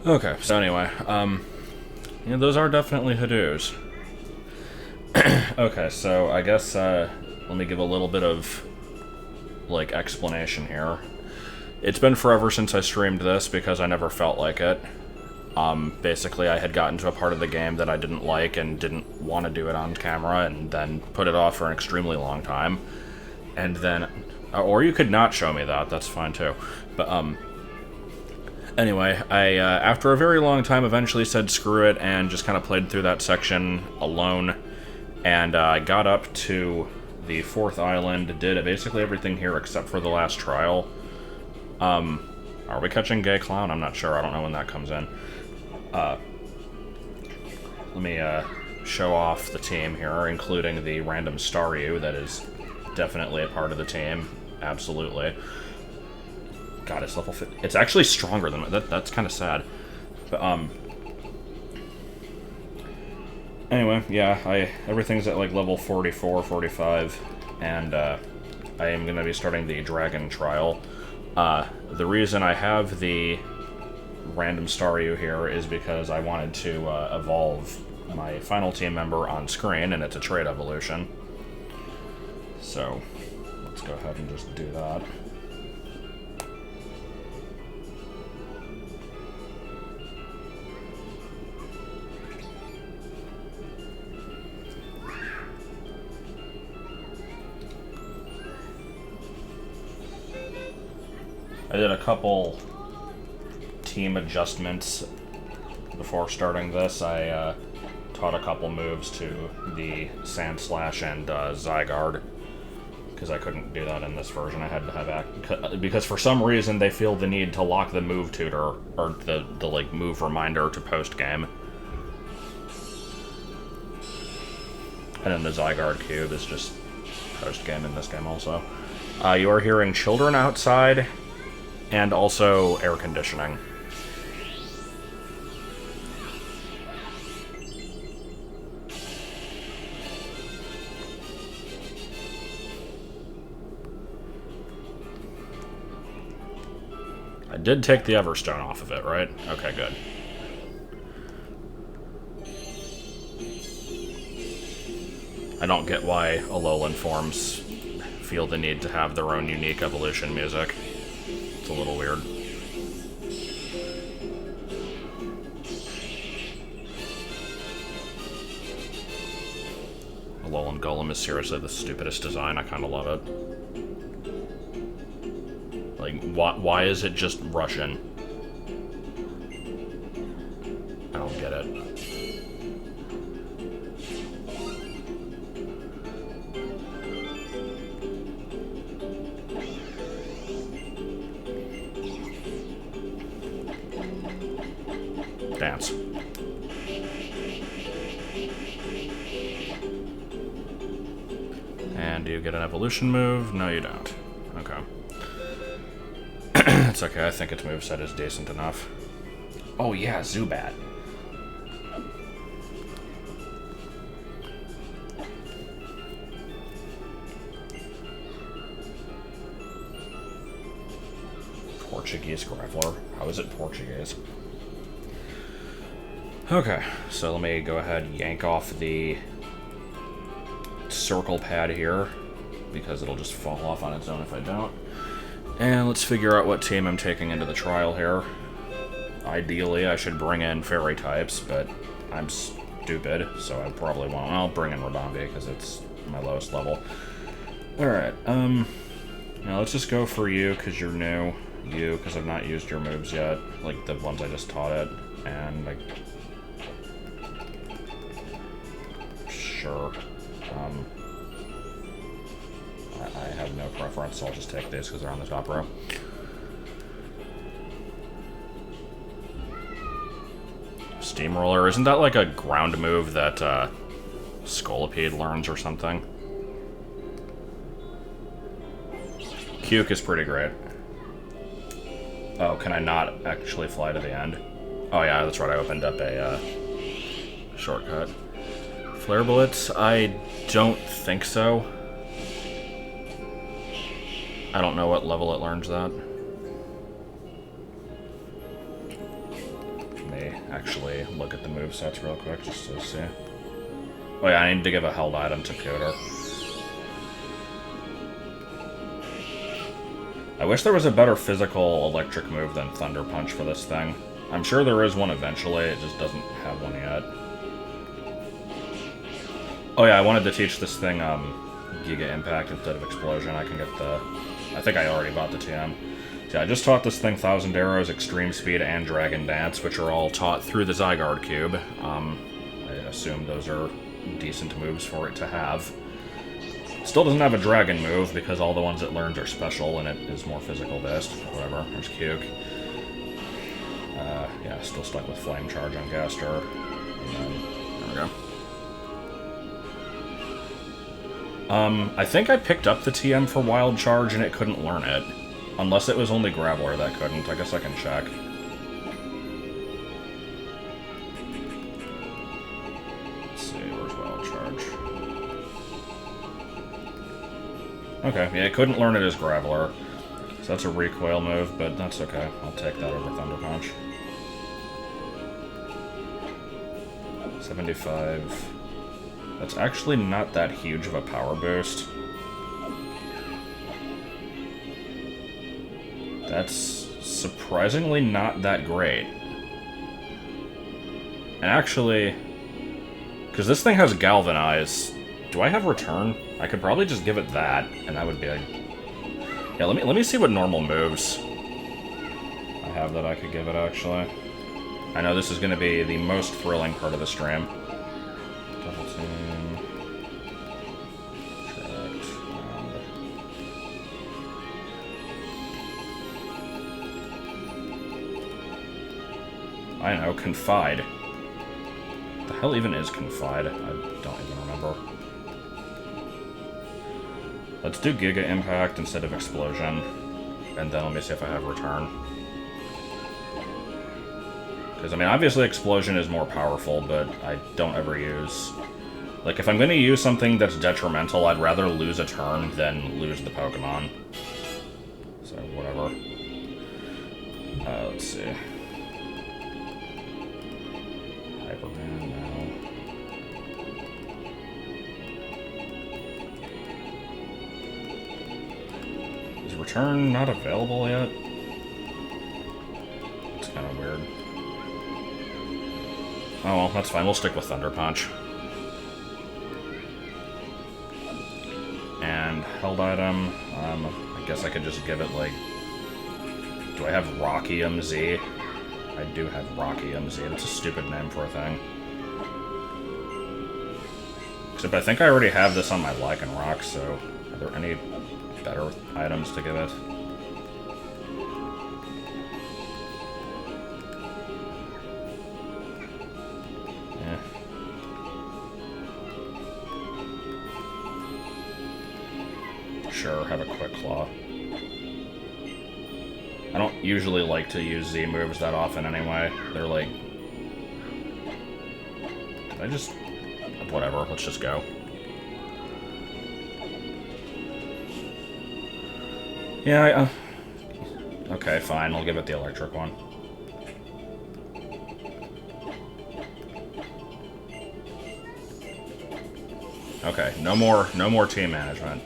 Okay, so anyway, yeah, those are definitely Hadoos. Okay, so I guess, let me give a little bit of, like, explanation here. It's been forever since I streamed this because I never felt like it. Basically, I had gotten to a part of the game that I didn't like and didn't want to do it on camera, and then put it off for an extremely long time. And then... Or you could not show me that, that's fine too. But, anyway, I, after a very long time, eventually said screw it, and just kind of played through that section alone. And I got up to the 4th island, did basically everything here except for the last trial. Are we catching Gay Clown? I'm not sure, I don't know when that comes in. Let me, show off the team here, including the random Staryu that is definitely a part of the team. Absolutely. God, it's level 50. It's actually stronger than that's kind of sad. But anyway, yeah, everything's at like level 44, 45, and I am going to be starting the Dragon Trial. The reason I have the random Staryu here is because I wanted to evolve my final team member on screen, and it's a trait evolution. So, let's go ahead and just do that. I did a couple team adjustments before starting this. I taught a couple moves to the Sandslash and Zygarde, because I couldn't do that in this version. I had to have because for some reason they feel the need to lock the move tutor, or the like move reminder to post game. And then the Zygarde cube is just post game in this game also. You are hearing children outside, and also air conditioning. I did take the Everstone off of it, right? Okay, good. I don't get why Alolan forms feel the need to have their own unique evolution music. It's a little weird. Alolan Golem is seriously the stupidest design. I kind of love it. Like, why is it just Russian? I don't get it. Dance. And do you get an evolution move? No, you don't. Okay. It's okay, I think its moveset is decent enough. Oh yeah, Zubat. Portuguese Graveler? How is it Portuguese? Okay, so let me go ahead and yank off the circle pad here, because it'll just fall off on its own if I don't. And let's figure out what team I'm taking into the trial here. Ideally, I should bring in fairy types, but I'm stupid, so I probably won't. I'll bring in Rabambi, because it's my lowest level. Alright, now let's just go for you, because you're new. You, because I've not used your moves yet, like the ones I just taught it, and like... Sure. I have no preference, so I'll just take these because they're on the top row. Steamroller, isn't that like a ground move that Scolipede learns or something? Cuke is pretty great. Oh, can I not actually fly to the end? Oh yeah, that's right, I opened up a shortcut. Flare Blitz? I don't think so. I don't know what level it learns that. actually look at the movesets real quick just to see. Oh yeah, I need to give a held item to Cooter. I wish there was a better physical electric move than Thunder Punch for this thing. I'm sure there is one eventually, it just doesn't have one yet. Oh yeah, I wanted to teach this thing Giga Impact instead of Explosion. I can get the... I think I already bought the TM. So yeah, I just taught this thing 1,000 Arrows, Extreme Speed, and Dragon Dance, which are all taught through the Zygarde Cube. I assume those are decent moves for it to have. Still doesn't have a Dragon move, because all the ones it learns are special, and it is more physical-based. Whatever, there's Cuke. Yeah, still stuck with Flame Charge on Gaster. And then, there we go. I think I picked up the TM for Wild Charge and it couldn't learn it. Unless it was only Graveler that couldn't. I guess I can check. Let's see, where's Wild Charge? Okay, yeah, it couldn't learn it as Graveler. So that's a recoil move, but that's okay. I'll take that over Thunder Punch. 75... That's actually not that huge of a power boost. That's surprisingly not that great. And actually, because this thing has Galvanize, do I have Return? I could probably just give it that, and that would be like... Yeah, let me see what normal moves I have that I could give it, actually. I know this is going to be the most thrilling part of the stream. Double team. Tract. I know, Confide. What the hell even is Confide? I don't even remember. Let's do Giga Impact instead of Explosion. And then let me see if I have Return. Because, I mean, obviously Explosion is more powerful, but I don't ever use... Like, if I'm going to use something that's detrimental, I'd rather lose a turn than lose the Pokémon. So, whatever. Let's see. Hyperman, no. Is Return not available yet? It's kind of weird. Oh well, that's fine. We'll stick with Thunder Punch. And held item, I guess I could just give it, like... Do I have Rockium Z? I do have Rockium Z. That's a stupid name for a thing. Except I think I already have this on my Lycanroc, so... Are there any better items to give it? Sure, have a Quick Claw. I don't usually like to use Z moves that often anyway. They're like... Did I just... Whatever, let's just go. Yeah, okay, fine, I'll give it the electric one. Okay, no more team management.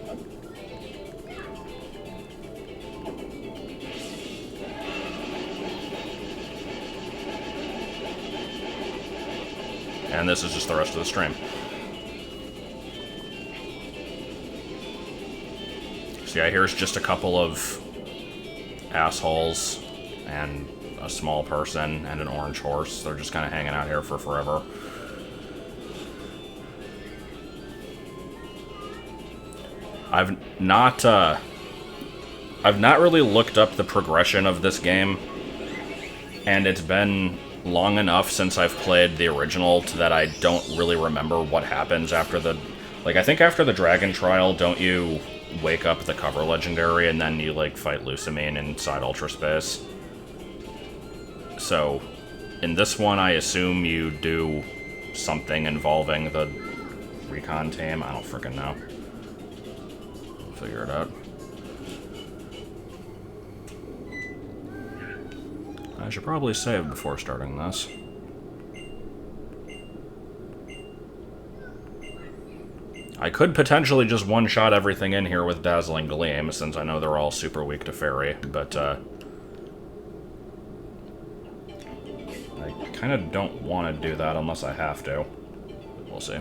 And this is just the rest of the stream. So yeah, here's just a couple of assholes and a small person and an orange horse. They're just kind of hanging out here for forever. I've not really looked up the progression of this game, and it's been long enough since I've played the original that I don't really remember what happens after the... Like, I think after the Dragon Trial, don't you wake up the cover legendary and then you, like, fight Lucamine inside Ultra Space? So, in this one, I assume you do something involving the recon team. I don't freaking know. I'll figure it out. I should probably save before starting this. I could potentially just one-shot everything in here with Dazzling Gleam, since I know they're all super weak to Fairy, but, I kind of don't want to do that unless I have to. We'll see.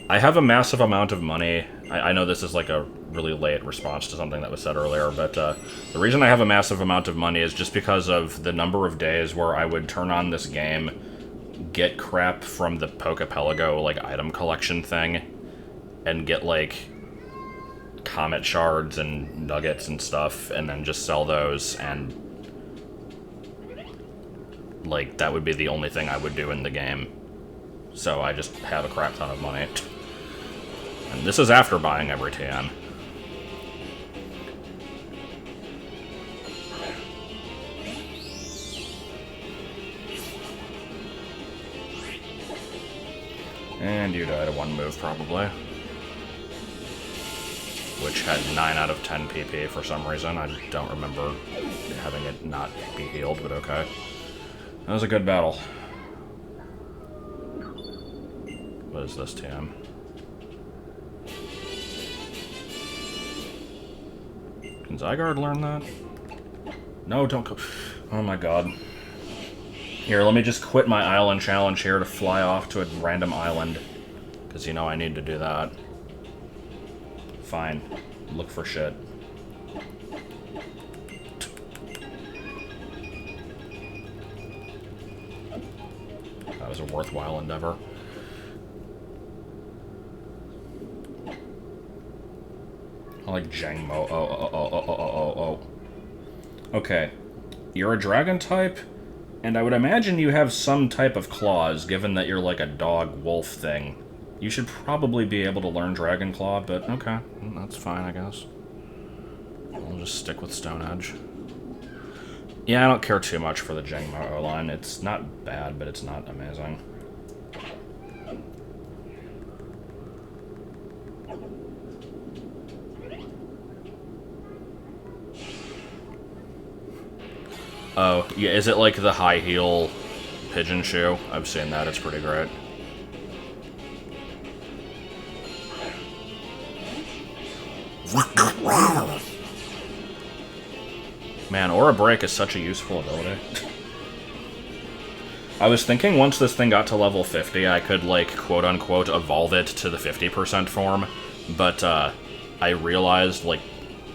I have a massive amount of money. I know this is like a really late response to something that was said earlier, but the reason I have a massive amount of money is just because of the number of days where I would turn on this game, get crap from the Pokepelago, like, item collection thing, and get, like, Comet Shards and Nuggets and stuff, and then just sell those, and, like, that would be the only thing I would do in the game. So I just have a crap ton of money. And this is after buying every TM. And you died of one move, probably. Which had 9 out of 10 PP for some reason. I don't remember having it not be healed, but okay. That was a good battle. What is this TM? Can Zygarde learn that? No, don't go. Oh my god. Here, let me just quit my island challenge here to fly off to a random island. Because you know I need to do that. Fine. Look for shit. That was a worthwhile endeavor. I like Jangmo. Oh. Okay. You're a dragon type, and I would imagine you have some type of claws, given that you're like a dog-wolf thing. You should probably be able to learn Dragon Claw, but okay. That's fine, I guess. I'll just stick with Stone Edge. Yeah, I don't care too much for the Jangmo line. It's not bad, but it's not amazing. Oh, yeah, is it like the high heel pigeon shoe? I've seen that, it's pretty great. Man, Aura Break is such a useful ability. I was thinking once this thing got to level 50, I could, like, quote-unquote, evolve it to the 50% form, but, I realized, like,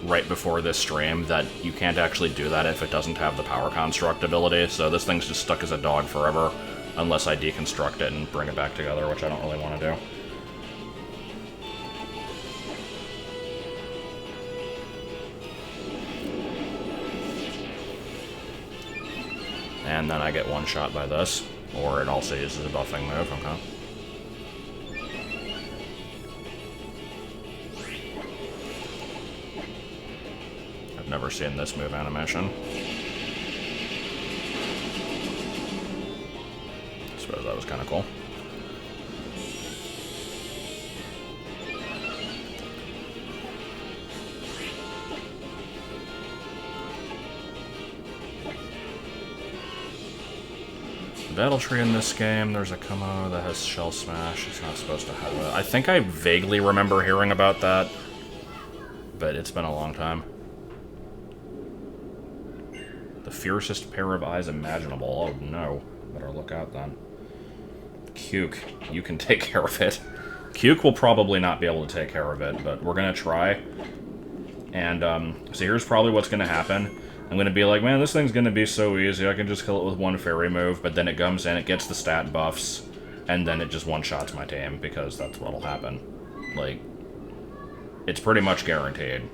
right before this stream that you can't actually do that if it doesn't have the Power Construct ability, so this thing's just stuck as a dog forever, unless I deconstruct it and bring it back together, which I don't really want to do. And then I get one shot by this, or it also uses a buffing move, okay. Never seen this move animation. I suppose that was kind of cool. The battle tree in this game, there's a Como that has Shell Smash. It's not supposed to have it. I think I vaguely remember hearing about that, but it's been a long time. The fiercest pair of eyes imaginable. Oh no. Better look out then. Cuke, you can take care of it. Cuke will probably not be able to take care of it, but we're gonna try. And, so here's probably what's gonna happen. I'm gonna be like, man, this thing's gonna be so easy, I can just kill it with one fairy move, but then it comes in, it gets the stat buffs, and then it just one-shots my team, because that's what'll happen. Like, it's pretty much guaranteed.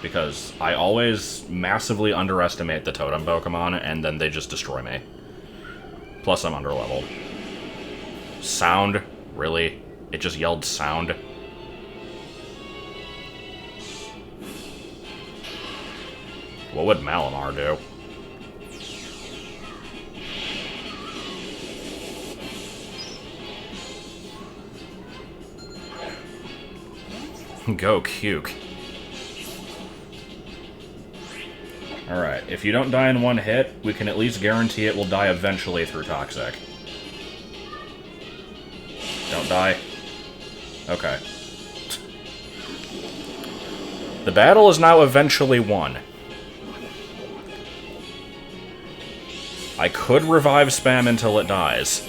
Because I always massively underestimate the totem Pokemon, and then they just destroy me. Plus, I'm underleveled. Sound? Really? It just yelled sound? What would Malamar do? Go, Cuke. Alright, if you don't die in one hit, we can at least guarantee it will die eventually through Toxic. Don't die. Okay. The battle is now eventually won. I could revive spam until it dies.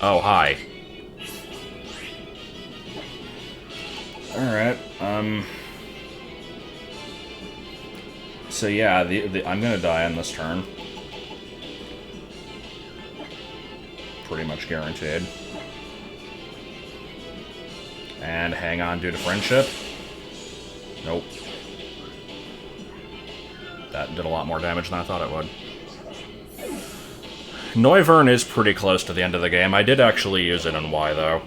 Oh, hi. Alright, so yeah, I'm gonna die on this turn. Pretty much guaranteed. And hang on due to friendship. Nope. That did a lot more damage than I thought it would. Noivern is pretty close to the end of the game. I did actually use it in Y, though.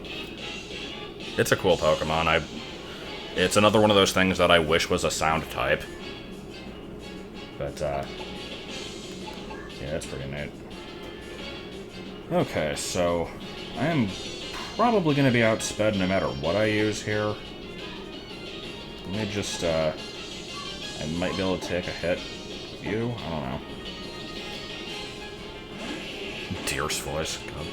It's a cool Pokemon. It's another one of those things that I wish was a sound type. But, yeah, it's pretty neat. Okay, so I am probably going to be outsped no matter what I use here. Let me just, I might be able to take a hit with you? I don't know. Deer's voice. God.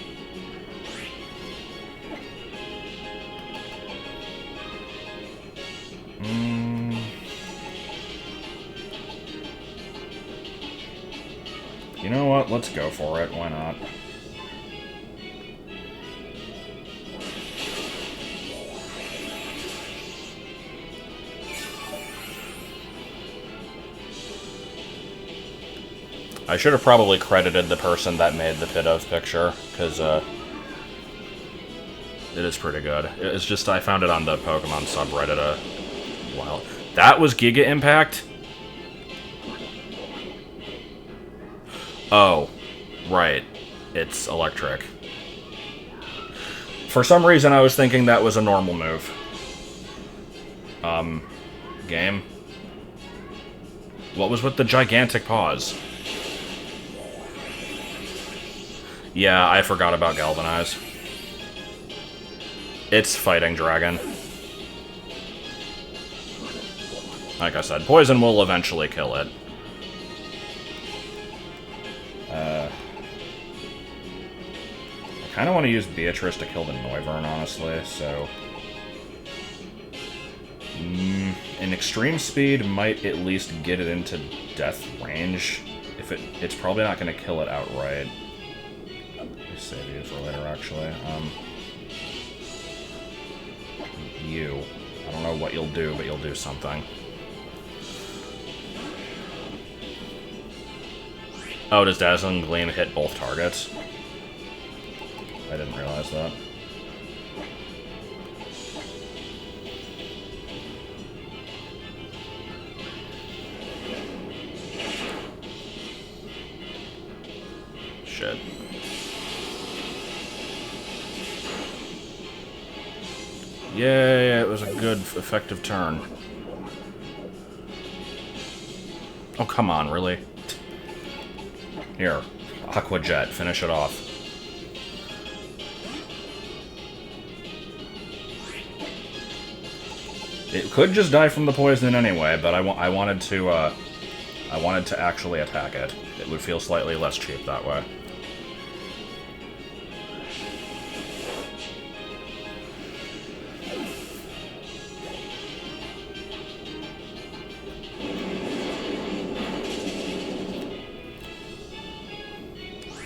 You know what? Let's go for it. Why not? I should have probably credited the person that made the Pidove picture, because, it is pretty good. It's just, I found it on the Pokemon subreddit a while. That was Giga Impact? Oh, right. It's electric. For some reason, I was thinking that was a normal move. Game? What was with the gigantic paws? Yeah, I forgot about Galvanize. It's Fighting Dragon. Like I said, Poison will eventually kill it. I kind of want to use Beatrice to kill the Noivern, honestly, so... an Extreme Speed might at least get it into death range. If it's probably not going to kill it outright. Save you for later, actually. You. I don't know what you'll do, but you'll do something. Oh, does Dazzling Gleam hit both targets? I didn't realize that. Shit. Yay, it was a good, effective turn. Oh, come on, really? Here, Aqua Jet, finish it off. It could just die from the poison anyway, but I wanted to actually attack it. It would feel slightly less cheap that way.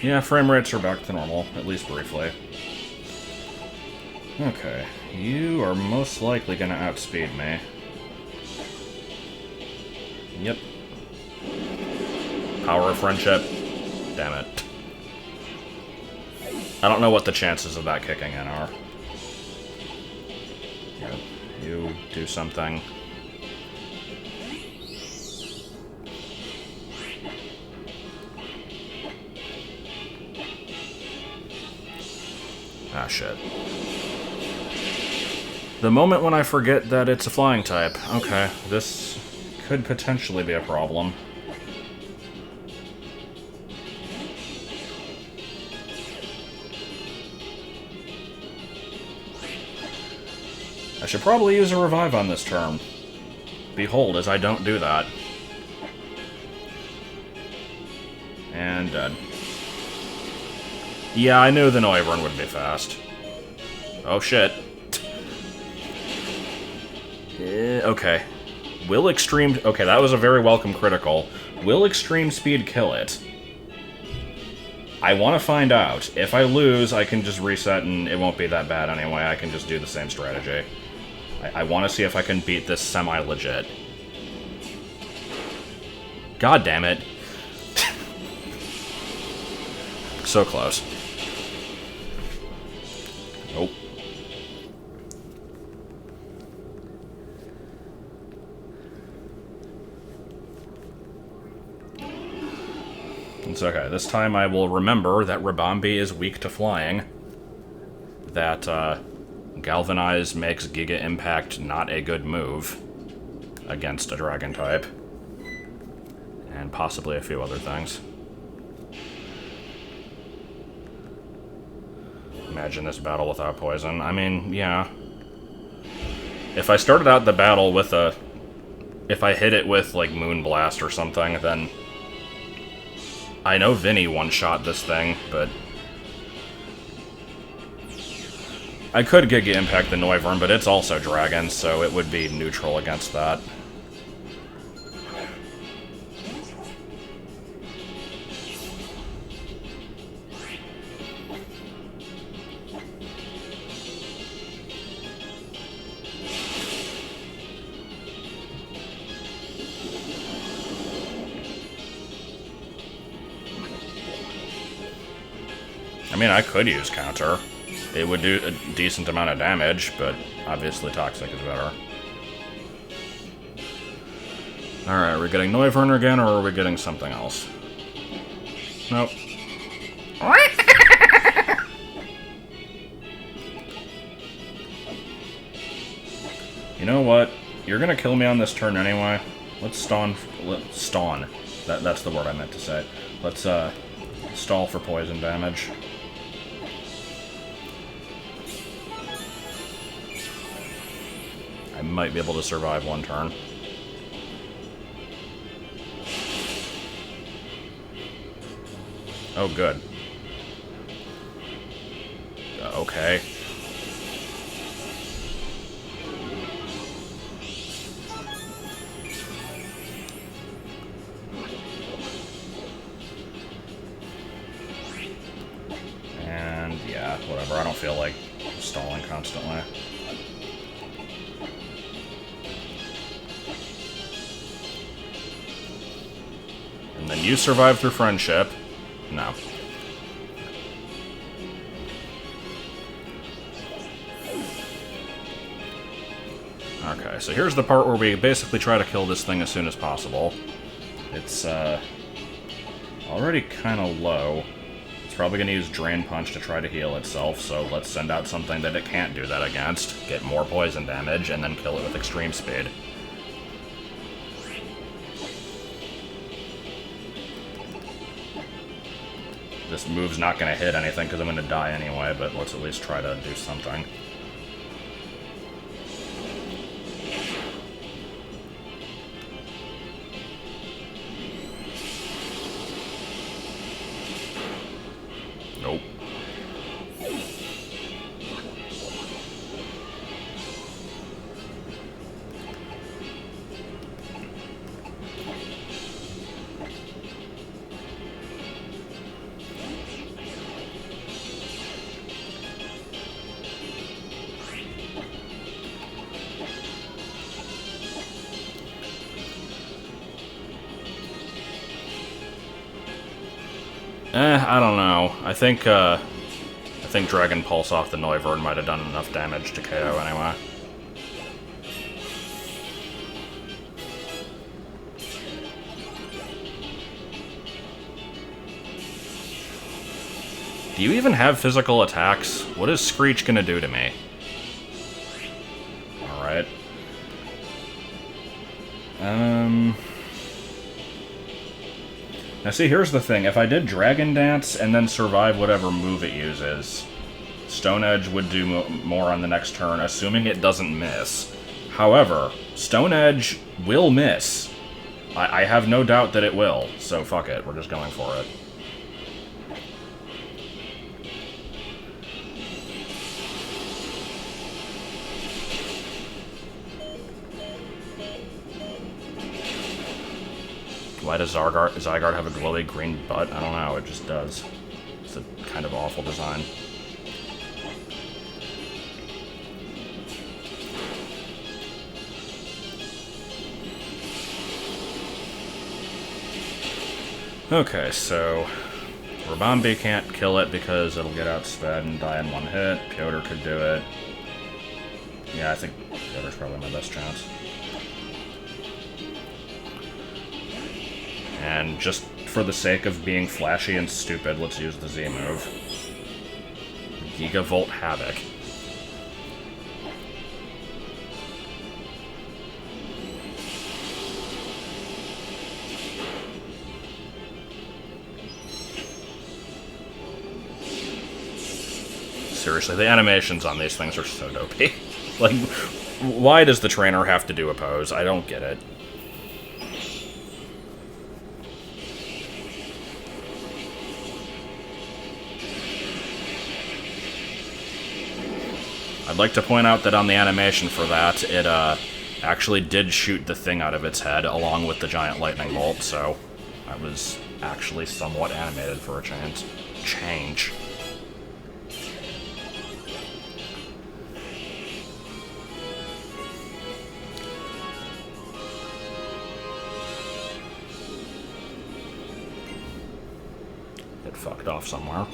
Yeah, frame rates are back to normal, at least briefly. Okay, you are most likely gonna outspeed me. Yep. Power of Friendship. Damn it. I don't know what the chances of that kicking in are. Yep. You do something. Ah, shit. The moment when I forget that it's a flying type. Okay, this could potentially be a problem. I should probably use a revive on this turn. Behold, as I don't do that. And dead. Yeah, I knew the Noivern would be fast. Oh shit. Okay. Will extreme... Okay, that was a very welcome critical. Will extreme speed kill it? I want to find out. If I lose, I can just reset and it won't be that bad anyway. I can just do the same strategy. I want to see if I can beat this semi-legit. God damn it. So close. Nope. It's okay. This time I will remember that Ribombee is weak to flying. That, Galvanize makes Giga Impact not a good move against a Dragon type. And possibly a few other things. Imagine this battle without poison. I mean, yeah. If I started out the battle with a... If I hit it with, like, Moonblast or something, then... I know Vinny one-shot this thing, but... I could Giga Impact the Noivern, but it's also Dragon, so it would be neutral against that. I mean, I could use Counter. It would do a decent amount of damage, but obviously Toxic is better. Alright, are we getting Noivern again, or are we getting something else? Nope. You know what? You're gonna kill me on this turn anyway. Let's stall. That's the word I meant to say. Let's, stall for poison damage. I might be able to survive one turn. Oh, good. Okay. And, yeah, whatever. I don't feel like stalling constantly. And then you survive through friendship. No. Okay, so here's the part where we basically try to kill this thing as soon as possible. It's, already kind of low. It's probably going to use Drain Punch to try to heal itself, so let's send out something that it can't do that against, get more poison damage, and then kill it with extreme speed. This move's not going to hit anything because I'm going to die anyway, but let's at least try to do something. Nope. I don't know. I think Dragon Pulse off the Noivern might have done enough damage to KO anyway. Do you even have physical attacks? What is Screech gonna do to me? Alright. Now see, here's the thing. If I did Dragon Dance and then survive whatever move it uses, Stone Edge would do more on the next turn, assuming it doesn't miss. However, Stone Edge will miss. I have no doubt that it will, so fuck it, we're just going for it. Why does Zygarde have a glowy green butt? I don't know, it just does. It's a kind of awful design. Okay, so Rabambi can't kill it because it'll get outsped and die in one hit. Piotr could do it. Yeah, I think Piotr's probably my best chance. And just for the sake of being flashy and stupid, let's use the Z move. Gigavolt Havoc. Seriously, the animations on these things are so dopey. Like, why does the trainer have to do a pose? I don't get it. I'd like to point out that on the animation for that, it actually did shoot the thing out of its head along with the giant lightning bolt, so that was actually somewhat animated for a change. It fucked off somewhere.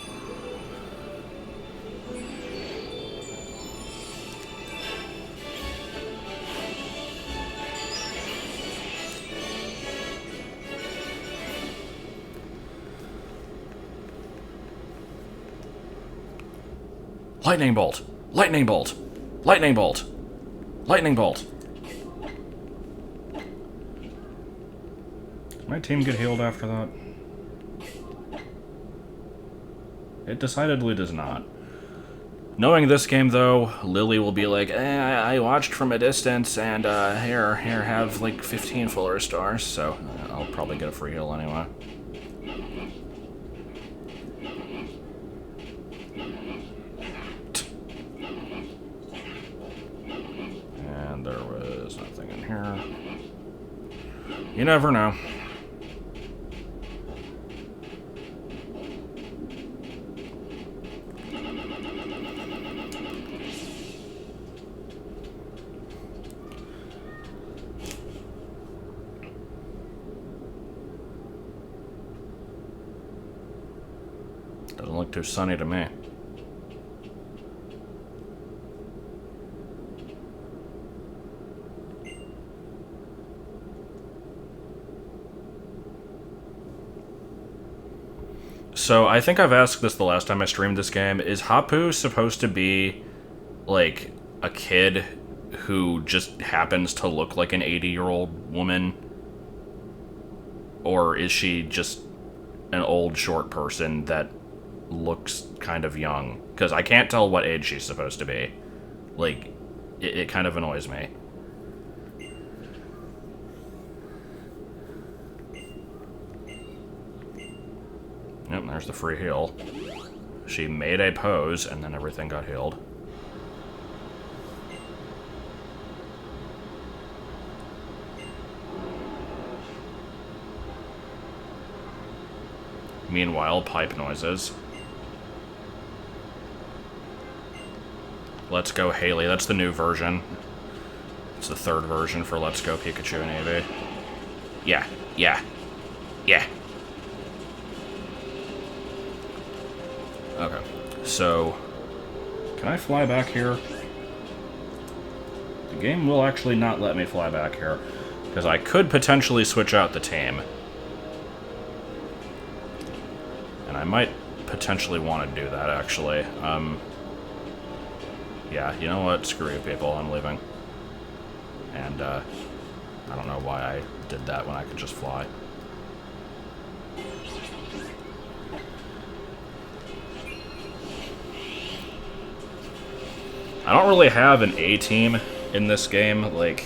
Lightning bolt! Lightning bolt! Lightning bolt! Lightning bolt! Did my team get healed after that? It decidedly does not. Knowing this game, though, Lily will be like, I watched from a distance, and here, have like 15 full restores, so I'll probably get a free heal anyway. And there was nothing in here. You never know. Doesn't look too sunny to me. So, I think I've asked this the last time I streamed this game. Is Hapu supposed to be, like, a kid who just happens to look like an 80-year-old woman? Or is she just an old, short person that looks kind of young? Because I can't tell what age she's supposed to be. Like, it kind of annoys me. Yep, there's the free heal. She made a pose, and then everything got healed. Meanwhile, pipe noises. Let's Go Haley, that's the new version. It's the third version for Let's Go Pikachu and Eevee. Yeah. Okay, so can I fly back here? The game will actually not let me fly back here, because I could potentially switch out the team. And I might potentially want to do that, actually. Yeah, you know what? Screw you people, I'm leaving. And, I don't know why I did that when I could just fly. I don't really have an A team in this game. Like,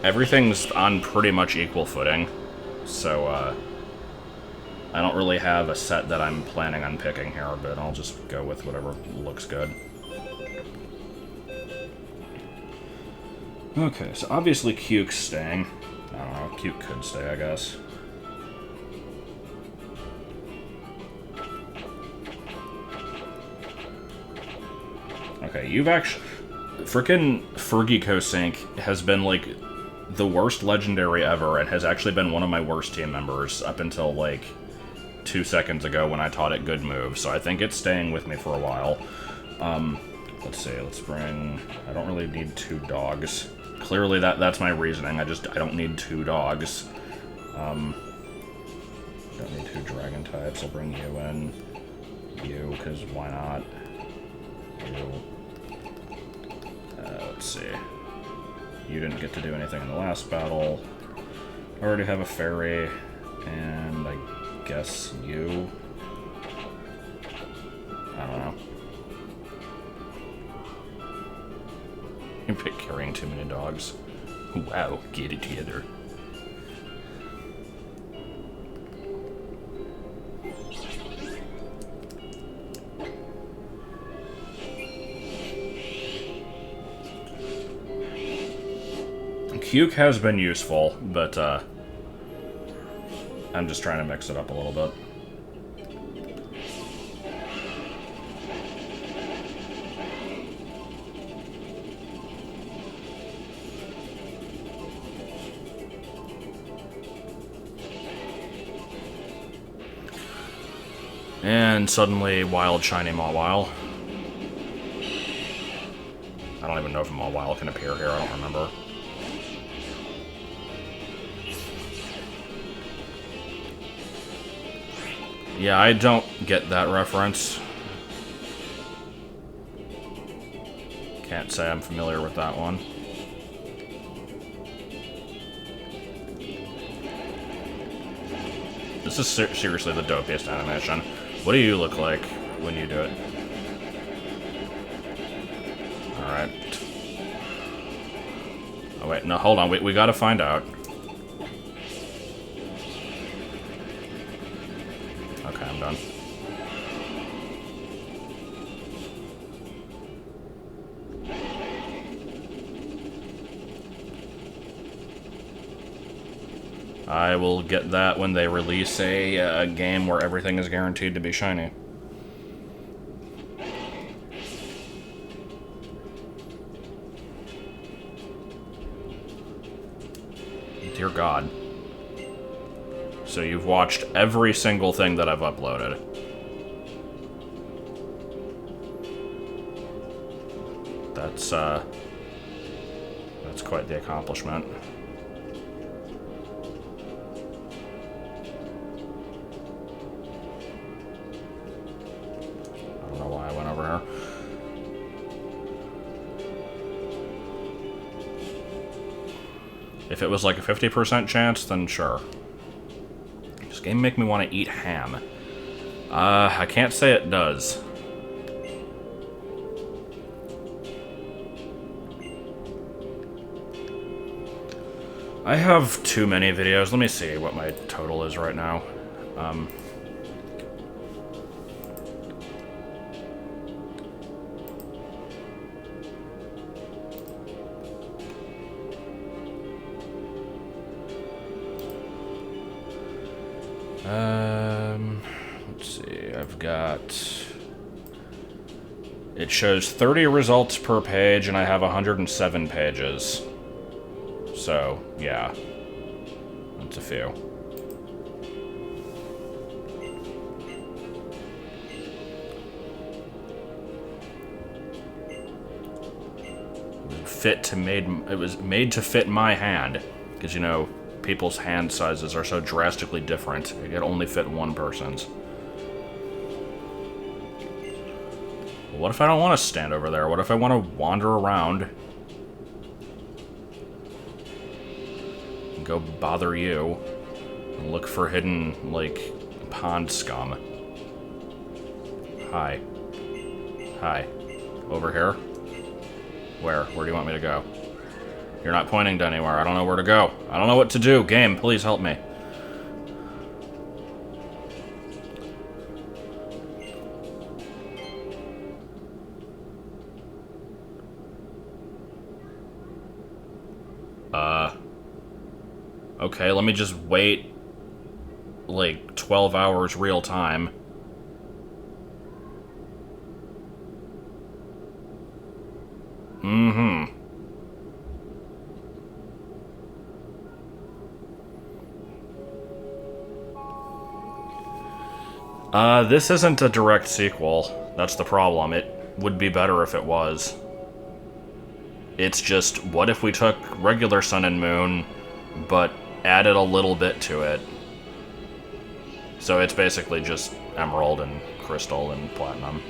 everything's on pretty much equal footing. So, I don't really have a set that I'm planning on picking here, but I'll just go with whatever looks good. Okay, so obviously Cuke's staying. I don't know, Cuke could stay, I guess. Okay, you've actually... Frickin' Fergie Sync has been, like, the worst legendary ever, and has actually been one of my worst team members up until, like, 2 seconds ago when I taught it good moves, so I think it's staying with me for a while. Let's see, let's bring... I don't really need 2 dogs. Clearly that's my reasoning, I don't need 2 dogs. Don't need 2 dragon types, I'll bring you in. You, because why not? You. Let's see. You didn't get to do anything in the last battle. I already have a fairy, and I guess you. I don't know. You're carrying too many dogs. Wow, get it together. Cuke has been useful, but I'm just trying to mix it up a little bit. And suddenly, Wild Shiny Mawile. I don't even know if a Mawile can appear here, I don't remember. Yeah, I don't get that reference. Can't say I'm familiar with that one. This is seriously the dopiest animation. What do you look like when you do it? Alright. Oh wait, no, hold on, we gotta find out. Okay, I'm done. I will get that when they release a game where everything is guaranteed to be shiny. Dear God. So you've watched every single thing that I've uploaded. That's quite the accomplishment. I don't know why I went over here. If it was like a 50% chance, then sure. This game make me want to eat ham. I can't say it does. I have too many videos. Let me see what my total is right now. Let's see, I've got... It shows 30 results per page, and I have 107 pages. So, yeah. That's a few. It was made to fit my hand. Because, you know, people's hand sizes are so drastically different. It could only fit one person's. Well, what if I don't want to stand over there? What if I want to wander around and go bother you and look for hidden, like, pond scum? Hi. Hi. Over here? Where? Where do you want me to go? You're not pointing to anywhere. I don't know where to go. I don't know what to do. Game, please help me. Okay, let me just wait, like, 12 hours real time. Mm-hmm. This isn't a direct sequel. That's the problem. It would be better if it was. It's just, what if we took regular Sun and Moon, but added a little bit to it? So it's basically just Emerald and Crystal and Platinum.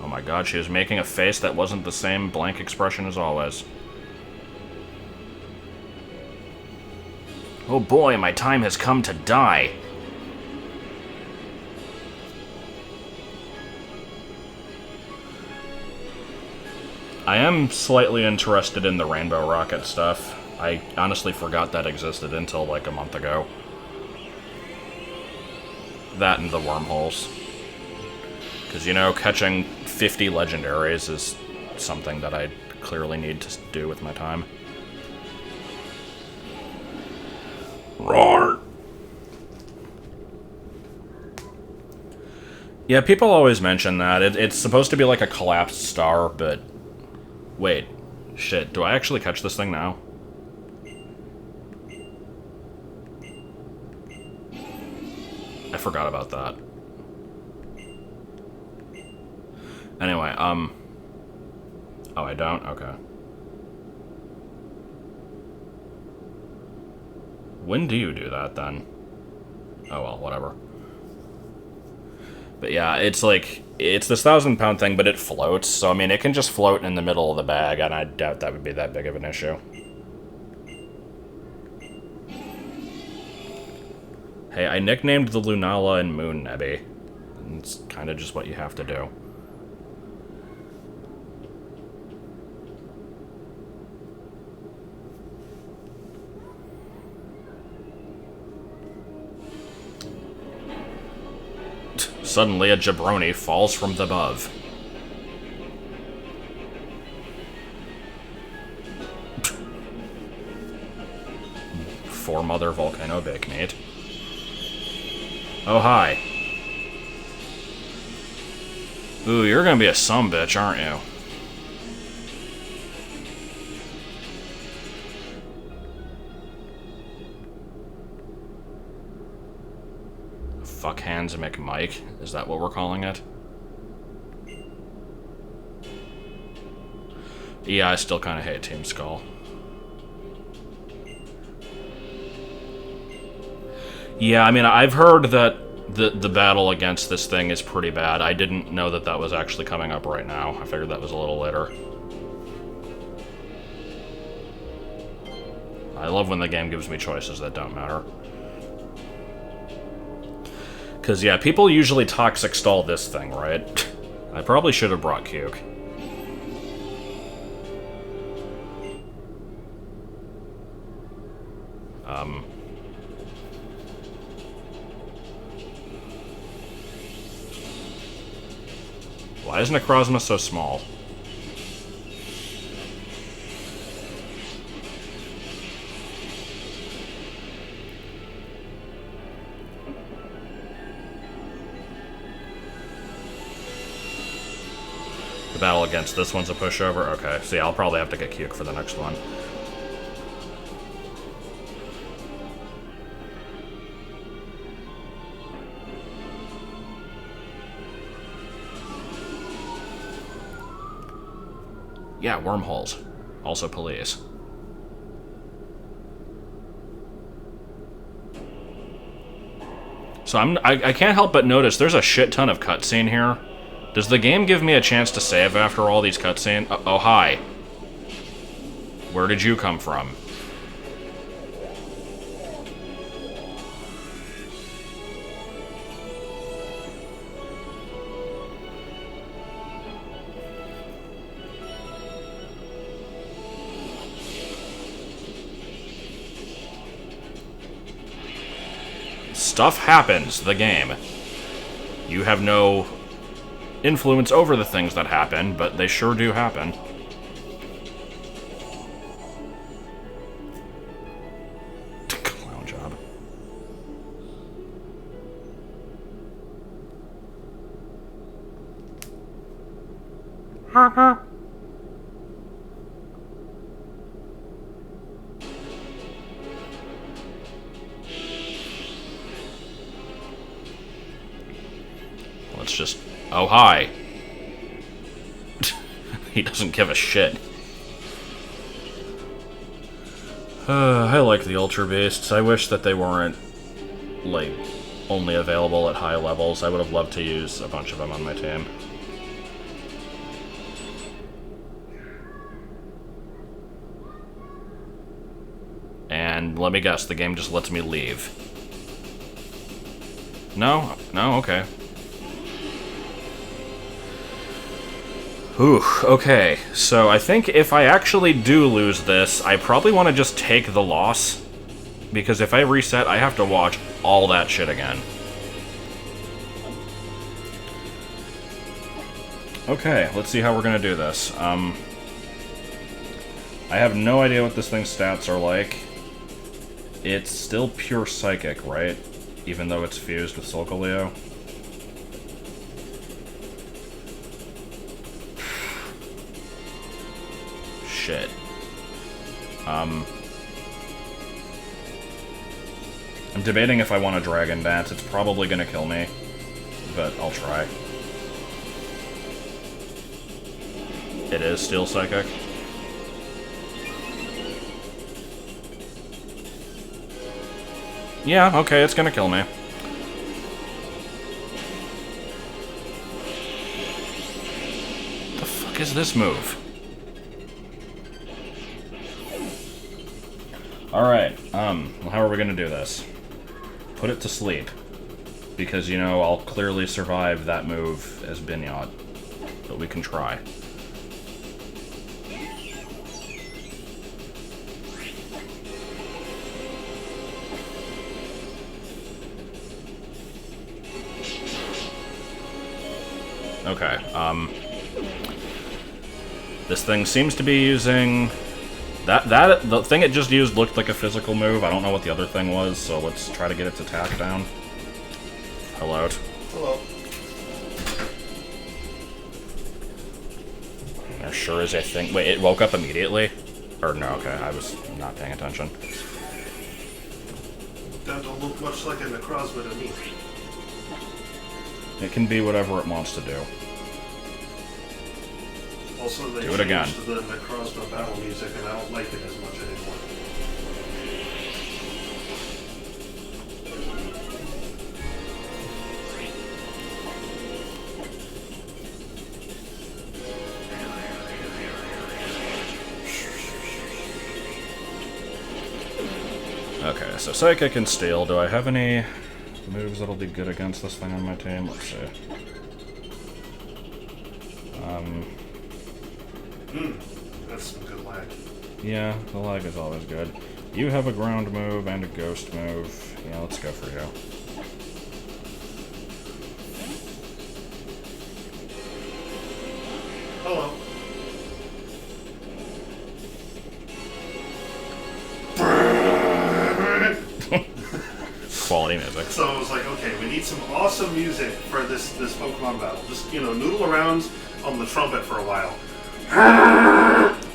Oh my god, she was making a face that wasn't the same blank expression as always. Oh boy, my time has come to die. I am slightly interested in the Rainbow Rocket stuff. I honestly forgot that existed until like a month ago. That and the wormholes. Because, you know, catching 50 legendaries is something that I clearly need to do with my time. Roar! Yeah, people always mention that. It's supposed to be like a collapsed star, but... Wait. Shit, do I actually catch this thing now? I forgot about that. Anyway, Oh, I don't? Okay. When do you do that, then? Oh, well, whatever. But yeah, it's like, it's this 1,000-pound thing, but it floats, so I mean, it can just float in the middle of the bag, and I doubt that would be that big of an issue. Hey, I nicknamed the Lunala and Moon Nebby. It's kind of just what you have to do. Suddenly, a jabroni falls from the above. For Mother Volcano Bake Meat. Oh, hi. Ooh, you're gonna be a sumbitch, aren't you? Fuck Hands McMike? Is that what we're calling it? Yeah, I still kind of hate Team Skull. Yeah, I mean, I've heard that the battle against this thing is pretty bad. I didn't know that that was actually coming up right now. I figured that was a little later. I love when the game gives me choices that don't matter. Because, yeah, people usually toxic stall this thing, right? I probably should have brought Cuke. Why is Necrozma so small? The battle against this one's a pushover? Okay, see, I'll probably have to get Cuke for the next one. Yeah, wormholes. Also police. So I can't help but notice there's a shit ton of cutscene here. Does the game give me a chance to save after all these cutscenes? Oh, hi. Where did you come from? Stuff happens, the game. You have no influence over the things that happen, but they sure do happen. Clown job. Let's just... Oh, hi. He doesn't give a shit. I like the Ultra Beasts. I wish that they weren't, like, only available at high levels. I would have loved to use a bunch of them on my team. And let me guess, the game just lets me leave. No? No? Okay. Ooh, okay. So I think if I actually do lose this, I probably want to just take the loss. Because if I reset, I have to watch all that shit again. Okay, let's see how we're gonna do this. I have no idea what this thing's stats are like. It's still pure Psychic, right? Even though it's fused with Solgaleo. Shit. I'm debating if I want a Dragon Dance. It's probably gonna kill me, but I'll try. It is still Psychic. Yeah, okay, it's gonna kill me. The fuck is this move? Alright, well, how are we gonna do this? Put it to sleep. Because, you know, I'll clearly survive that move as Binyot. But we can try. Okay, this thing seems to be using... the thing it just used looked like a physical move. I don't know what the other thing was, so let's try to get its attack down. Hello. Hello. There sure is a thing. Wait, it woke up immediately? Or no, okay, I was not paying attention. That don't look much like a Necrozma to me. It can be whatever it wants to do. Also, they do it again. changed the Necrozma battle music, and I don't like it as much anymore. Okay, so Psychic and Steel. Do I have any moves that'll be good against this thing on my team? Let's see. That's some good lag. Yeah, the lag is always good. You have a ground move and a ghost move. Yeah, let's go for you. Hello. Quality music. So I was like, okay, we need some awesome music for this Pokemon battle. Just, you know, noodle around on the trumpet for a while.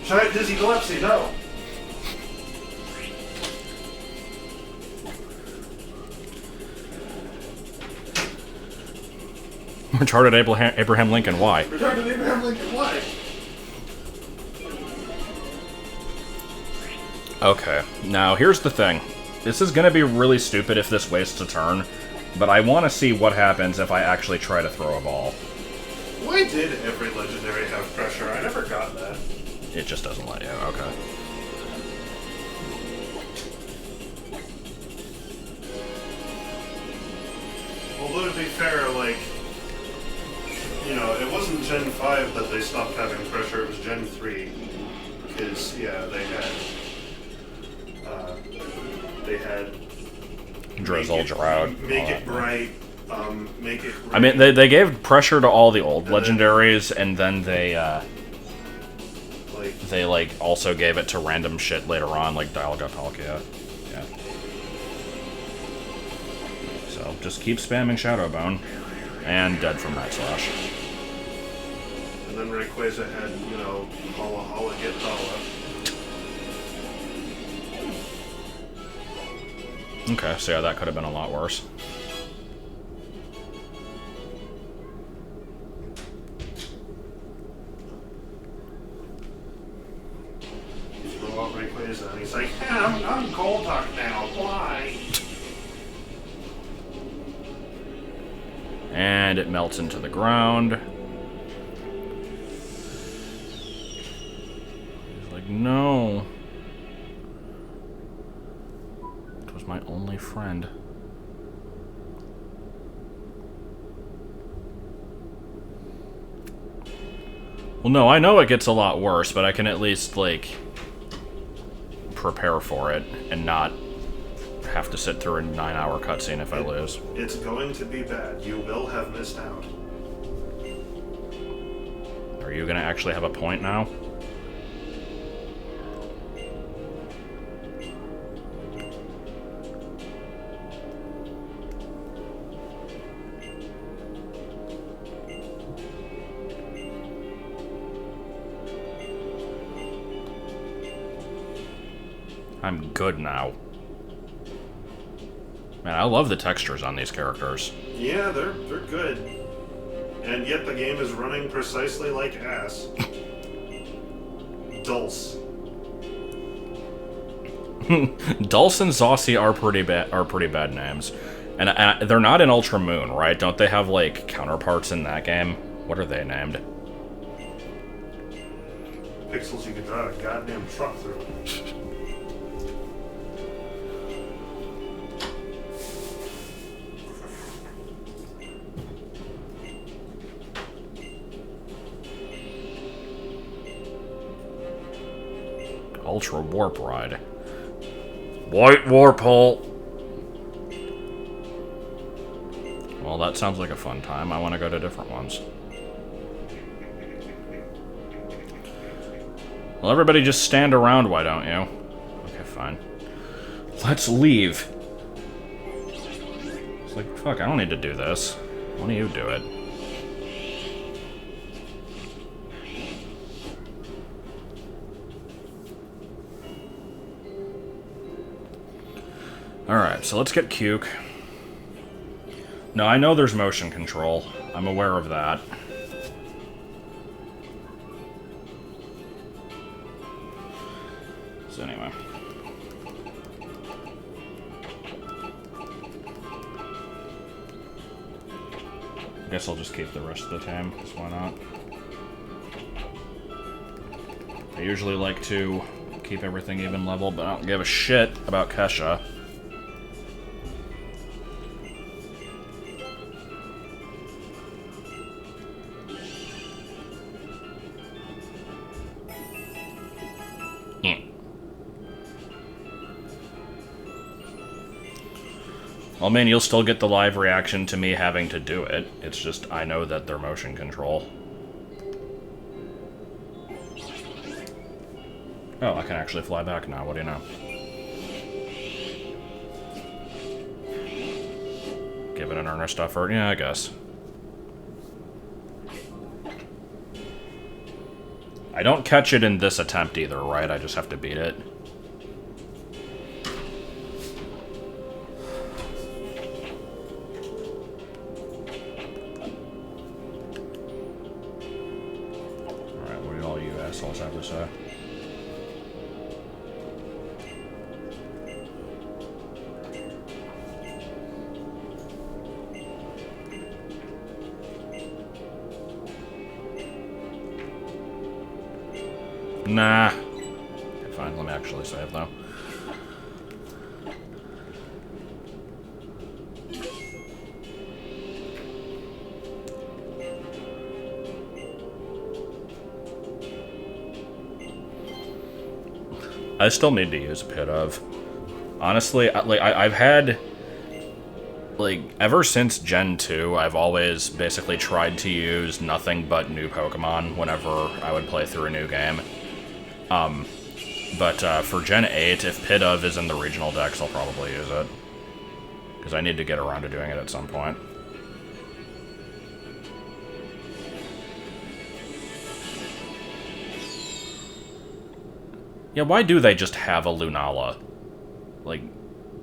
Giant Dizzy Gillespie, no. Retarded Abraham Lincoln, why? Retarded Abraham Lincoln, why? Okay, now here's the thing. This is gonna be really stupid if this wastes a turn, but I want to see what happens if I actually try to throw a ball. Why did every legendary have pressure? I never got that. It just doesn't let you, okay. although to be fair, like, you know, it wasn't Gen 5 that they stopped having pressure, it was Gen 3. Because, yeah, they had Drizzle, drought. Make it bright, make it rain. I mean, they gave pressure to all the old legendaries, and then they like also gave it to random shit later on, like Dialga Palkia. Yeah. So just keep spamming Shadow Bone, and dead from that slash. And then Rayquaza had, you know, Holla Holla Get Holla. Okay, so yeah, that could have been a lot worse. Throw out Rayquaza, and he's like, yeah, I'm Golduck now, why? And it melts into the ground. He's like, no. It was my only friend. Well, no, I know it gets a lot worse, but I can at least, like, prepare for it and not have to sit through a 9-hour cutscene if I lose. It's going to be bad. You will have missed out. Are you going to actually have a point now? I'm good now. Man, I love the textures on these characters. Yeah, they're good. And yet the game is running precisely like ass. Dulce. Dulce and Zossie are pretty bad names. And they're not in Ultra Moon, right? Don't they have, like, counterparts in that game? What are they named? Pixels you could drive a goddamn truck through. Ultra Warp Ride. White Warpole! Well, that sounds like a fun time. I want to go to different ones. Well, everybody just stand around, why don't you? Okay, fine. Let's leave. It's like, fuck, I don't need to do this. Why don't you do it? Alright, so let's get Cuke. No, I know there's motion control. I'm aware of that. So anyway. I guess I'll just keep the rest of the time, because why not? I usually like to keep everything even level, but I don't give a shit about Kesha. Well, I mean, you'll still get the live reaction to me having to do it. It's just, I know that they're motion control. Oh, I can actually fly back now, what do you know? Give it an earnest effort, yeah, I guess. I don't catch it in this attempt either, right? I just have to beat it. Have to say. Nah. Okay, fine, let me actually save though. I still need to use a Pit of. Honestly, I've had... Like, ever since Gen 2, I've always basically tried to use nothing but new Pokemon whenever I would play through a new game. But for Gen 8, if Pit of is in the regional decks, I'll probably use it. Because I need to get around to doing it at some point. Yeah, why do they just have a Lunala? Like,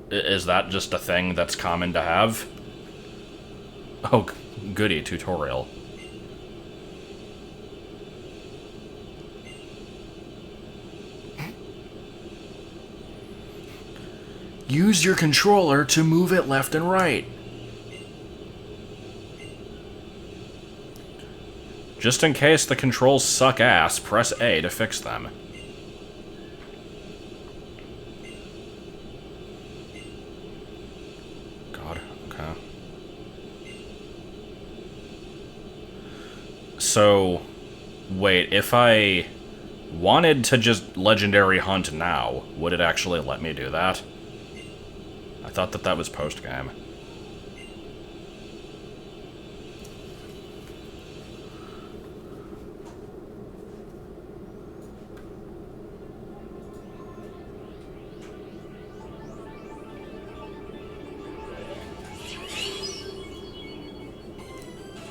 is that just a thing that's common to have? Oh, goody, tutorial. Use your controller to move it left and right. Just in case the controls suck ass, press A to fix them. God, okay. So, wait, if I wanted to just legendary hunt now, would it actually let me do that? I thought that was post-game.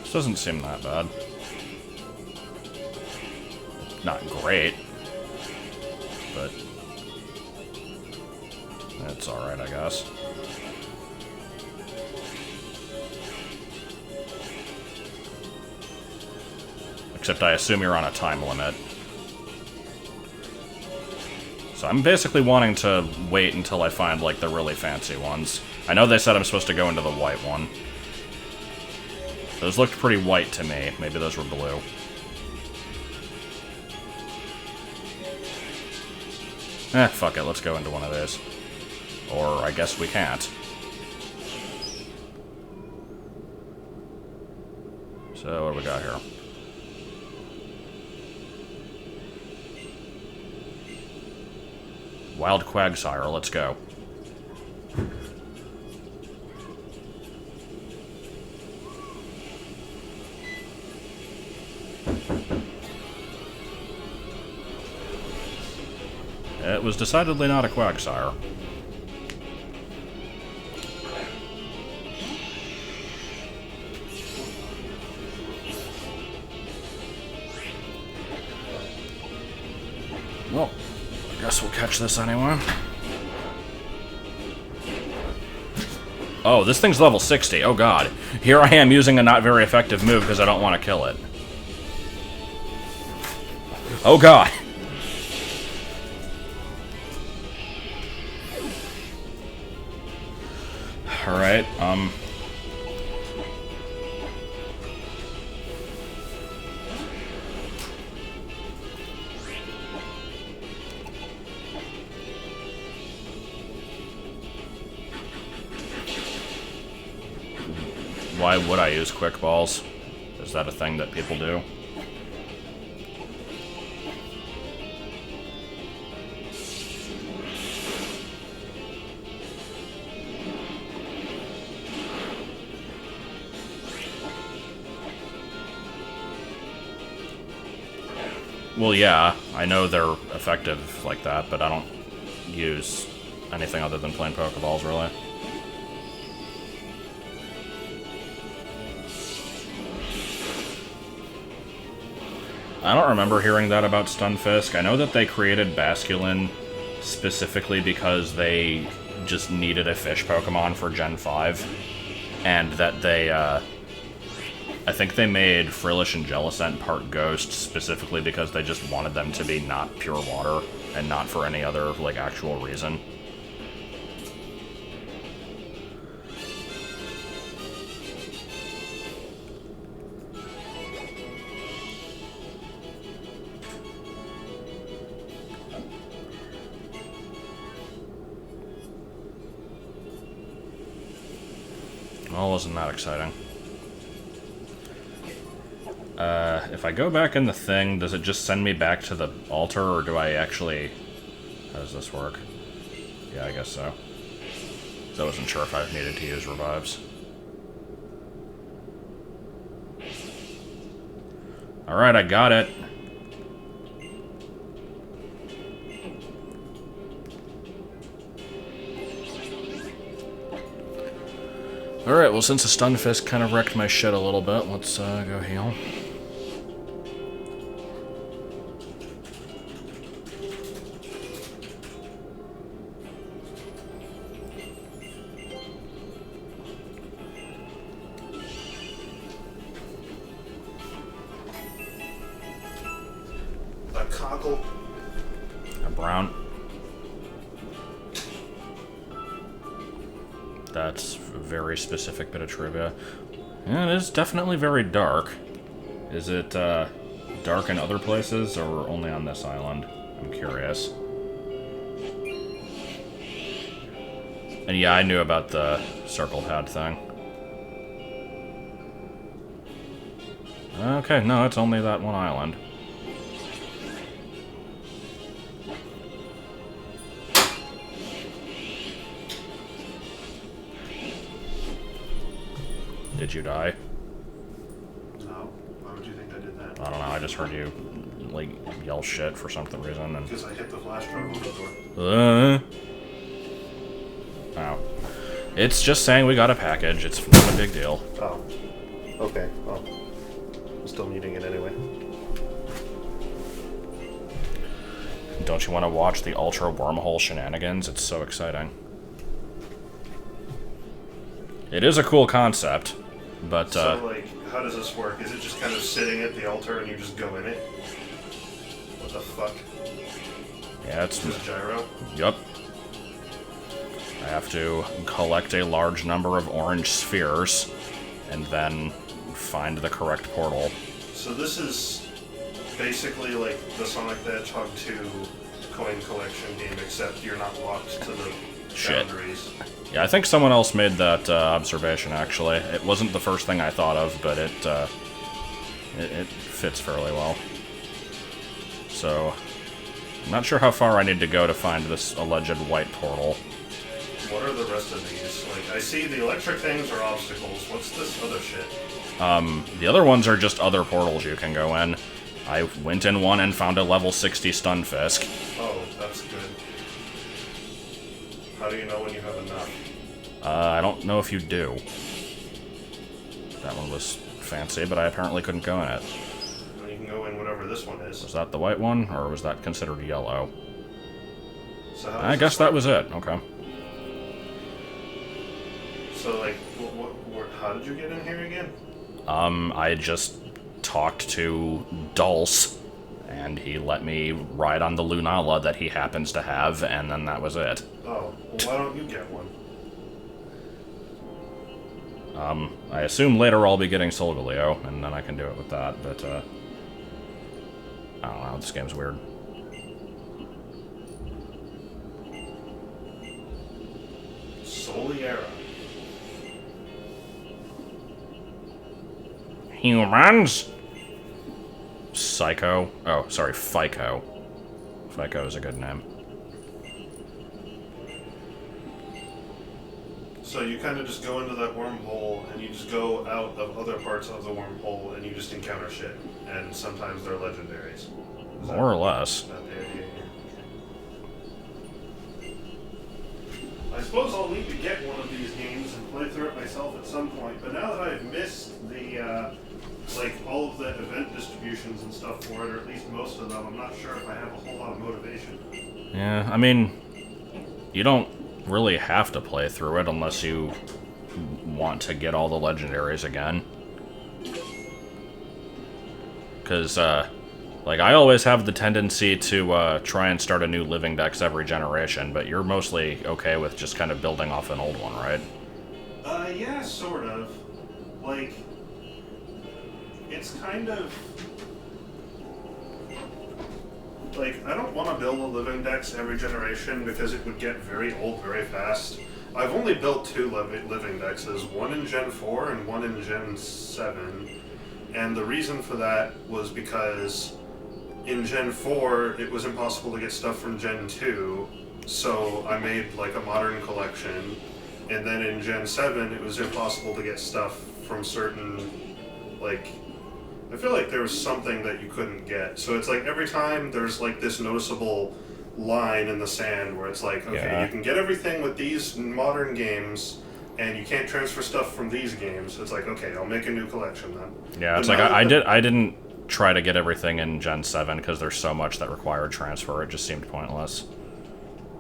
This doesn't seem that bad. Not great, but it's alright, I guess. Except I assume you're on a time limit. So I'm basically wanting to wait until I find, like, the really fancy ones. I know they said I'm supposed to go into the white one. Those looked pretty white to me. Maybe those were blue. Fuck it, let's go into one of those. Or I guess we can't. So, what do we got here? Wild Quagsire, let's go. It was decidedly not a Quagsire. Well, I guess we'll catch this anyway. Oh, this thing's level 60. Oh god. Here I am using a not very effective move because I don't want to kill it. Oh god. Alright, why would I use quick balls? Is that a thing that people do? Well, yeah, I know they're effective like that, but I don't use anything other than plain Pokeballs, really. I don't remember hearing that about Stunfisk. I know that they created Basculin specifically because they just needed a fish Pokemon for Gen 5, and that they, I think they made Frillish and Jellicent part ghost specifically because they just wanted them to be not pure water and not for any other, like, actual reason. Well, wasn't that exciting. If I go back in the thing, does it just send me back to the altar, or do I actually... How does this work? Yeah, I guess so. So I wasn't sure if I needed to use revives. Alright, I got it. Alright, well, since the Stunfisk kind of wrecked my shit a little bit, let's go heal. A cockle. A brown. That's a very specific bit of trivia. Yeah, it is definitely very dark. Is it dark in other places or only on this island? I'm curious. And yeah, I knew about the circle pad thing. Okay, no, it's only that one island. Did you die? No. Why would you think I did that? I don't know, I just heard you, like, yell shit for some reason, and... Because I hit the flash drive on the door. Oh. It's just saying we got a package, it's not a big deal. Oh. Okay, well. I'm still needing it anyway. Don't you want to watch the Ultra Wormhole shenanigans? It's so exciting. It is a cool concept, but, So, like, how does this work? Is it just kind of sitting at the altar and you just go in it? What the fuck? yeah, it's... Just gyro? Yup. I have to collect a large number of orange spheres, and then find the correct portal. So this is basically like the Sonic the Hedgehog 2 coin collection game, except you're not locked to the boundaries. Yeah, I think someone else made that observation, actually. It wasn't the first thing I thought of, but it fits fairly well. So, I'm not sure how far I need to go to find this alleged white portal. What are the rest of these? Like, I see the electric things are obstacles. What's this other shit? The other ones are just other portals you can go in. I went in one and found a level 60 Stunfisk. Oh, that's good. How do you know when you have enough? I don't know if you do. That one was fancy, but I apparently couldn't go in it. Well, you can go in whatever this one is. Was that the white one, or was that considered yellow? So how I does guess this that work? was it. Okay. So, like, how did you get in here again? I just talked to Dulce, and he let me ride on the Lunala that he happens to have, and then that was it. Oh, well, why don't you get one? I assume later I'll be getting Solgaleo, and then I can do it with that, but, I don't know, this game's weird. Soliera. Humans? Psycho? Oh, sorry, Fico. Fico is a good name. So you kind of just go into that wormhole, and you just go out of other parts of the wormhole, and you just encounter shit. And sometimes they're legendaries. More or less. Is that the idea here? I suppose I'll need to get one of these games and play through it myself at some point, but now that I've missed the, like, all of the event distributions and stuff for it, or at least most of them, I'm not sure if I have a whole lot of motivation. Yeah, I mean, you don't really have to play through it unless you want to get all the legendaries again. Because, like, I always have the tendency to try and start a new living dex every generation, but you're mostly okay with just kind of building off an old one, right? Yeah, sort of. Like, it's kind of... Like, I don't want to build a living dex every generation because it would get very old very fast. I've only built 2 living dexes, one in Gen 4 and one in Gen 7. And the reason for that was because in Gen 4, it was impossible to get stuff from Gen 2, so I made like a modern collection. And then in Gen 7, it was impossible to get stuff from certain, like, I feel like there was something that you couldn't get. So it's like every time there's like this noticeable line in the sand where it's like, okay, you can get everything with these modern games, and you can't transfer stuff from these games. It's like, okay, I'll make a new collection then. Yeah, but it's like I didn't try to get everything in Gen 7 because there's so much that required transfer. It just seemed pointless.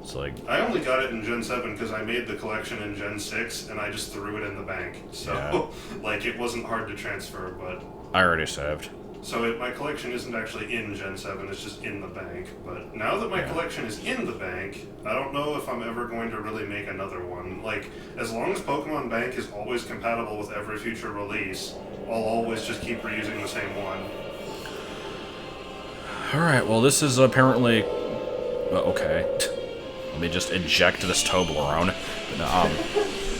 It's like I only got it in Gen 7 because I made the collection in Gen 6 and I just threw it in the bank. So like it wasn't hard to transfer, but I already saved. So my collection isn't actually in Gen 7, it's just in the bank. But now that my collection is in the bank, I don't know if I'm ever going to really make another one. Like, as long as Pokemon Bank is always compatible with every future release, I'll always just keep reusing the same one. Alright, well this is apparently... okay. Let me just eject this Toblerone.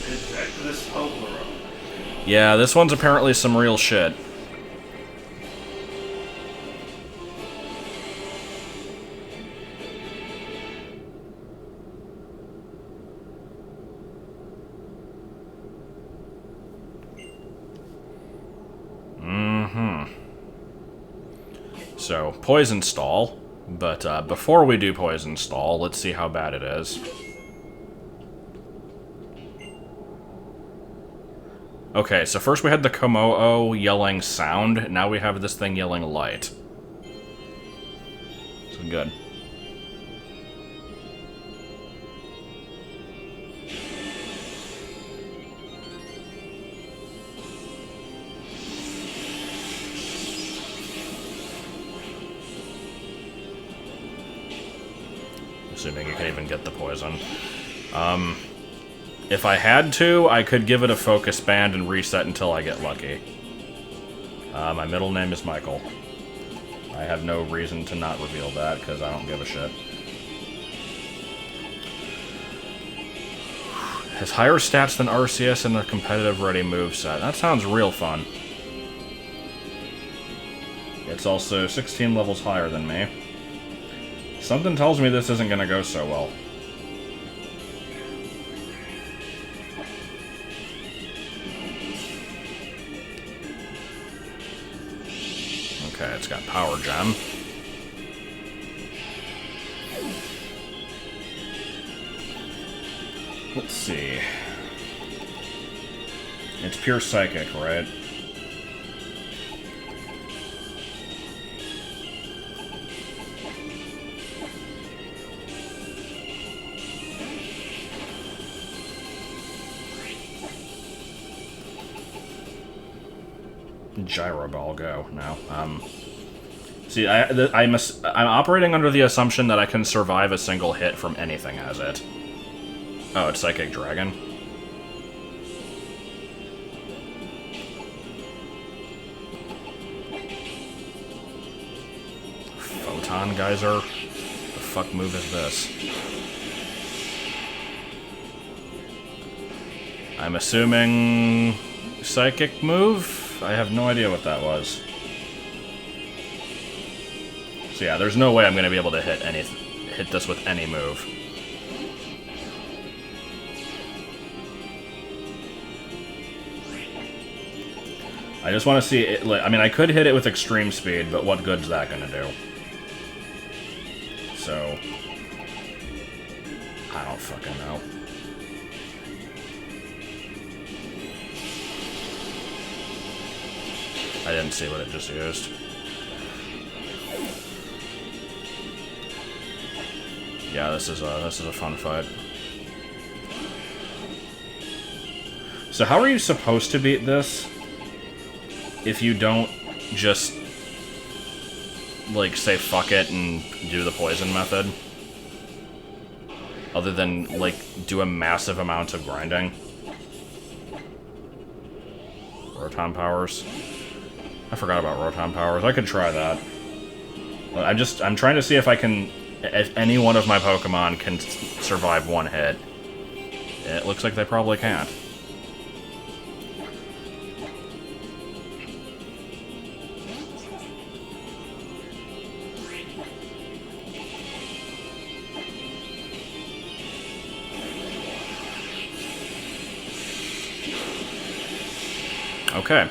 Eject this Toblerone. Yeah, this one's apparently some real shit. So, Poison Stall, but before we do Poison Stall, let's see how bad it is. Okay, so first we had the Komo-o yelling sound, now we have this thing yelling light. So good. Assuming you can even get the poison. If I had to, I could give it a focus band and reset until I get lucky. My middle name is Michael. I have no reason to not reveal that, because I don't give a shit. Has higher stats than Arceus in a competitive ready moveset. That sounds real fun. It's also 16 levels higher than me. Something tells me this isn't gonna go so well. Okay, it's got Power Gem. Let's see. It's pure Psychic, right? Gyro Ball, go now. See, I'm operating under the assumption that I can survive a single hit from anything as it. Oh, it's Psychic Dragon. Photon Geyser? The fuck move is this? I'm assuming Psychic move? I have no idea what that was. So yeah, there's no way I'm gonna be able to hit this with any move. I just want to see it. I mean, I could hit it with extreme speed, but what good's that gonna do? So I don't fucking know. I didn't see what it just used. Yeah, this is a fun fight. So how are you supposed to beat this if you don't just like say fuck it and do the poison method? Other than like do a massive amount of grinding. Rotom powers. I forgot about Rotom powers. I could try that. But I'm trying to see if any one of my Pokemon can survive one hit. It looks like they probably can't. Okay,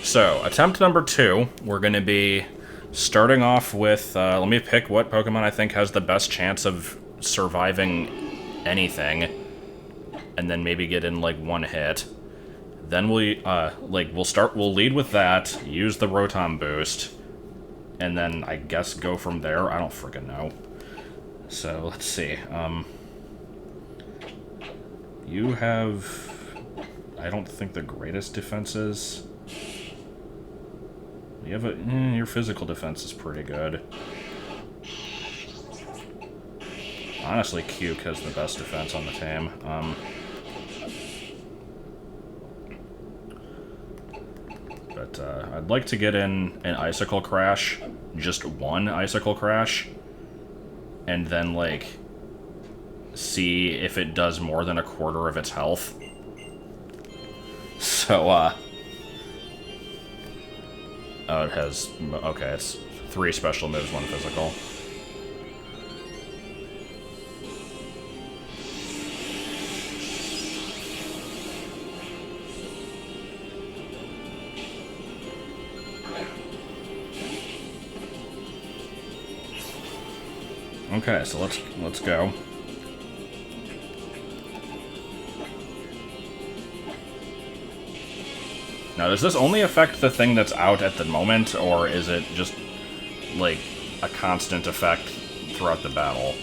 so attempt number 2, we're going to be starting off with, let me pick what Pokemon I think has the best chance of surviving anything, and then maybe get in, like, one hit. Then we'll lead with that, use the Rotom boost, and then I guess go from there. I don't freaking know. So, let's see. You have, I don't think, the greatest defenses. You have your physical defense is pretty good. Honestly, Cuke has the best defense on the team. But I'd like to get in an Icicle Crash, just one Icicle Crash, and then, like, see if it does more than a quarter of its health. So, oh, it has, okay, it's 3 special moves, 1 physical. Okay, so let's go. Now, does this only affect the thing that's out at the moment, or is it just, like, a constant effect throughout the battle?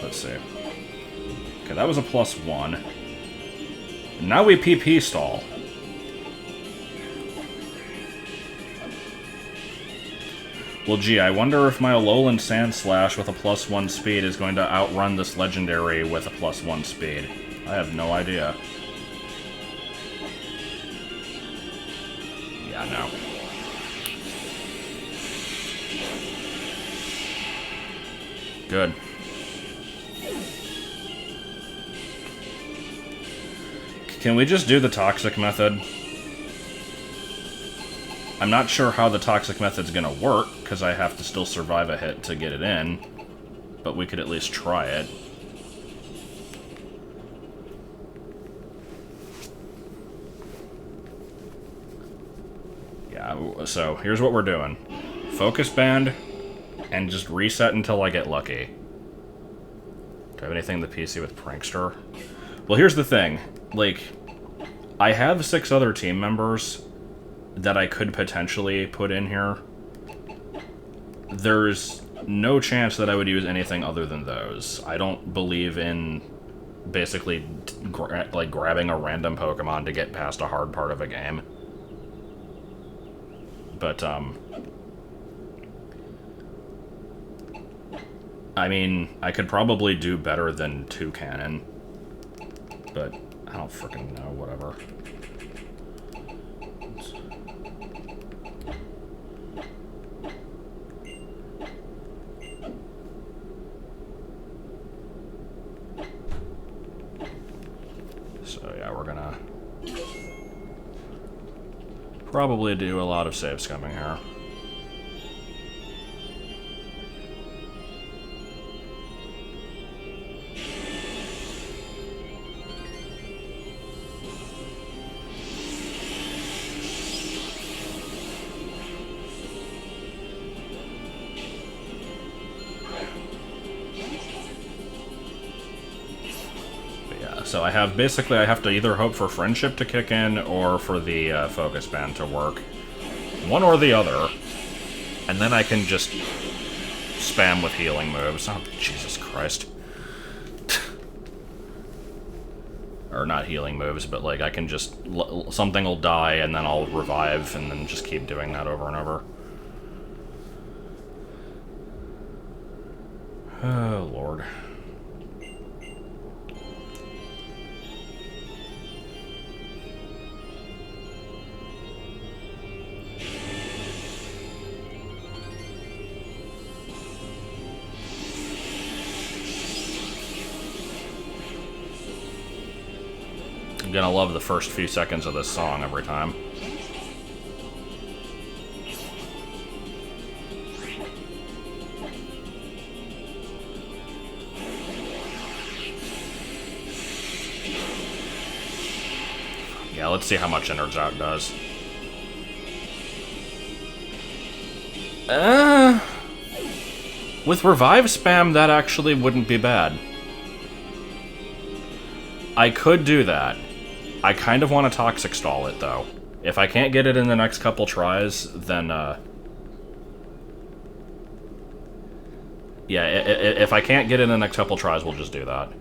Let's see. Okay, that was a +1. Now we PP stall. Well, gee, I wonder if my Alolan Sandslash with a +1 speed is going to outrun this legendary with a +1 speed. I have no idea. Yeah, no. Good. Can we just do the toxic method? I'm not sure how the toxic method's gonna work, because I have to still survive a hit to get it in, but we could at least try it. Yeah, so here's what we're doing. Focus Band, and just reset until I get lucky. Do I have anything in the PC with Prankster? Well, here's the thing. Like, I have 6 other team members that I could potentially put in here. There's no chance that I would use anything other than those. I don't believe in basically grabbing a random Pokemon to get past a hard part of a game. But, I mean, I could probably do better than Toucannon, but I don't freaking know, whatever. So yeah, we're gonna probably do a lot of save scumming here. So I have to either hope for Friendship to kick in or for the Focus Band to work. One or the other. And then I can just spam with healing moves. Oh, Jesus Christ. Or not healing moves, but like I can just... something will die and then I'll revive and then just keep doing that over and over. Oh, Lord. I'm gonna love the first few seconds of this song every time. Yeah, let's see how much Innards Out does. With Revive spam, that actually wouldn't be bad. I could do that. I kind of want to Toxic Stall it, though. If I can't get it in the next couple tries, then, yeah, if I can't get it in the next couple tries, we'll just do that.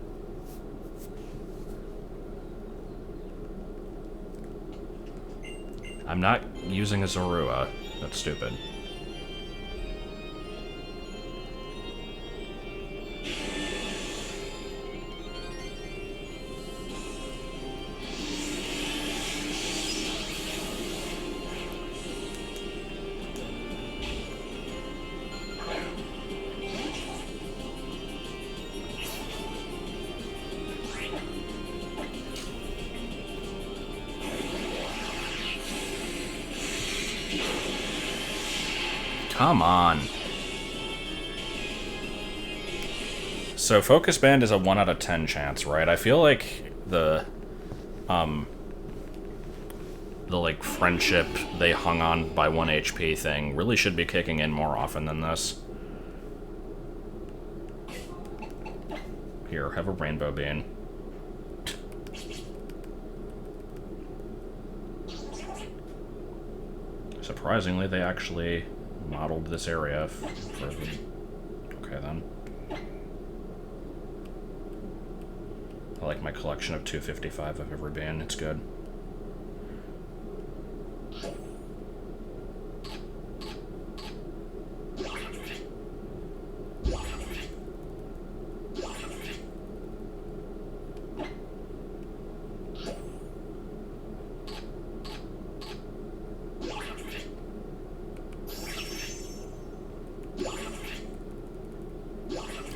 I'm not using a Zorua. That's stupid. Come on. So Focus Band is a 1 out of 10 chance, right? I feel like the like friendship they hung on by 1 HP thing really should be kicking in more often than this. Here, have a Rainbow Bean. Surprisingly, they actually modeled this area for the... Okay, then. I like my collection of 255 of every band. It's good.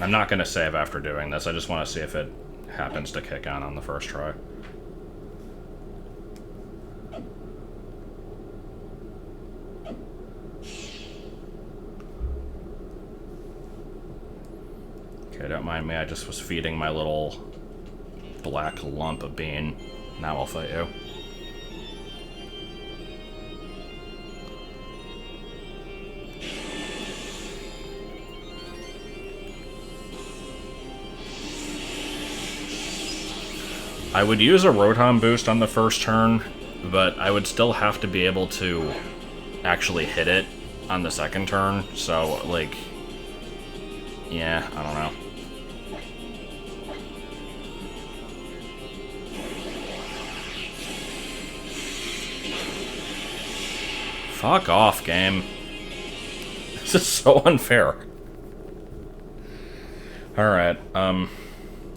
I'm not going to save after doing this. I just want to see if it happens to kick on the first try. Okay, don't mind me. I just was feeding my little black lump of bean. Now I'll fight you. I would use a Rotom boost on the first turn, but I would still have to be able to actually hit it on the second turn, so, like, yeah, I don't know. Fuck off, game. This is so unfair. Alright,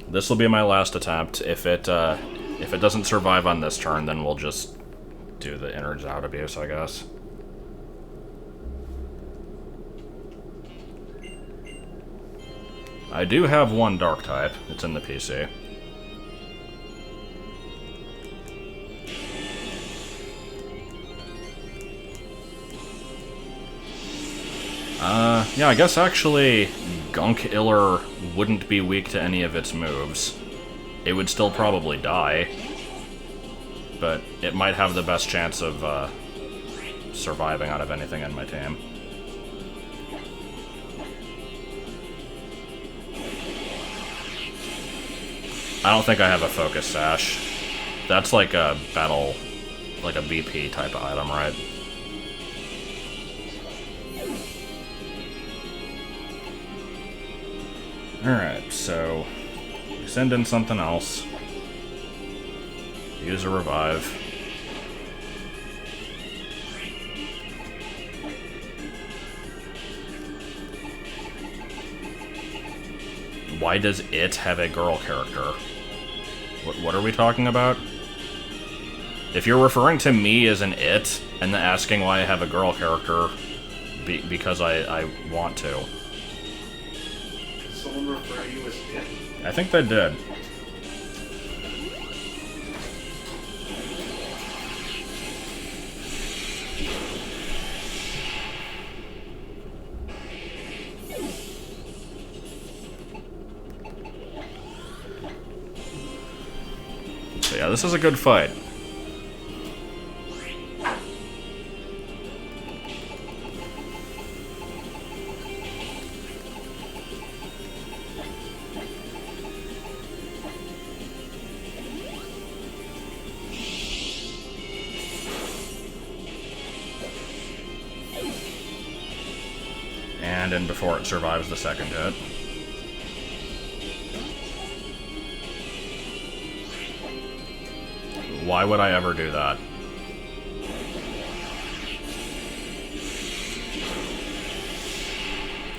this will be my last attempt. If it doesn't survive on this turn, then we'll just do the Innards Out abuse, I guess. I do have one Dark type. It's in the PC. Yeah, I guess actually Gunk Iller wouldn't be weak to any of its moves. It would still probably die, but it might have the best chance of surviving out of anything in my team. I don't think I have a Focus Sash. That's like a battle, like a BP type of item, right? Alright, so we send in something else. Use a Revive. Why does it have a girl character? What are we talking about? If you're referring to me as an it, and then asking why I have a girl character, because I want to. Someone refer to you as it? I think they did. So yeah, this is a good fight. abandon before it survives the second hit. Why would I ever do that?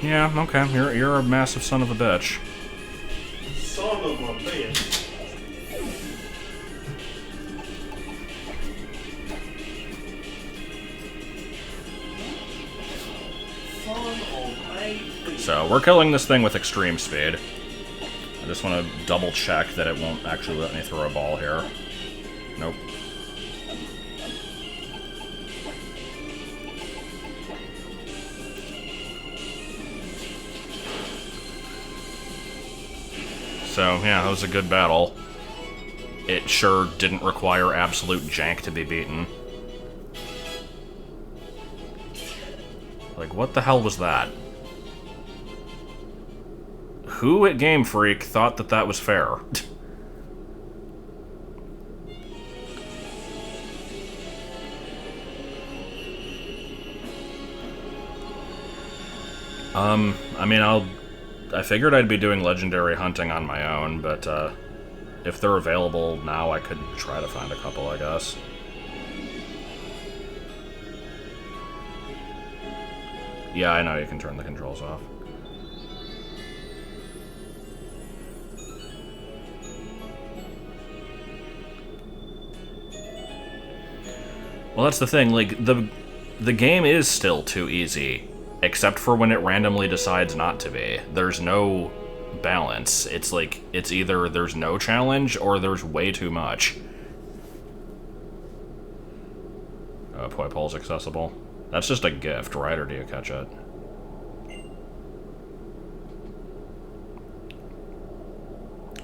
Yeah, okay, you're a massive son of a bitch. Son of a bitch. So, we're killing this thing with extreme speed. I just want to double check that it won't actually let me throw a ball here. Nope. So, yeah, that was a good battle. It sure didn't require absolute jank to be beaten. Like, what the hell was that? Who at Game Freak thought that that was fair? I mean, I figured I'd be doing legendary hunting on my own, but, if they're available now, I could try to find a couple, I guess. Yeah, I know you can turn the controls off. Well, that's the thing, like, the game is still too easy, except for when it randomly decides not to be. There's no balance. It's like, it's either there's no challenge, or there's way too much. Poi Pole's accessible. That's just a gift, right, or do you catch it?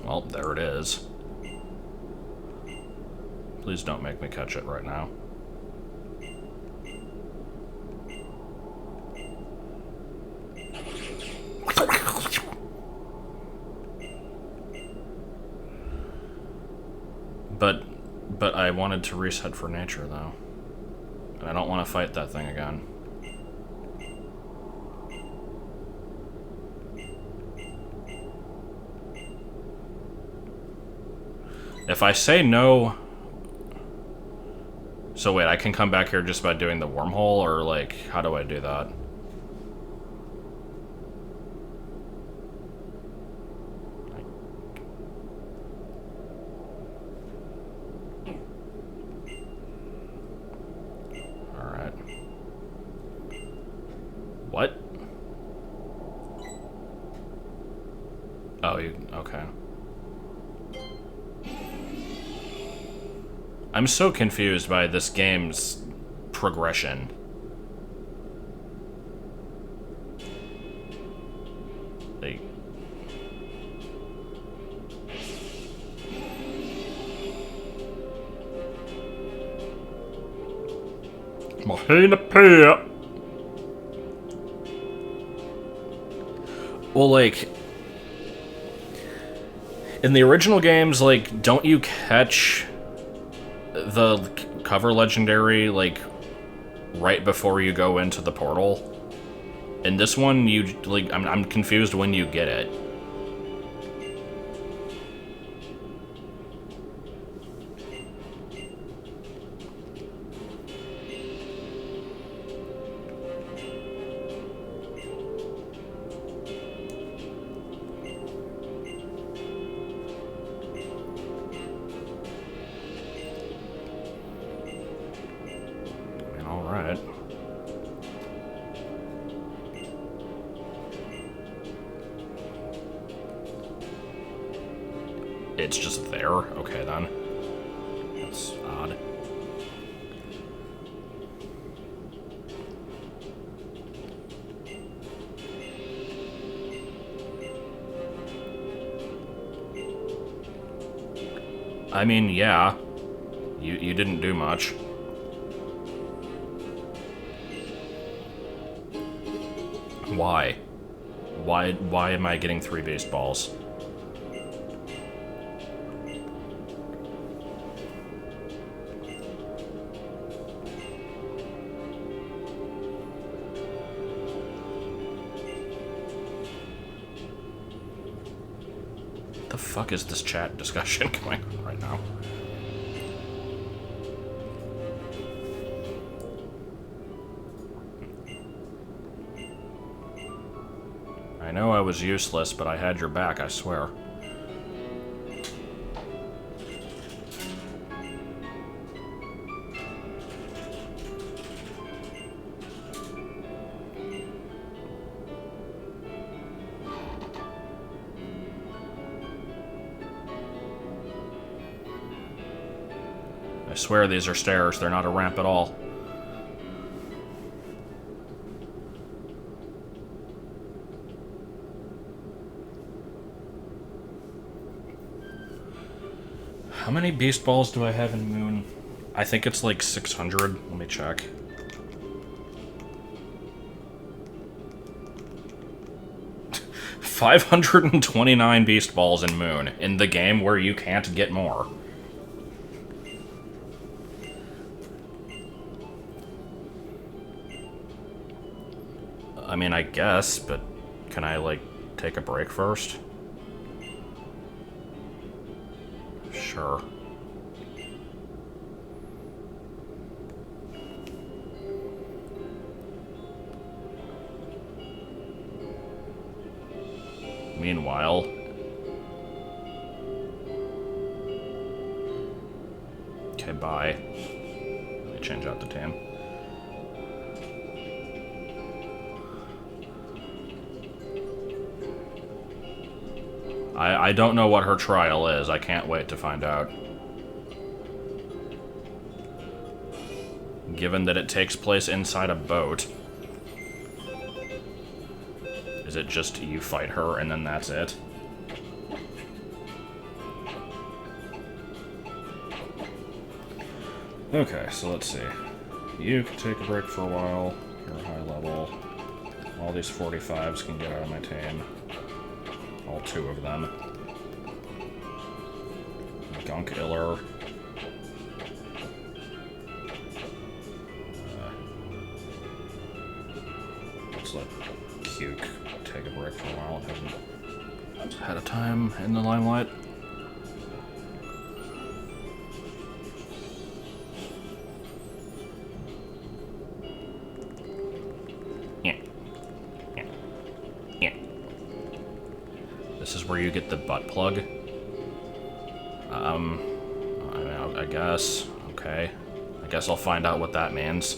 Well, there it is. Please don't make me catch it right now. But I wanted to reset for nature, though. And I don't want to fight that thing again. If I say no... So wait, I can come back here just by doing the wormhole, or, like, how do I do that? Alright. What? Oh, you... okay. I'm so confused by this game's progression. Like... Mahina Pia! Well, like... in the original games, like, don't you catch the cover legendary, like, right before you go into the portal? In this one, you, like, I'm confused when you get it. Alright. It's just there? Okay, then. That's odd. I mean, yeah. You didn't do much. Why? Why am I getting 3 based balls? the fuck is this chat discussion going on right now? I know I was useless, but I had your back, I swear. I swear these are stairs, they're not a ramp at all. How many beast balls do I have in Moon? I think it's like 600. Let me check. $529 beast balls in Moon, in the game where you can't get more. I mean, I guess, but can I, like, take a break first? Sure. Meanwhile... Okay, bye. Let me change out the team. I don't know what her trial is. I can't wait to find out. Given that it takes place inside a boat, is it just you fight her and then that's it? Okay, so let's see. You can take a break for a while. You're high level. All these 45s can get out of my team. All two of them. Gunk Iller. Let's let Cuke take a break for a while. It hasn't had a time in the limelight. This is where you get the butt plug. I guess. Okay. I guess I'll find out what that means.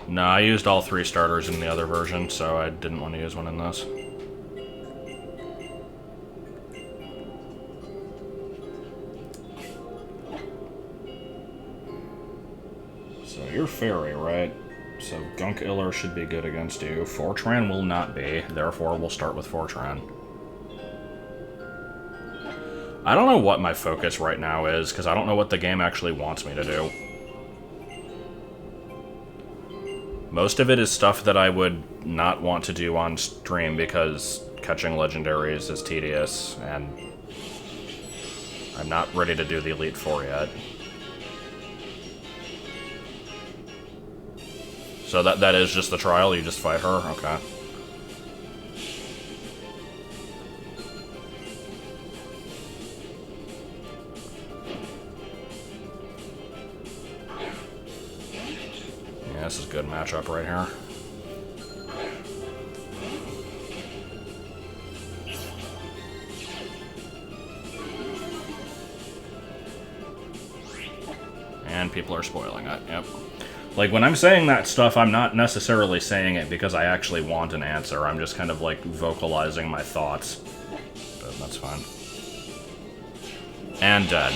No, I used all 3 starters in the other version, so I didn't want to use one in this. So you're fairy, right? So Gunk Iller should be good against you. Fortran will not be, therefore we'll start with Fortran. I don't know what my focus right now is, because I don't know what the game actually wants me to do. Most of it is stuff that I would not want to do on stream, because catching legendaries is tedious, and I'm not ready to do the Elite Four yet. So that is just the trial? You just fight her? Okay. Yeah, this is a good matchup right here. And people are spoiling it, yep. Like, when I'm saying that stuff, I'm not necessarily saying it because I actually want an answer. I'm just kind of, like, vocalizing my thoughts. But that's fine. And dead.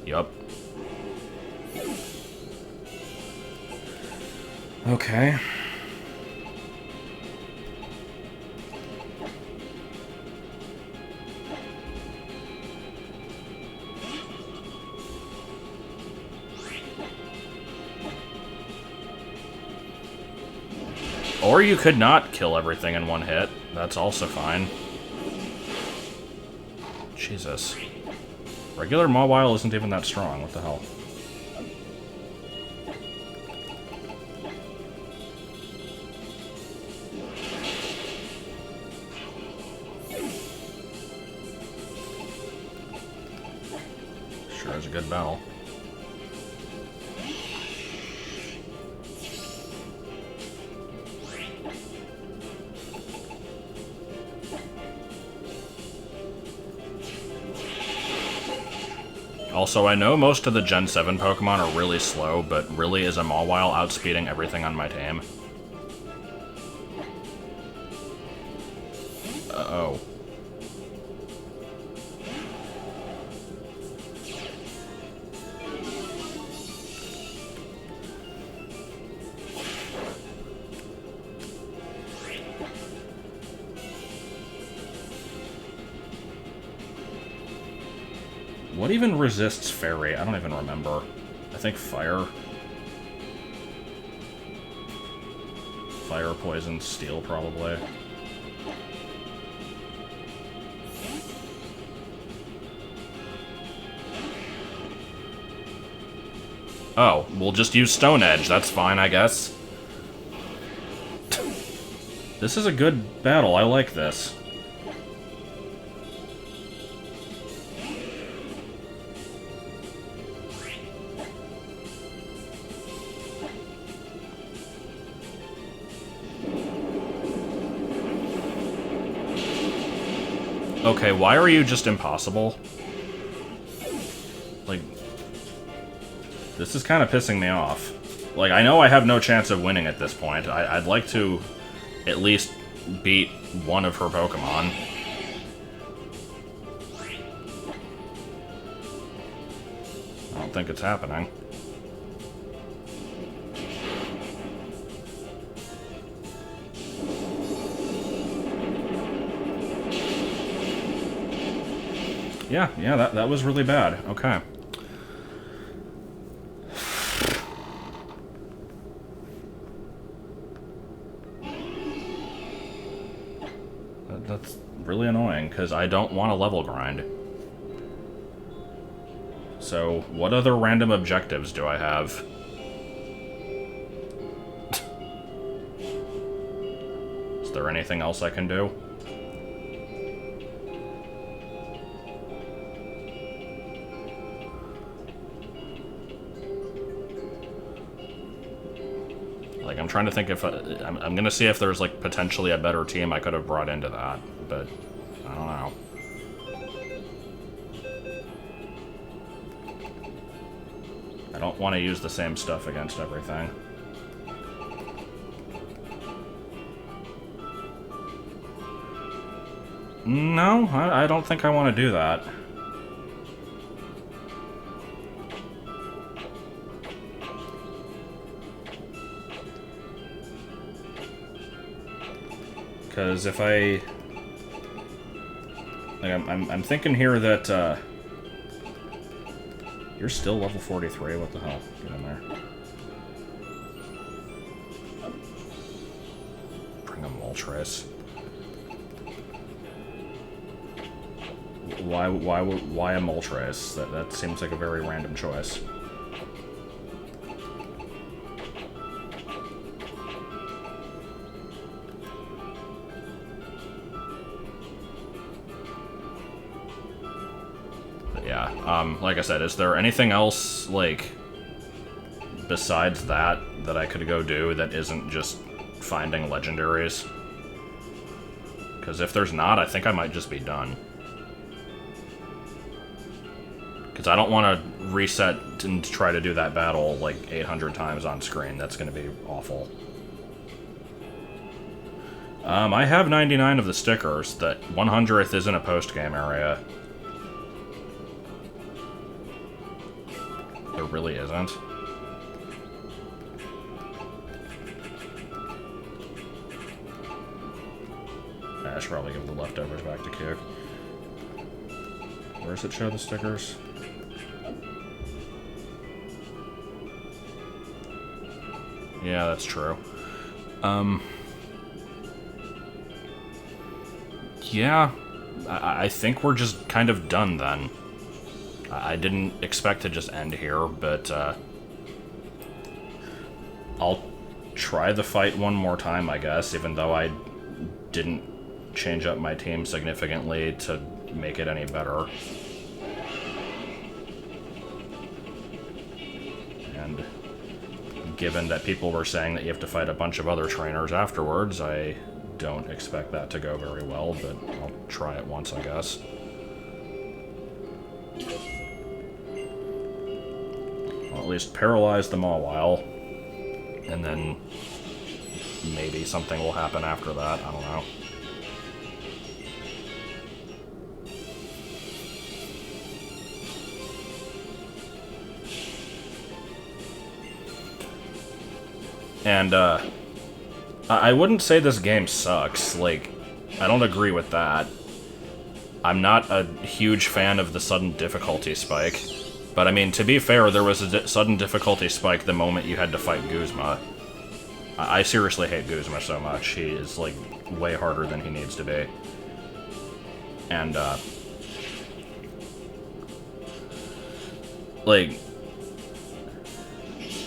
Yup. Okay. Or you could not kill everything in one hit. That's also fine. Jesus. Regular Mawile isn't even that strong. What the hell? Sure is a good battle. Also, I know most of the Gen 7 Pokemon are really slow, but really is a Mawile outspeeding everything on my team? Uh-oh. What even resists Fairy? I don't even remember. I think Fire. Fire, Poison, Steel, probably. Oh, we'll just use Stone Edge. That's fine, I guess. This is a good battle. I like this. Okay, why are you just impossible? Like, this is kind of pissing me off. Like, I know I have no chance of winning at this point. I'd like to at least beat one of her Pokemon. I don't think it's happening. Yeah, that was really bad. Okay. That's really annoying, because I don't want to level grind. So, what other random objectives do I have? Is there anything else I can do? Like, I'm trying to think if I'm gonna see if there's, like, potentially a better team I could have brought into that, but I don't know. I don't want to use the same stuff against everything. No, I don't think I want to do that. Because if I... Like, I'm thinking here that, you're still level 43, what the hell? Get in there. Bring a Moltres. Why a Moltres? That seems like a very random choice. Like I said, is there anything else, like, besides that I could go do that isn't just finding legendaries? Because if there's not, I think I might just be done. Because I don't want to reset and try to do that battle, like, 800 times on screen. That's going to be awful. I have 99 of the stickers. That 100th is in a post-game area. There really isn't. I should probably give the leftovers back to Cook. Where does it show the stickers? Yeah, that's true. Yeah, I think we're just kind of done then. I didn't expect to just end here, but I'll try the fight one more time, I guess, even though I didn't change up my team significantly to make it any better. and given that people were saying that you have to fight a bunch of other trainers afterwards, I don't expect that to go very well, but I'll try it once, I guess. I'll at least paralyze them all while, and then maybe something will happen after that, I don't know. And, I wouldn't say this game sucks, like, I don't agree with that. I'm not a huge fan of the sudden difficulty spike, but I mean, to be fair, there was a sudden difficulty spike the moment you had to fight Guzma. I seriously hate Guzma so much, he is, like, way harder than he needs to be. And, like,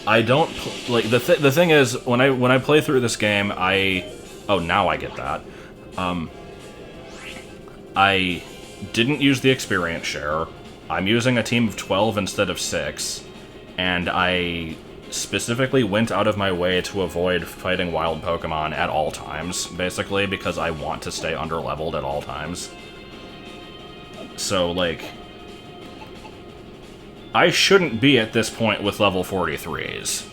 I don't like the thing is when I play through this game oh, now I get that. I didn't use the experience share. I'm using a team of 12 instead of 6, and I specifically went out of my way to avoid fighting wild Pokemon at all times, basically because I want to stay underleveled at all times. So like, I shouldn't be at this point with level 43s.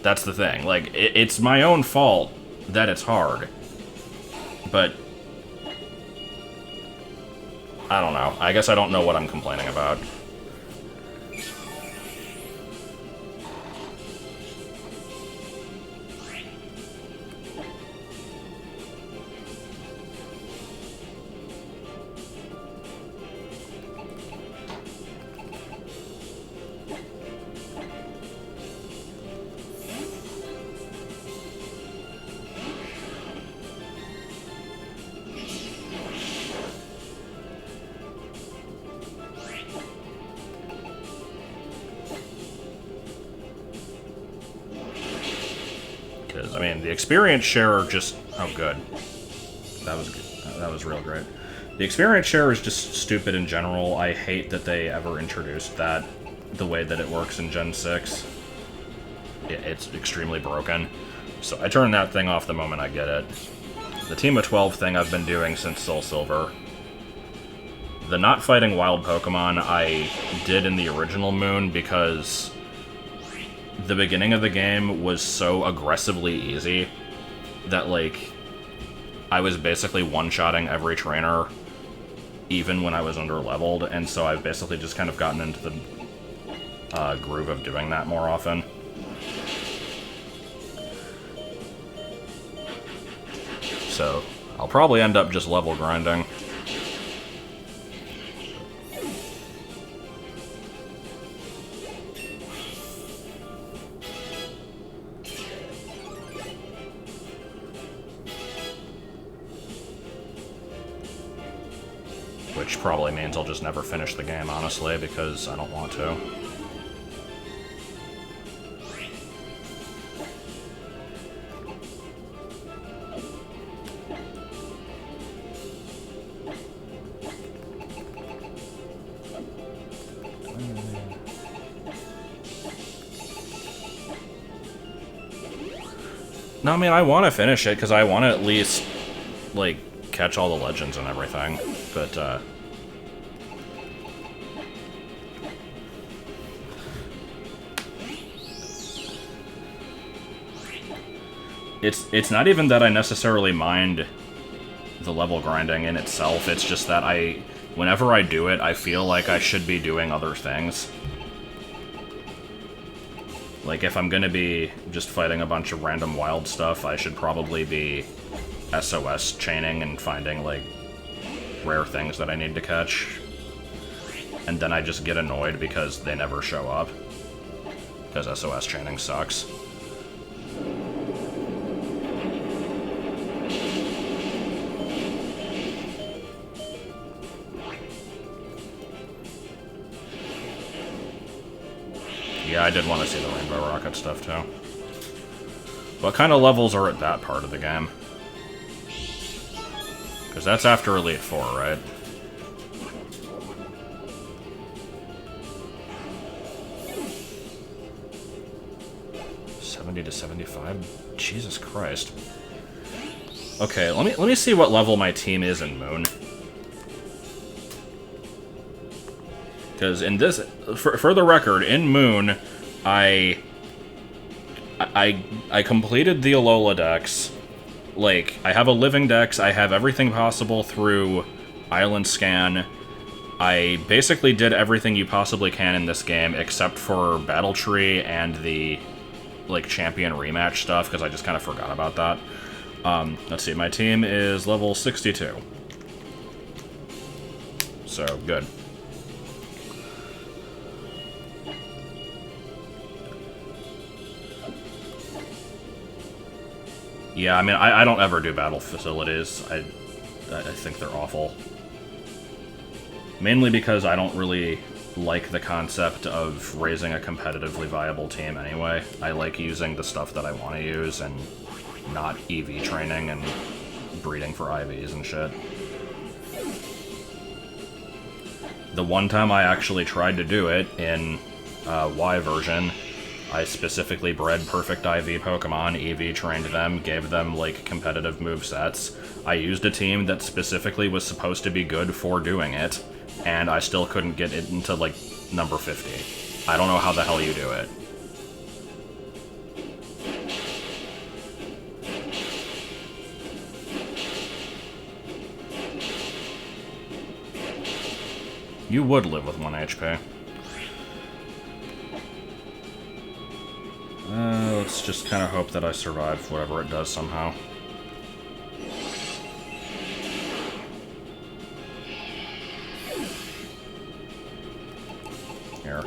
That's the thing. Like, it's my own fault that it's hard. But I don't know. I guess I don't know what I'm complaining about. I mean, the experience share just... Oh, good. That was good. That was real great. The experience share is just stupid in general. I hate that they ever introduced that the way that it works in Gen 6. It's extremely broken. So I turn that thing off the moment I get it. The Team of 12 thing I've been doing since Soul Silver. The not fighting wild Pokemon I did in the original Moon because the beginning of the game was so aggressively easy that, like, I was basically one-shotting every trainer even when I was under-leveled, and so I've basically just kind of gotten into the groove of doing that more often. So I'll probably end up just level grinding. Which probably means I'll just never finish the game, honestly, because I don't want to. No, I mean, I want to finish it, because I want to at least, like, catch all the legends and everything, but, It's not even that I necessarily mind the level grinding in itself, it's just that whenever I do it, I feel like I should be doing other things. Like, if I'm gonna be just fighting a bunch of random wild stuff, I should probably be SOS chaining and finding, like, rare things that I need to catch. And then I just get annoyed because they never show up. Because SOS chaining sucks. Yeah, I did want to see the Rainbow Rocket stuff, too. What kind of levels are at that part of the game? Because that's after Elite Four, right? 70 to 75? Jesus Christ. Okay, let me see what level my team is in Moon. Because in this, for the record, in Moon, I completed the Alola Dex. Like, I have a living dex, I have everything possible through Island Scan. I basically did everything you possibly can in this game, except for Battle Tree and the, like, champion rematch stuff, because I just kind of forgot about that. Let's see, my team is level 62. So, good. Yeah, I mean, I don't ever do battle facilities. I think they're awful. Mainly because I don't really like the concept of raising a competitively viable team anyway. I like using the stuff that I want to use and not EV training and breeding for IVs and shit. The one time I actually tried to do it in Y version, I specifically bred perfect IV Pokemon, EV trained them, gave them, like, competitive movesets. I used a team that specifically was supposed to be good for doing it, and I still couldn't get it into, like, number 50. I don't know how the hell you do it. You would live with 1 HP. Let's just kind of hope that I survive whatever it does somehow. Here.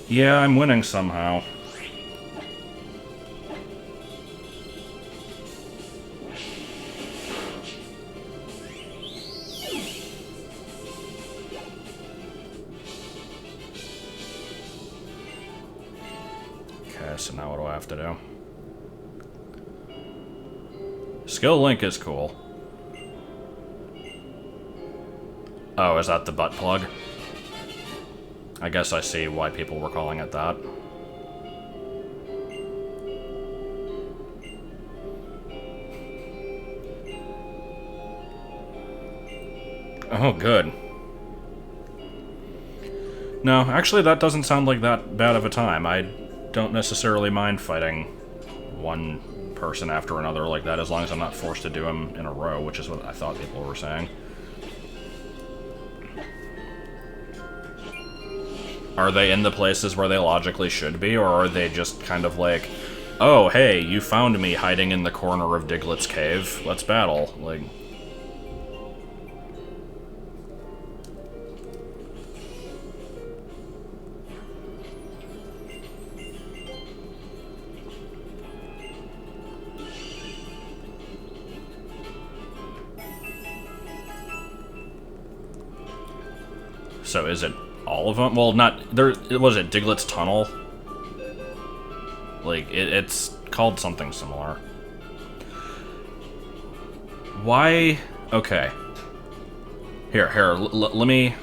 Yeah, I'm winning somehow. So now what do I have to do? Skill Link is cool. Oh, is that the butt plug? I guess I see why people were calling it that. Oh, good. No, actually that doesn't sound like that bad of a time. I don't necessarily mind fighting one person after another like that, as long as I'm not forced to do them in a row, which is what I thought people were saying. Are they in the places where they logically should be, or are they just kind of like, oh, hey, you found me hiding in the corner of Diglett's cave, let's battle, like... So is it all of them? Well, not... there. Was it Diglett's Tunnel? Like, it's called something similar. Why... Okay. Here, let me...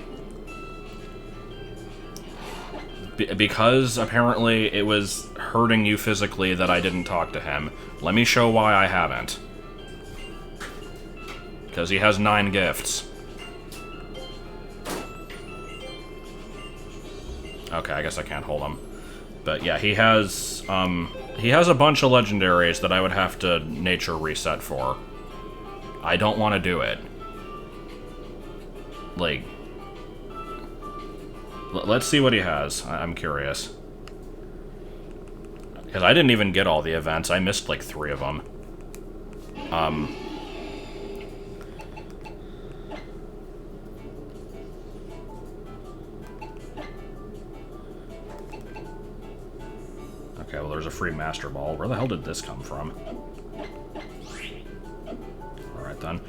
Because apparently it was hurting you physically that I didn't talk to him, let me show why I haven't. Because he has 9 gifts. Okay, I guess I can't hold him. But yeah, he has a bunch of legendaries that I would have to nature reset for. I don't want to do it. Like, let's see what he has. I'm curious. Because I didn't even get all the events. I missed like 3 of them. Okay, well, there's a free Master Ball. Where the hell did this come from? Alright, then.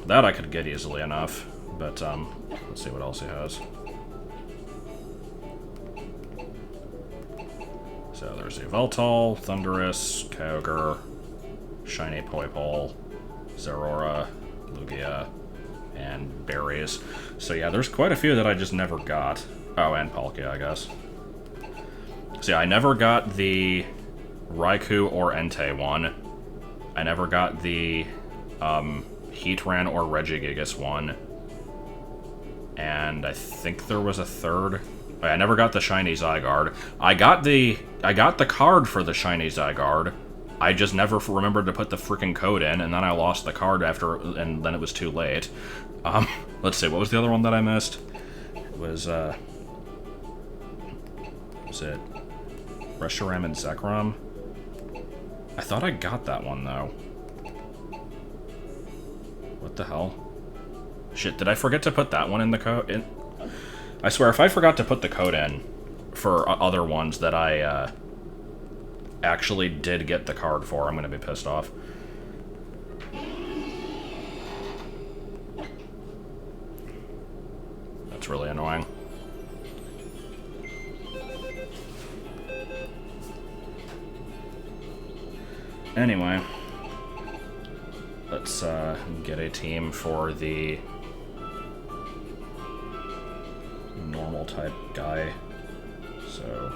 That I could get easily enough, but, let's see what else he has. So there's the Yveltal, Thundurus, Kyogre, Shiny Poipole, Zeraora, Lugia, and berries. So yeah, there's quite a few that I just never got. Oh, and Palkia, I guess. See, I never got the Raikou or Entei one. I never got the Heatran or Regigigas one. And I think there was a third. I never got the shiny Zygarde. I got the card for the shiny Zygarde. I just never remembered to put the freaking code in, and then I lost the card after, and then it was too late. Let's see, what was the other one that I missed? It was it Reshiram and Zekrom? I thought I got that one, though. What the hell? Shit, did I forget to put that one in the code? I swear, if I forgot to put the code in for other ones that I actually did get the card for, I'm gonna be pissed off. That's really annoying. Anyway, let's get a team for the normal type guy. So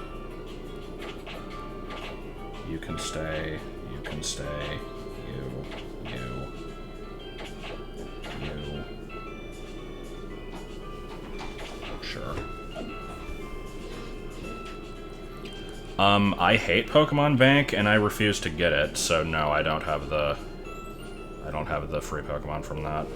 you can stay, you. Sure. I hate Pokemon Bank, and I refuse to get it, so no, I don't have the free Pokemon from that.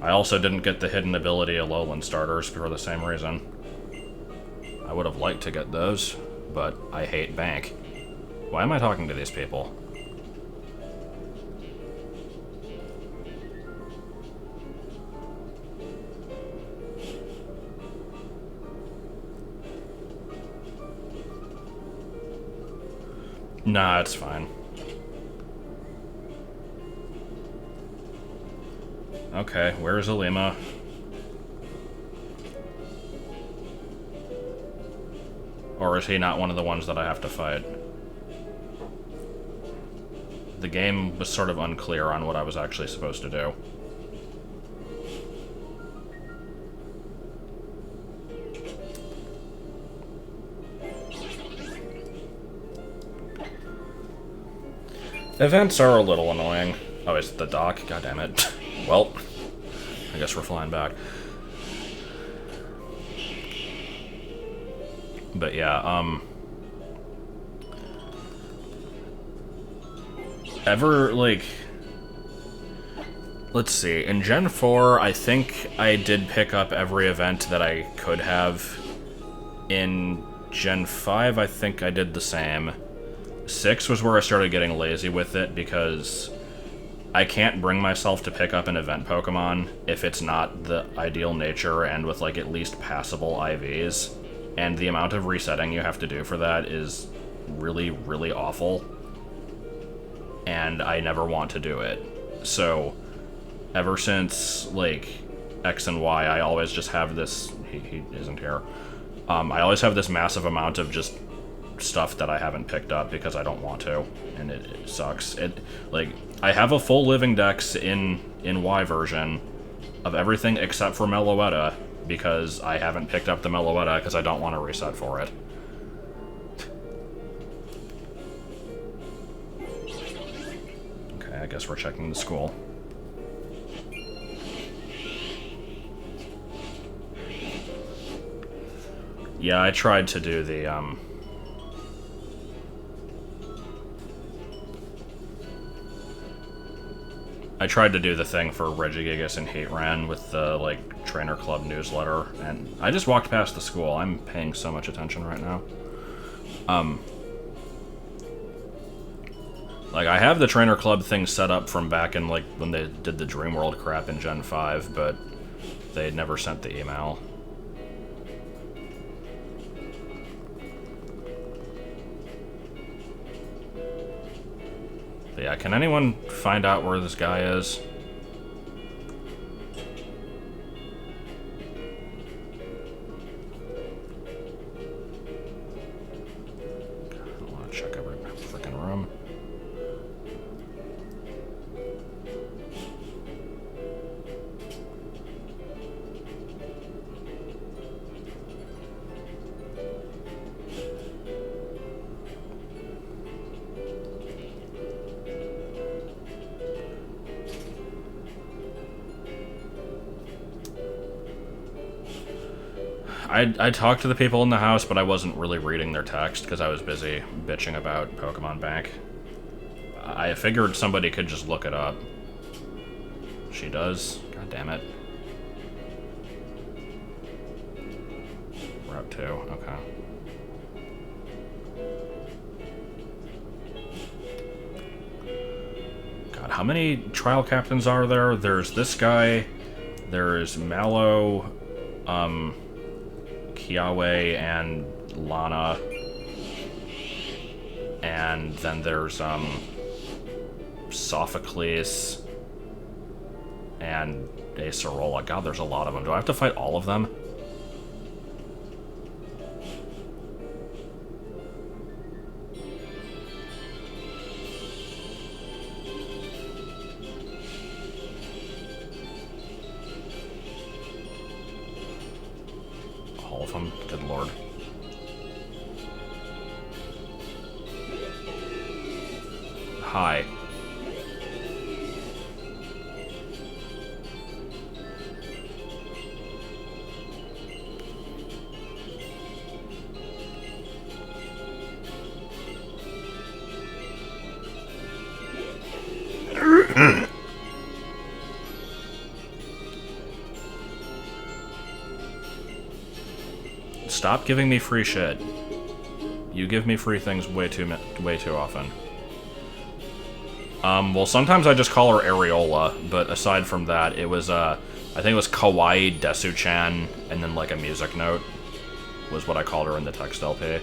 I also didn't get the hidden ability Alolan starters for the same reason. I would have liked to get those, but I hate Bank. Why am I talking to these people? Nah, it's fine. Okay, where's Alima? Or is he not one of the ones that I have to fight? The game was sort of unclear on what I was actually supposed to do. Events are a little annoying. Oh, it's the dock? God damn it. Well, I guess we're flying back. But yeah, ever, like, let's see, in Gen 4, I think I did pick up every event that I could have. In Gen 5, I think I did the same. 6 was where I started getting lazy with it, because I can't bring myself to pick up an event Pokemon if it's not the ideal nature and with, like, at least passable IVs. And the amount of resetting you have to do for that is really, really awful. And I never want to do it. So, ever since, like, X and Y, I always just have this... He isn't here. I always have this massive amount of just stuff that I haven't picked up because I don't want to, and it sucks. Like, I have a full living dex in Y version of everything except for Meloetta, because I haven't picked up the Meloetta because I don't want to reset for it. Okay, I guess we're checking the school. Yeah, I tried to do the, I tried to do the thing for Regigigas and Heatran with the, like, Trainer Club newsletter, and I just walked past the school. I'm paying so much attention right now. Like, I have the Trainer Club thing set up from back in, like, when they did the Dream World crap in Gen 5, but they had never sent the email. But yeah, can anyone find out where this guy is? I want to check every freaking room. I talked to the people in the house, but I wasn't really reading their text because I was busy bitching about Pokemon Bank. I figured somebody could just look it up. She does. God damn it. Route 2, okay. God, how many trial captains are there? There's this guy, there's Mallow, Kiawe, and Lana. And then there's, Sophocles and Acerola. God, there's a lot of them. Do I have to fight all of them? All of them? Good lord. Hi. Stop giving me free shit. You give me free things way too often. Well, sometimes I just call her Areola, but aside from that, it was, I think it was Kawaii Desu-chan, and then, like, a music note was what I called her in the text LP.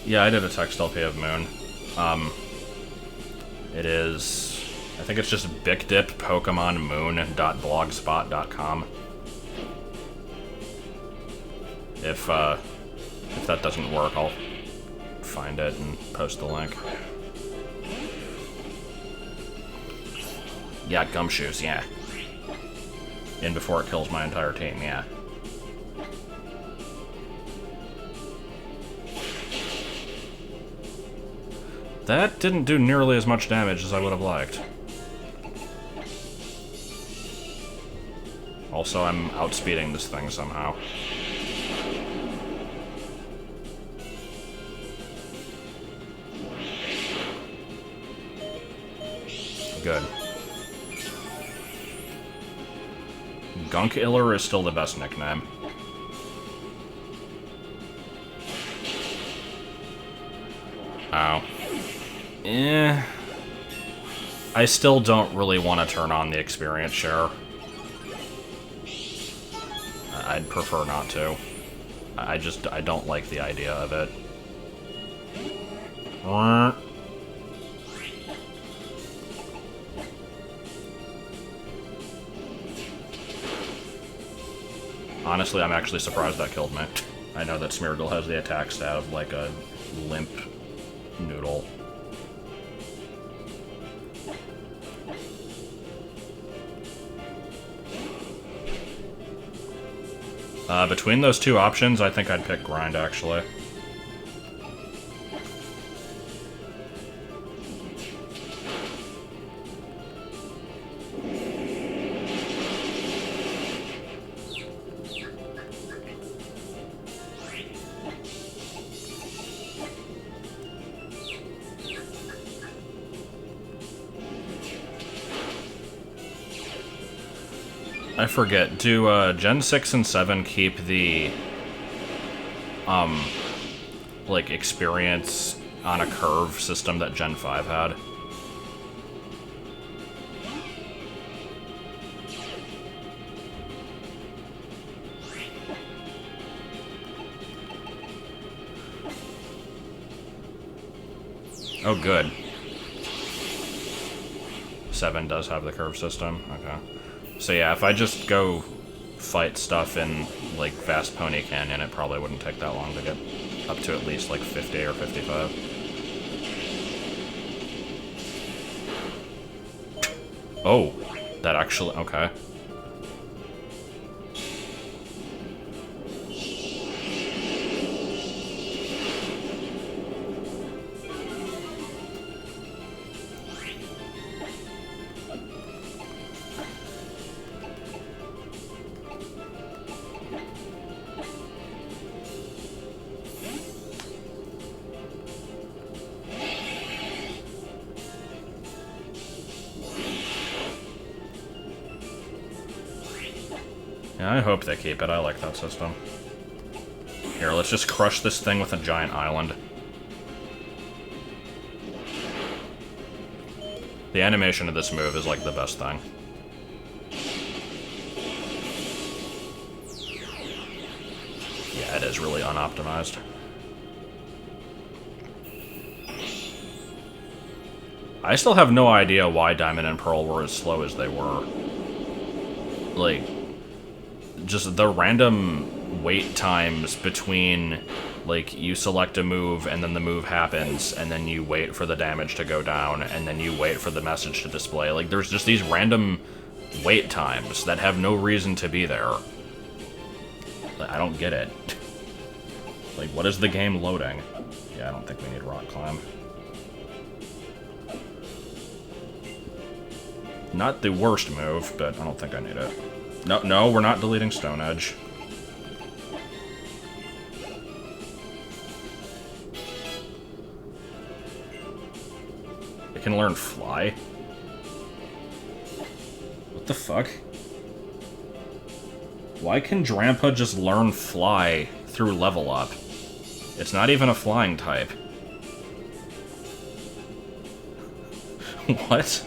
Yeah, I did a text LP of Moon. It is... I think it's just bigdippokemonmoon.blogspot.com. If that doesn't work, I'll find it and post the link. Yeah, Gumshoes, yeah. In before it kills my entire team, yeah. That didn't do nearly as much damage as I would have liked. Also, I'm outspeeding this thing somehow. Good. Gunkiller is still the best nickname. Ow. I still don't really want to turn on the experience share. I'd prefer not to. I don't like the idea of it. Honestly, I'm actually surprised that killed me. I know that Smeargle has the attack stat of like a limp noodle. Between those two options, I think I'd pick Grind, actually. I forget, do Gen 6 and 7 keep the, like, experience on a curve system that Gen 5 had? Oh, good. 7 does have the curve system, okay. So yeah, if I just go fight stuff in, like, Vast Pony Canyon, it probably wouldn't take that long to get up to at least like 50 or 55. Oh, that actually, okay. Yeah, I hope they keep it. I like that system. Here, let's just crush this thing with a giant island. The animation of this move is like the best thing. Yeah, it is really unoptimized. I still have no idea why Diamond and Pearl were as slow as they were. Like, just the random wait times between, like, you select a move and then the move happens, and then you wait for the damage to go down, and then you wait for the message to display. Like, there's just these random wait times that have no reason to be there. I don't get it. Like, what is the game loading? Yeah, I don't think we need Rock Climb. Not the worst move, but I don't think I need it. No, we're not deleting Stone Edge. It can learn Fly? What the fuck? Why can Drampa just learn Fly through level up? It's not even a flying type. What?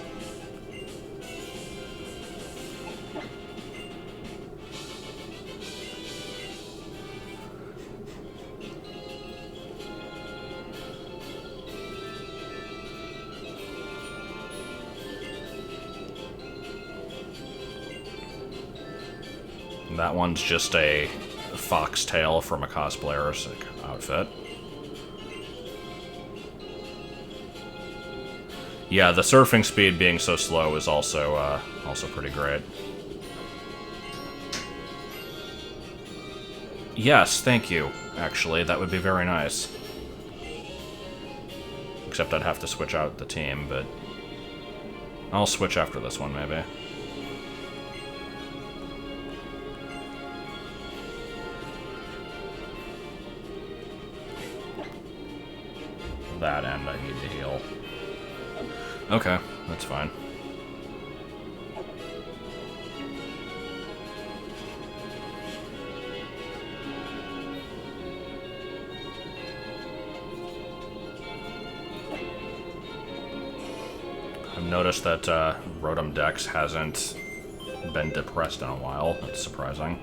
That one's just a foxtail from a cosplayer's outfit. Yeah, the surfing speed being so slow is also pretty great. Yes, thank you, actually. That would be very nice. Except I'd have to switch out the team, but I'll switch after this one, maybe. That end I need to heal. Okay, that's fine. I've noticed that Rotom Dex hasn't been depressed in a while. That's surprising.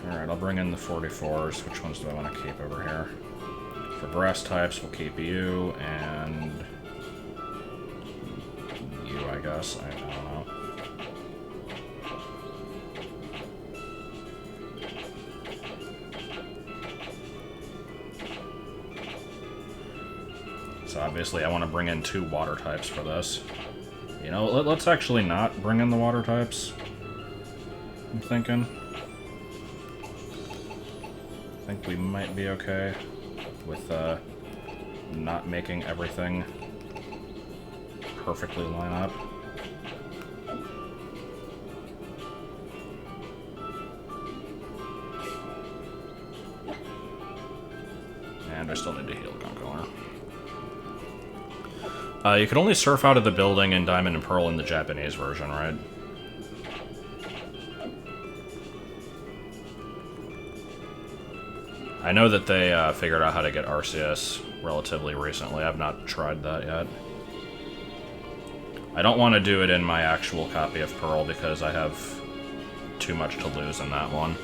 Alright, I'll bring in the 44s. Which ones do I want to keep over here? For grass types, we'll keep you, and you, I guess. I don't know. So obviously I want to bring in 2 water types for this. You know, let's actually not bring in the water types. I'm thinking. I think we might be okay with not making everything perfectly line up. And I still need to heal Gunkolar. You could only surf out of the building in Diamond and Pearl in the Japanese version, right? I know that they figured out how to get Arceus relatively recently. I've not tried that yet. I don't want to do it in my actual copy of Pearl because I have too much to lose in that one.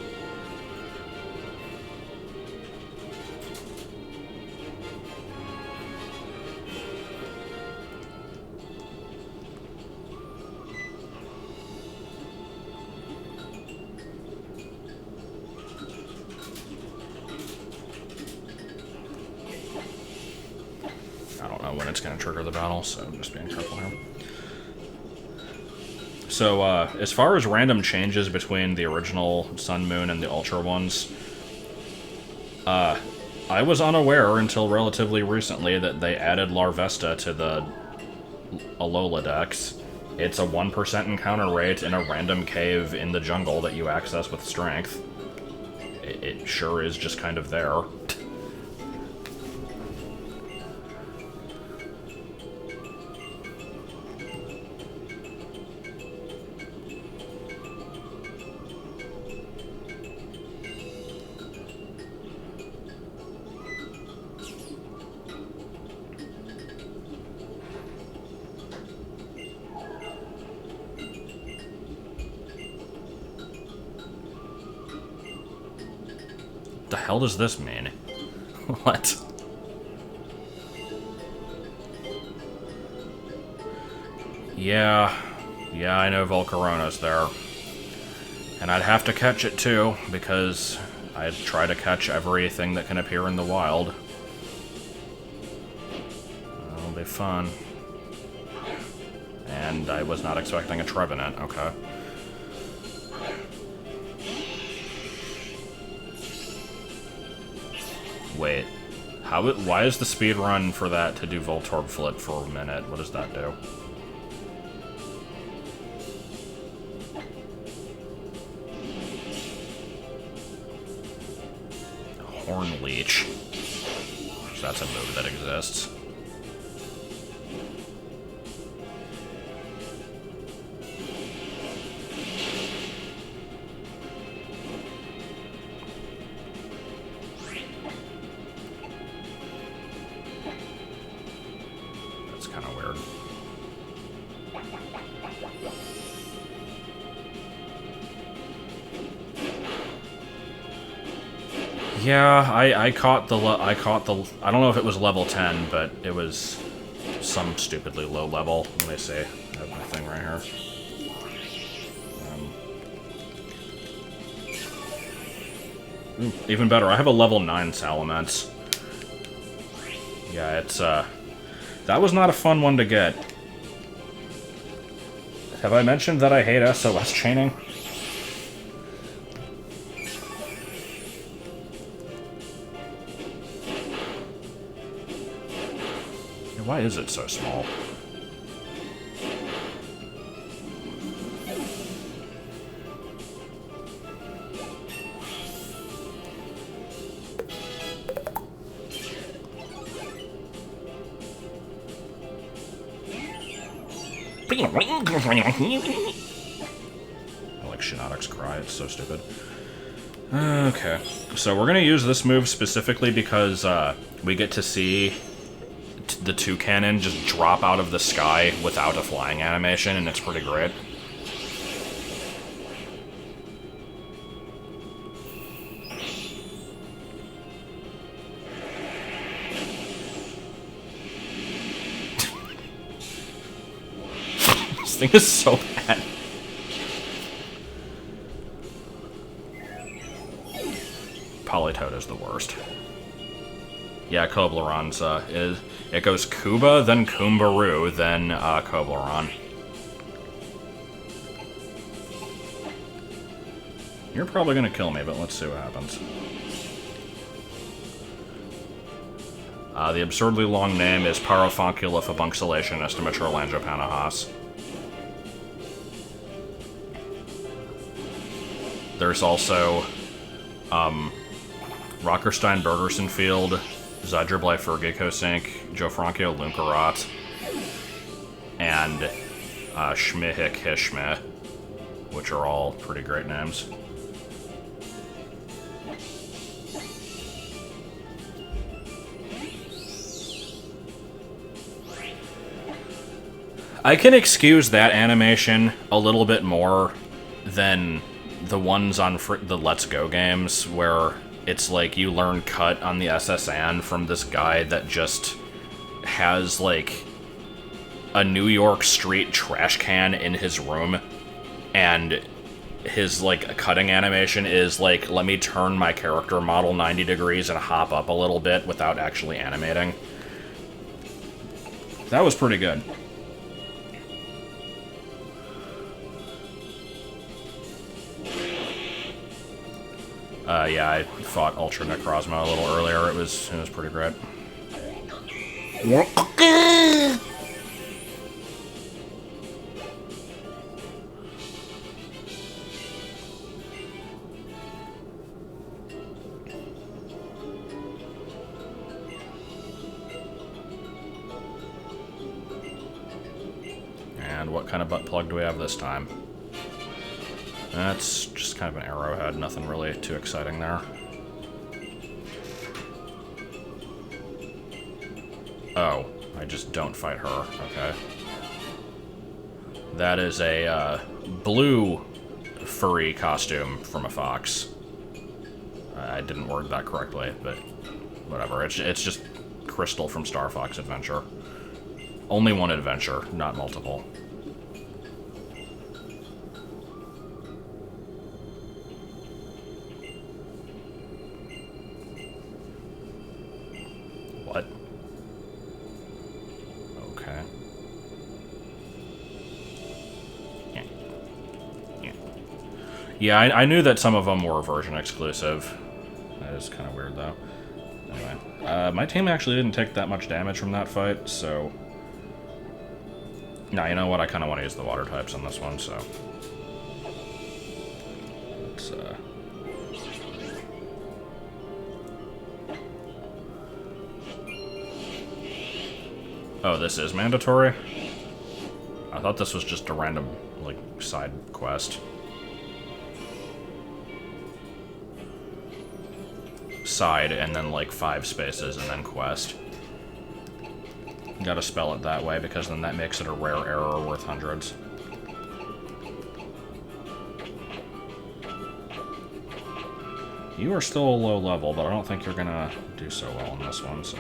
when it's going to trigger the battle, so I'm just being careful here. So, as far as random changes between the original Sun Moon and the Ultra ones, I was unaware until relatively recently that they added Larvesta to the Alola Dex. It's a 1% encounter rate in a random cave in the jungle that you access with Strength. It sure is just kind of there. The hell does this mean? What? Yeah, I know Volcarona's there. And I'd have to catch it too, because I try to catch everything that can appear in the wild. It'll be fun. And I was not expecting a Trevenant, okay. Wait, why is the speed run for that to do Voltorb Flip for a minute? What does that do? Horn Leech. That's a move that exists. Yeah, I caught the I don't know if it was level 10, but it was some stupidly low level. Let me see. I have my thing right here. Even better, I have a level 9 Salamence. Yeah, it's that was not a fun one to get. Have I mentioned that I hate SOS chaining? Why is it so small? I like Shinnok's cry, it's so stupid. Okay, so we're gonna use this move specifically because we get to see the Toucannon just drop out of the sky without a flying animation, and it's pretty great. This thing is so bad. Politoed is the worst. Yeah, Kobleron's it goes Kuba, then Kumbaru, then Kobleron. You're probably gonna kill me, but let's see what happens. The absurdly long name is Parafoncula Fabunculation Estimaturlangopanahas. There's also Rockerstein Bergerson Field, Zydrablay Fergicosync, Jofrankio Lunkarot, and Schmihik Hishme, which are all pretty great names. I can excuse that animation a little bit more than the ones on the Let's Go games, where it's like you learn Cut on the SSN from this guy that just has, like, a New York street trash can in his room, and his, like, cutting animation is, like, let me turn my character model 90 degrees and hop up a little bit without actually animating. That was pretty good. Yeah, I fought Ultra Necrozma a little earlier. It was pretty great. And what kind of butt plug do we have this time? That's just kind of an arrowhead, nothing really too exciting there. Oh, I just don't fight her, okay. That is a blue furry costume from a fox. I didn't word that correctly, but whatever. It's just Crystal from Star Fox Adventure. Only one adventure, not multiple. What? Okay. Yeah, I knew that some of them were version exclusive. That is kind of weird, though. Anyway, my team actually didn't take that much damage from that fight, so... Nah, you know what? I kind of want to use the water types on this one, so... Let's, Oh, this is mandatory? I thought this was just a random, like, side quest. Side, and then, like, 5 spaces, and then quest. Gotta spell it that way, because then that makes it a rare error worth hundreds. You are still a low level, but I don't think you're gonna do so well in this one, so...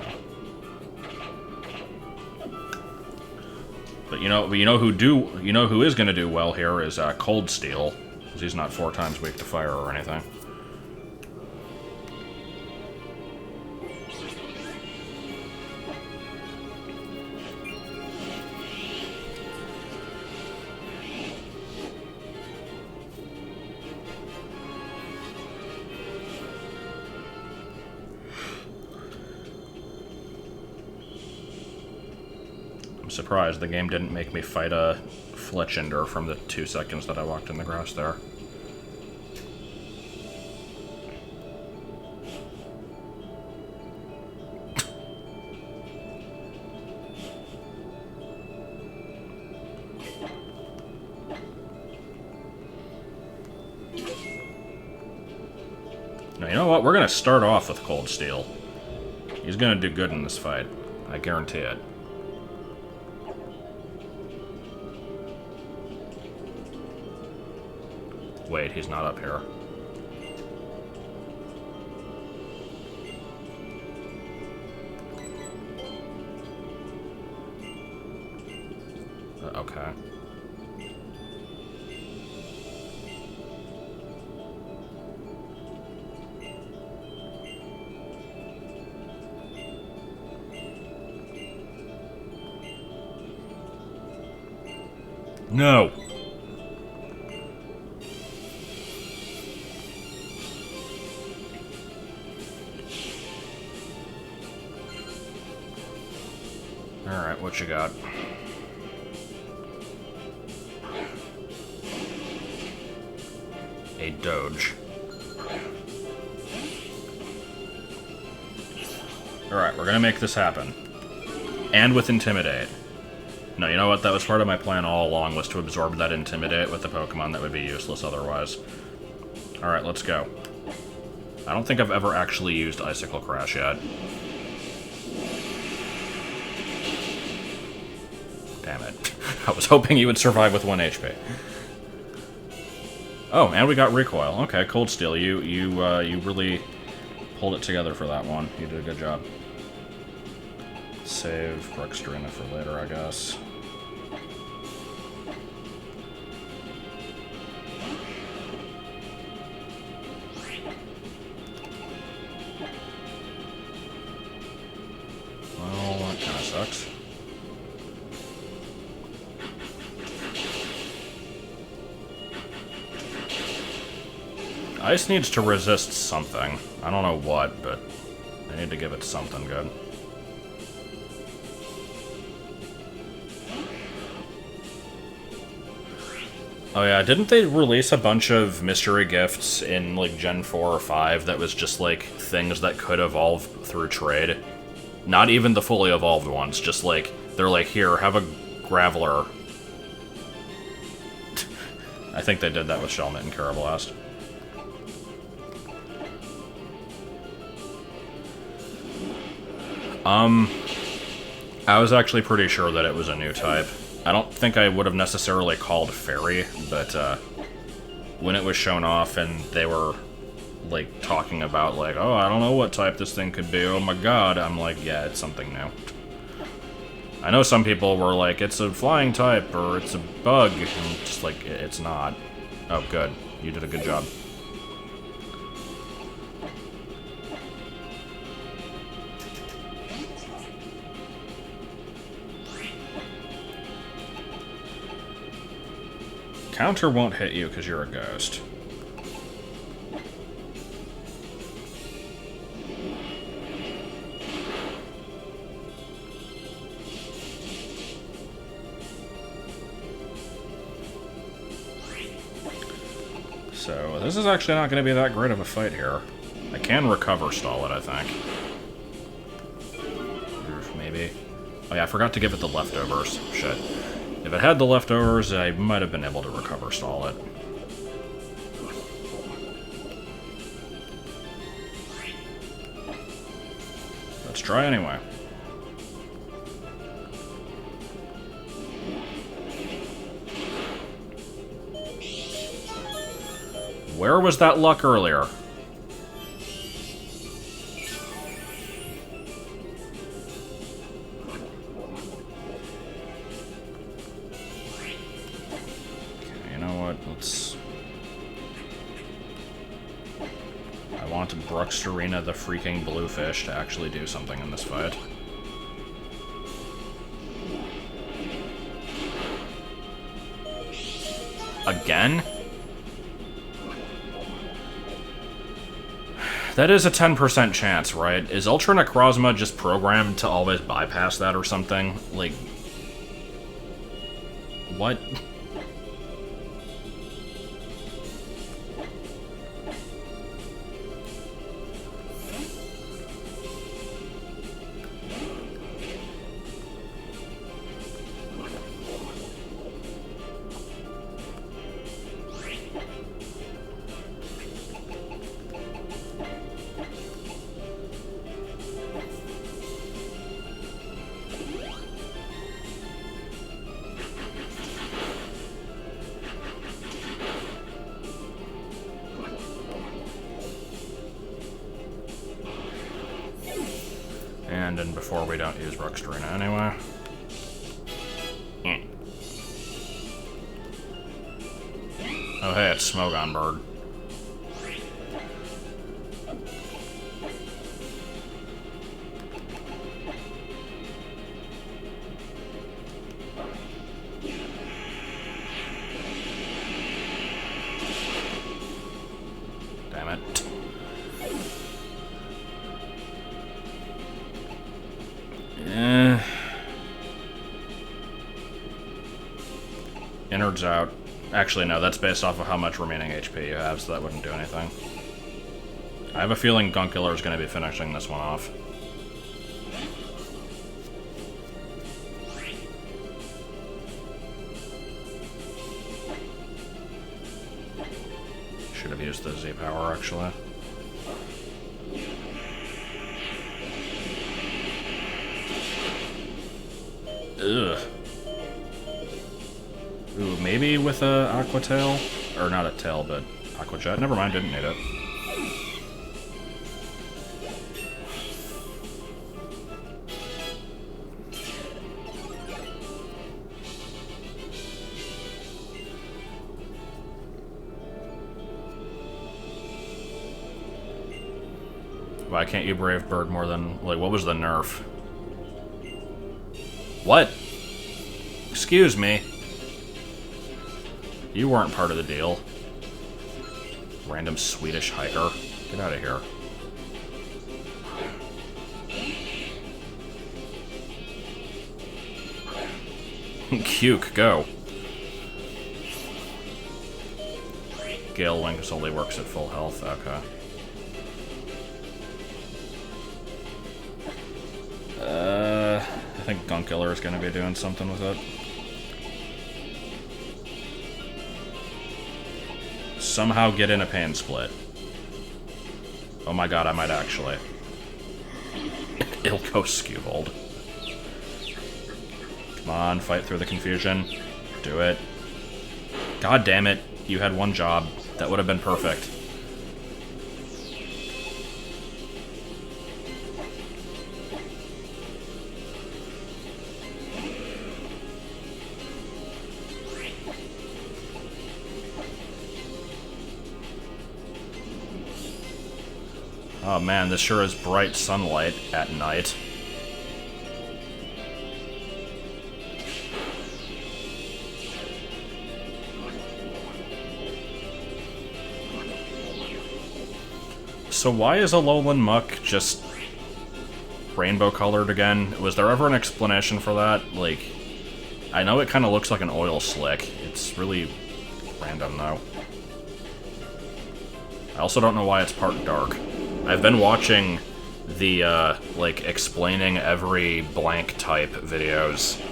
But you know who is gonna do well here is Cold Steel, because he's not 4 times weak to fire or anything. I'm surprised the game didn't make me fight a Fletchender from the 2 seconds that I walked in the grass there. Now, you know what? We're gonna start off with Cold Steel. He's gonna do good in this fight. I guarantee it. Wait, he's not up here. Okay. No! Alright, what you got? A Doge. Alright, we're gonna make this happen. And with Intimidate. No, you know what? That was part of my plan all along, was to absorb that Intimidate with the Pokemon that would be useless otherwise. Alright, let's go. I don't think I've ever actually used Icicle Crash yet. Damn it. I was hoping you would survive with 1 HP. Oh, and we got Recoil. Okay, Cold Steel, you really pulled it together for that one. You did a good job. Save Bruxtrina for later, I guess. Well, that kind of sucks. Ice needs to resist something. I don't know what, but I need to give it something good. Oh yeah, didn't they release a bunch of mystery gifts in, like, Gen 4 or 5 that was just, like, things that could evolve through trade? Not even the fully evolved ones, just, like, they're like, here, have a Graveler. I think they did that with Shelmet and Carablast. I was actually pretty sure that it was a new type. I don't think I would have necessarily called Fairy, but when it was shown off and they were, like, talking about, like, oh, I don't know what type this thing could be, oh my god, I'm like, yeah, it's something new. I know some people were like, it's a flying type, or it's a bug, and just like, it's not. Oh, good. You did a good job. Counter won't hit you because you're a ghost. So, this is actually not going to be that great of a fight here. I can recover stall it, I think. Maybe. Oh yeah, I forgot to give it the leftovers. Shit. If it had the leftovers, I might have been able to recover stall it. Let's try anyway. Where was that luck earlier? I want Bruxtorina the freaking bluefish to actually do something in this fight. Again? That is a 10% chance, right? Is Ultra Necrozma just programmed to always bypass that or something? Like... what? And before we don't use Bruxtorina anyway. Oh hey, it's Smogon Bird. Damn it. Innards out. Actually, no, that's based off of how much remaining HP you have, so that wouldn't do anything. I have a feeling Gunkular is going to be finishing this one off. Should have used the Z-Power, actually. Ugh. Ooh, maybe with a Aqua Tail? Or not a tail, but Aqua Jet. Never mind, didn't need it. Why can't you Brave Bird more than... like, what was the nerf? What? Excuse me. You weren't part of the deal. Random Swedish hiker. Get out of here. Cuke, go. Gale Wings only works at full health, okay. I think Gunkiller is going to be doing something with it. Somehow get in a Pain Split. Oh my god, I might actually. It'll go Skewhold. Come on, fight through the confusion. Do it. God damn it, you had one job. That would have been perfect. Oh man, this sure is bright sunlight at night. So why is Alolan Muck just rainbow colored again? Was there ever an explanation for that? Like, I know it kind of looks like an oil slick. It's really random though. I also don't know why it's part dark. I've been watching the, like, explaining every blank type videos.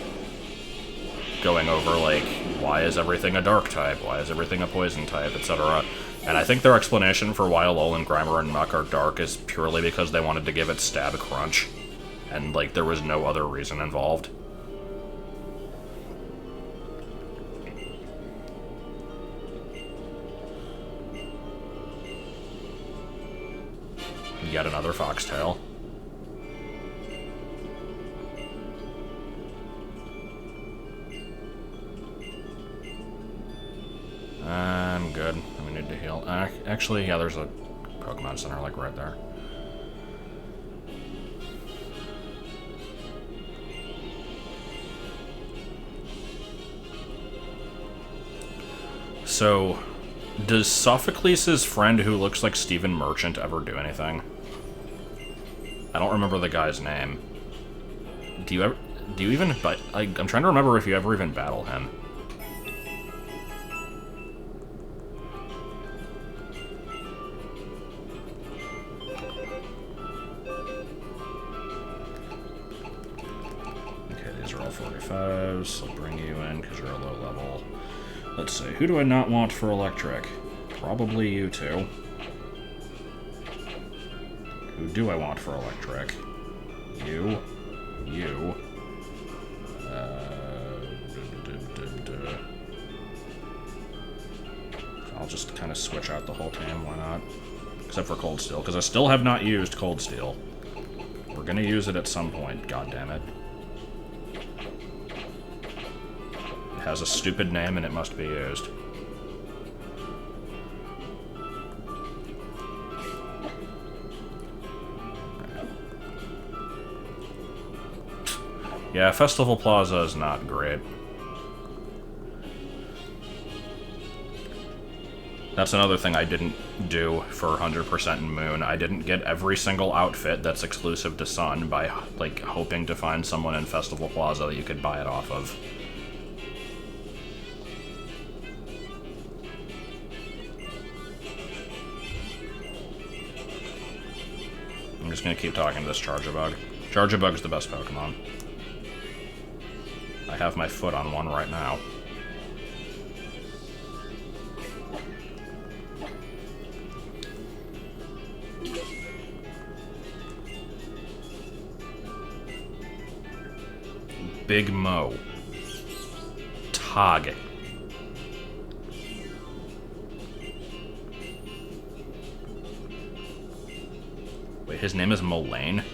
Going over, like, why is everything a dark type? Why is everything a poison type? Etc. And I think their explanation for why Alolan, Grimer, and Muck are dark is purely because they wanted to give it stab crunch. And, like, there was no other reason involved. Yet another Foxtail. I'm good. We need to heal. Actually, yeah, there's a Pokemon Center, like, right there. So, does Sophocles' friend who looks like Stephen Merchant ever do anything? I don't remember the guy's name. Do you even, I'm trying to remember if you ever even battle him. Okay, these are all 45s, so I'll bring you in because you're a low level. Let's see, who do I not want for electric? Probably you two. Who do I want for electric? You. You. I'll just kind of switch out the whole team, why not? Except for Cold Steel, because I still have not used Cold Steel. We're gonna use it at some point, goddammit. It has a stupid name and it must be used. Yeah, Festival Plaza is not great. That's another thing I didn't do for 100% in Moon. I didn't get every single outfit that's exclusive to Sun by, like, hoping to find someone in Festival Plaza that you could buy it off of. I'm just gonna keep talking to this Charjabug. Charjabug's the best Pokemon. I have my foot on one right now. Big Mo. Tog. Wait, his name is Mulane?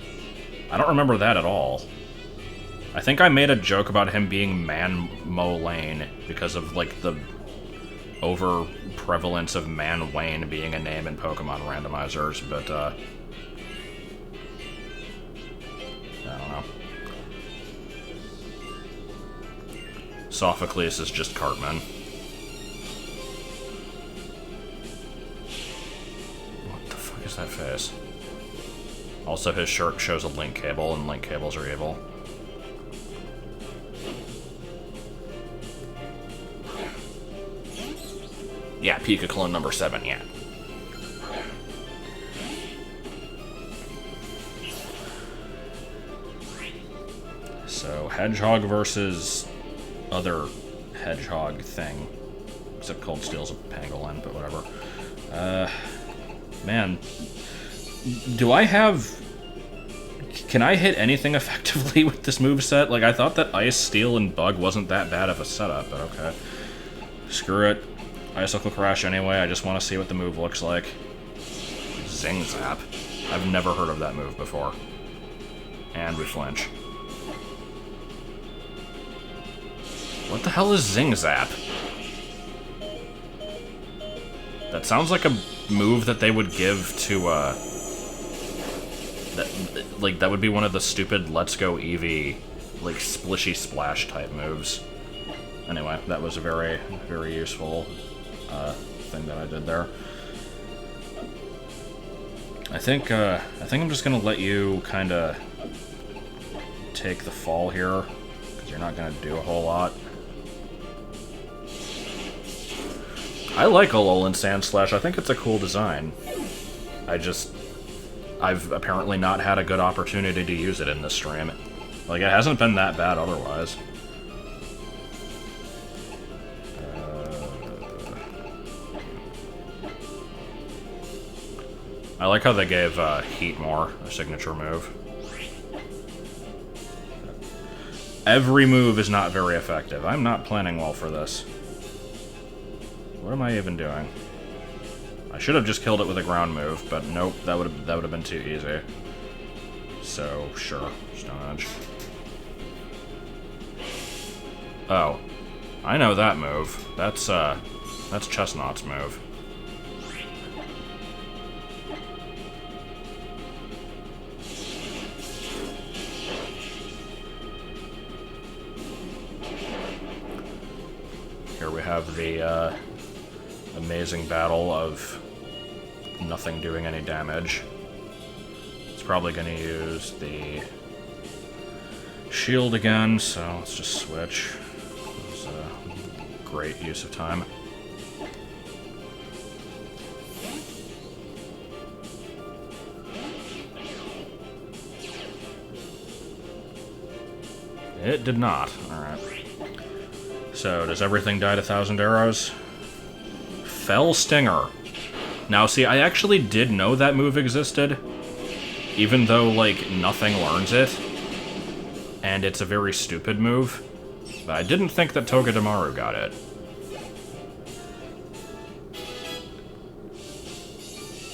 I don't remember that at all. I think I made a joke about him being Man Mulane because of, like, the over prevalence of Man Wayne being a name in Pokemon randomizers, but, I don't know. Sophocles is just Cartman. Also, his shirt shows a link cable, and link cables are evil. Yeah, Pika clone number 7, yeah. So, Hedgehog versus other Hedgehog thing. Except Cold Steel's a pangolin, but whatever. Man. Do I have... Can I hit anything effectively with this moveset? Like, I thought that Ice, Steel, and Bug wasn't that bad of a setup, but okay. Screw it. Icicle Crash anyway, I just want to see what the move looks like. Zing Zap. I've never heard of that move before. And we flinch. What the hell is Zing Zap? That sounds like a move that they would give to, that would be one of the stupid Let's Go Eevee, like, splishy splash type moves. Anyway, that was a very, very useful thing that I did there. I think I'm just gonna let you kind of take the fall here, because you're not gonna do a whole lot. I like Alolan Sand Slash. I think it's a cool design. I've apparently not had a good opportunity to use it in this stream. Like, it hasn't been that bad otherwise. I like how they gave Heatmore a signature move. Every move is not very effective. I'm not planning well for this. What am I even doing? I should have just killed it with a ground move, but nope, that would have been too easy. So sure, Stone Edge. Oh, I know that move. That's Chestnut's move. Here we have the amazing battle of nothing doing any damage. It's probably going to use the shield again, so let's just switch. It was a great use of time. It did not. Alright. So, does everything die to 1,000 arrows? Fell Stinger. Now, see, I actually did know that move existed, even though, like, nothing learns it, and it's a very stupid move, but I didn't think that Togedemaru got it.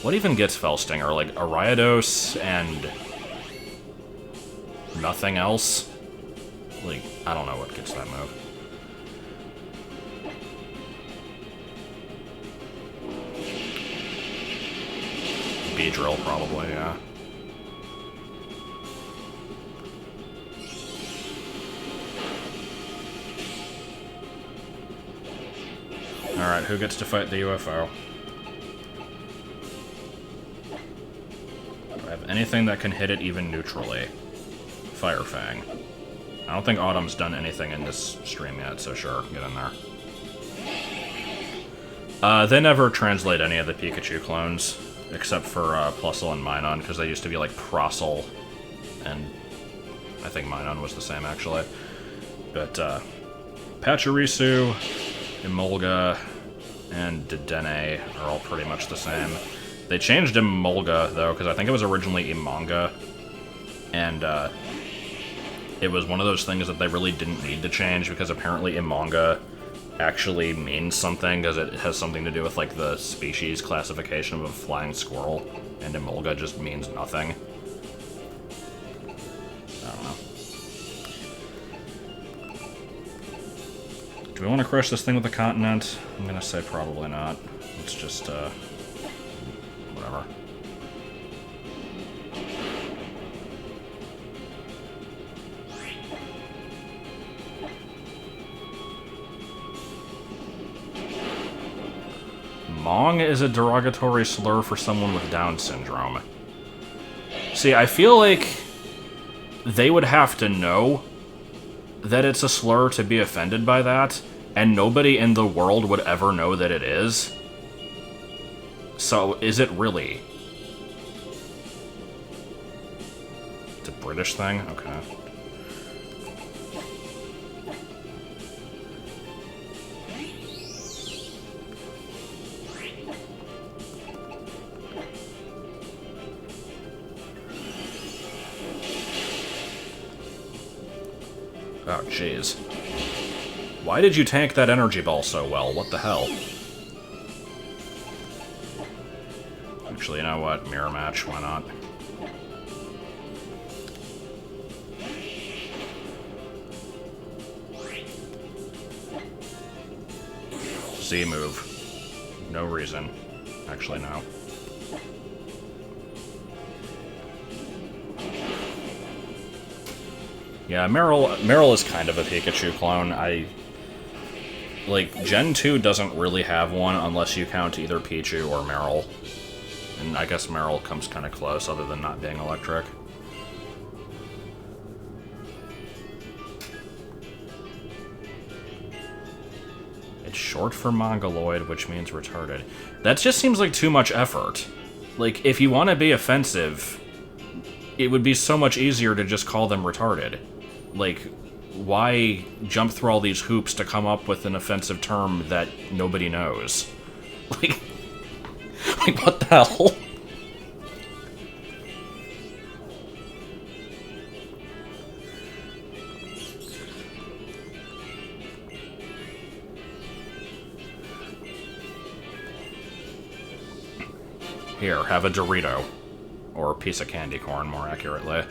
What even gets Fell Stinger? Like, Ariados and nothing else? Like, I don't know what gets that move. Beedrill, probably, yeah. Alright, who gets to fight the UFO? Do I have anything that can hit it even neutrally? Fire Fang. I don't think Autumn's done anything in this stream yet, so sure, get in there. They never translate any of the Pikachu clones, except for Plusle and Minun, because they used to be like Prostle, and I think Minun was the same, actually. But Pachirisu, Emolga, and Dedenne are all pretty much the same. They changed Emolga, though, because I think it was originally Emanga, and it was one of those things that they really didn't need to change, because apparently Emanga actually means something, because it has something to do with, like, the species classification of a flying squirrel, and Emolga just means nothing. I don't know. Do we want to crush this thing with a continent? I'm gonna say probably not. It's just, whatever. Mong is a derogatory slur for someone with Down syndrome. See, I feel like they would have to know that it's a slur to be offended by that, and nobody in the world would ever know that it is. So, is it really? It's a British thing? Okay. Oh, jeez. Why did you tank that energy ball so well? What the hell? Actually, you know what? Mirror match, why not? Z move. No reason. Actually, no. Yeah, Meryl is kind of a Pikachu clone. Like, Gen 2 doesn't really have one unless you count either Pichu or Meryl. And I guess Meryl comes kind of close, other than not being electric. It's short for Mongoloid, which means retarded. That just seems like too much effort. Like, if you want to be offensive, it would be so much easier to just call them retarded. Like, why jump through all these hoops to come up with an offensive term that nobody knows? Like, what the hell? Here, have a Dorito. Or a piece of candy corn, more accurately.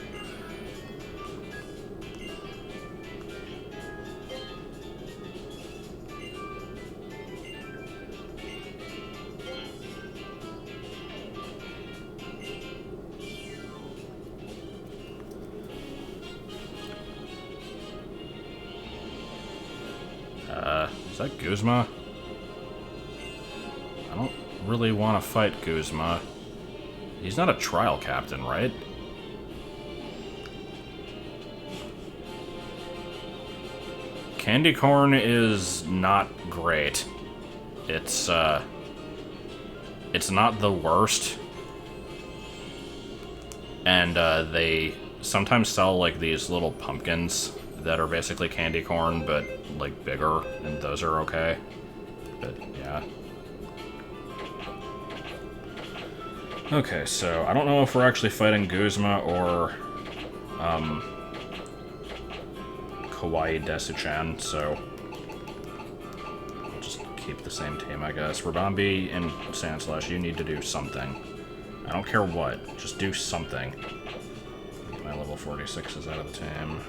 Is that Guzma? I don't really want to fight Guzma. He's not a trial captain, right? Candy corn is not great. It's not the worst. And, they sometimes sell, like, these little pumpkins that are basically candy corn, but, like, bigger, and those are okay. But, yeah. Okay, so I don't know if we're actually fighting Guzma or, Kawaii Desu-chan, so I'll just keep the same team, I guess. Rabambi and Sandslash, you need to do something. I don't care what, just do something. My level 46 is out of the team.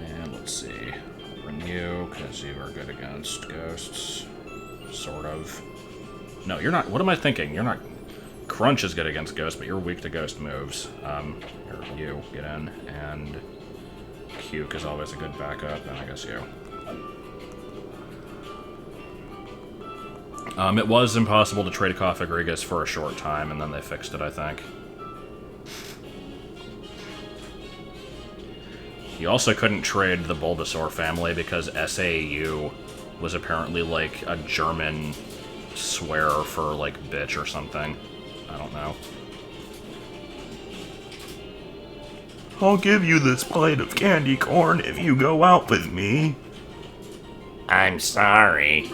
And let's see. Bring you, because you are good against ghosts. Sort of. No, you're not. What am I thinking? You're not. Crunch is good against ghosts, but you're weak to ghost moves. You get in, and Cuke is always a good backup, and I guess you. It was impossible to trade Cofagrigus for a short time, and then they fixed it, I think. You also couldn't trade the Bulbasaur family because SAU was apparently, like, a German swear for, like, bitch or something. I don't know. I'll give you this plate of candy corn if you go out with me. I'm sorry.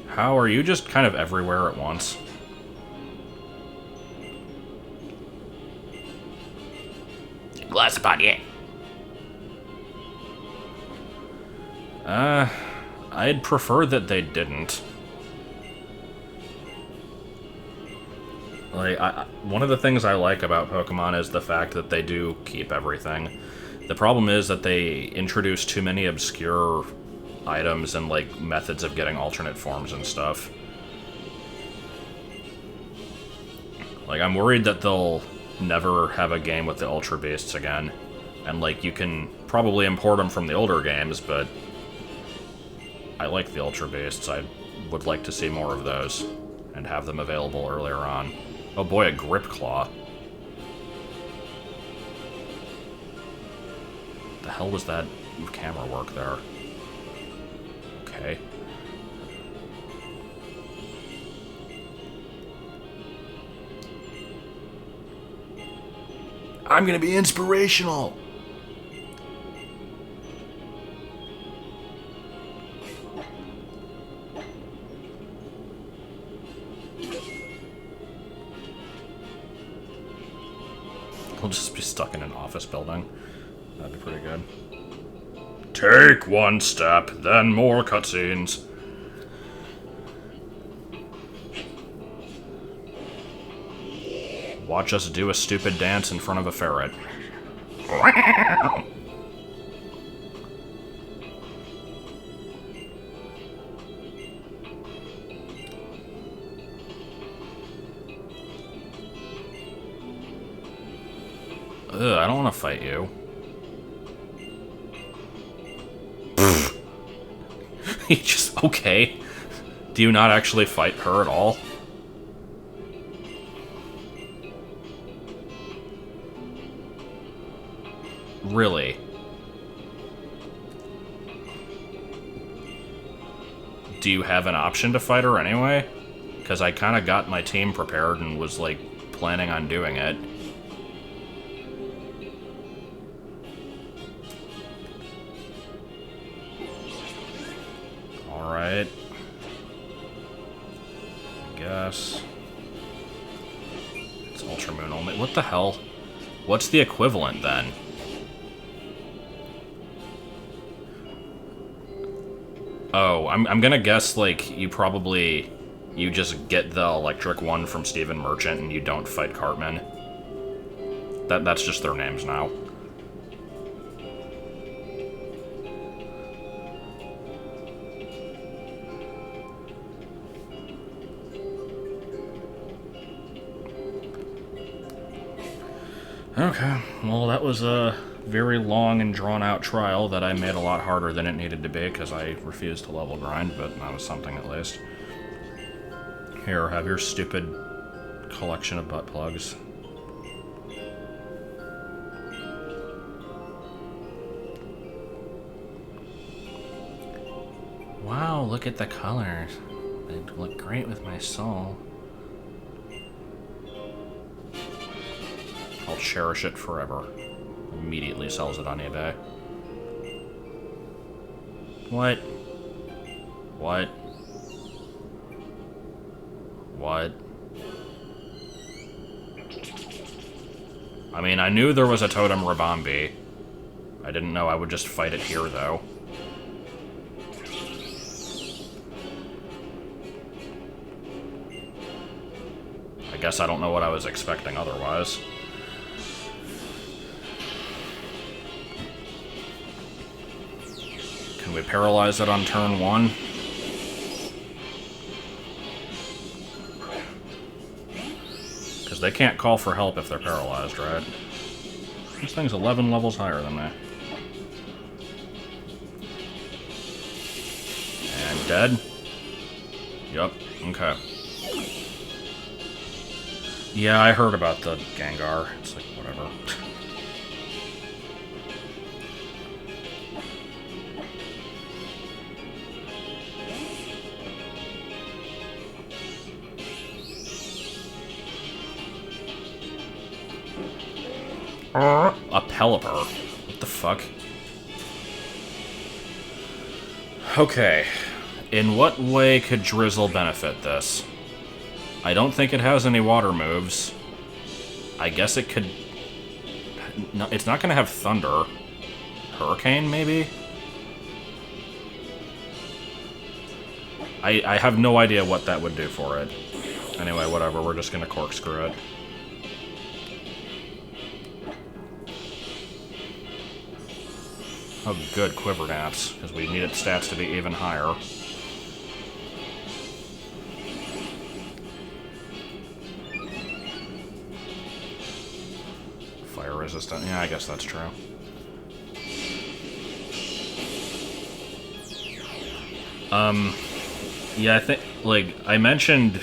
How are you just kind of everywhere at once? Glass upon you. I'd prefer that they didn't. Like, one of the things I like about Pokemon is the fact that they do keep everything. The problem is that they introduce too many obscure items and, like, methods of getting alternate forms and stuff. Like, I'm worried that they'll never have a game with the Ultra Beasts again. And, like, you can probably import them from the older games, but I like the Ultra Beasts. I would like to see more of those and have them available earlier on. Oh boy, a Grip Claw. The hell was that camera work there? Okay. I'm gonna be inspirational! He'll just be stuck in an office building. That'd be pretty good. Take one step, then more cutscenes. Watch us do a stupid dance in front of a ferret. Ugh, I don't want to fight you. He just... okay. Do you not actually fight her at all? Really? Do you have an option to fight her anyway? Because I kind of got my team prepared and was, like, planning on doing it. Alright. I guess. It's Ultra Moon only. What the hell? What's the equivalent, then? Oh, I'm gonna guess, like, you just get the electric one from Stephen Merchant and you don't fight Cartman. That's just their names now. Okay, well, that was a very long and drawn-out trial that I made a lot harder than it needed to be because I refused to level grind, but that was something at least. Here, have your stupid collection of butt plugs. Wow, look at the colors. They look great with my soul. I'll cherish it forever. Immediately sells it on eBay. What? What? What? I mean, I knew there was a Totem Rabambi. I didn't know I would just fight it here, though. I guess I don't know what I was expecting otherwise. Can we paralyze it on turn 1? Because they can't call for help if they're paralyzed, right? This thing's 11 levels higher than me. And dead? Yup, okay. Yeah, I heard about the Gengar. It's like, whatever. A Pelipper? What the fuck? Okay. In what way could Drizzle benefit this? I don't think it has any water moves. I guess it could... No, it's not going to have Thunder. Hurricane, maybe? I have no idea what that would do for it. Anyway, whatever. We're just going to corkscrew it. Oh, good, Quiver Naps, because we need its stats to be even higher. Fire resistant. Yeah, I guess that's true. Yeah, I think, like, I mentioned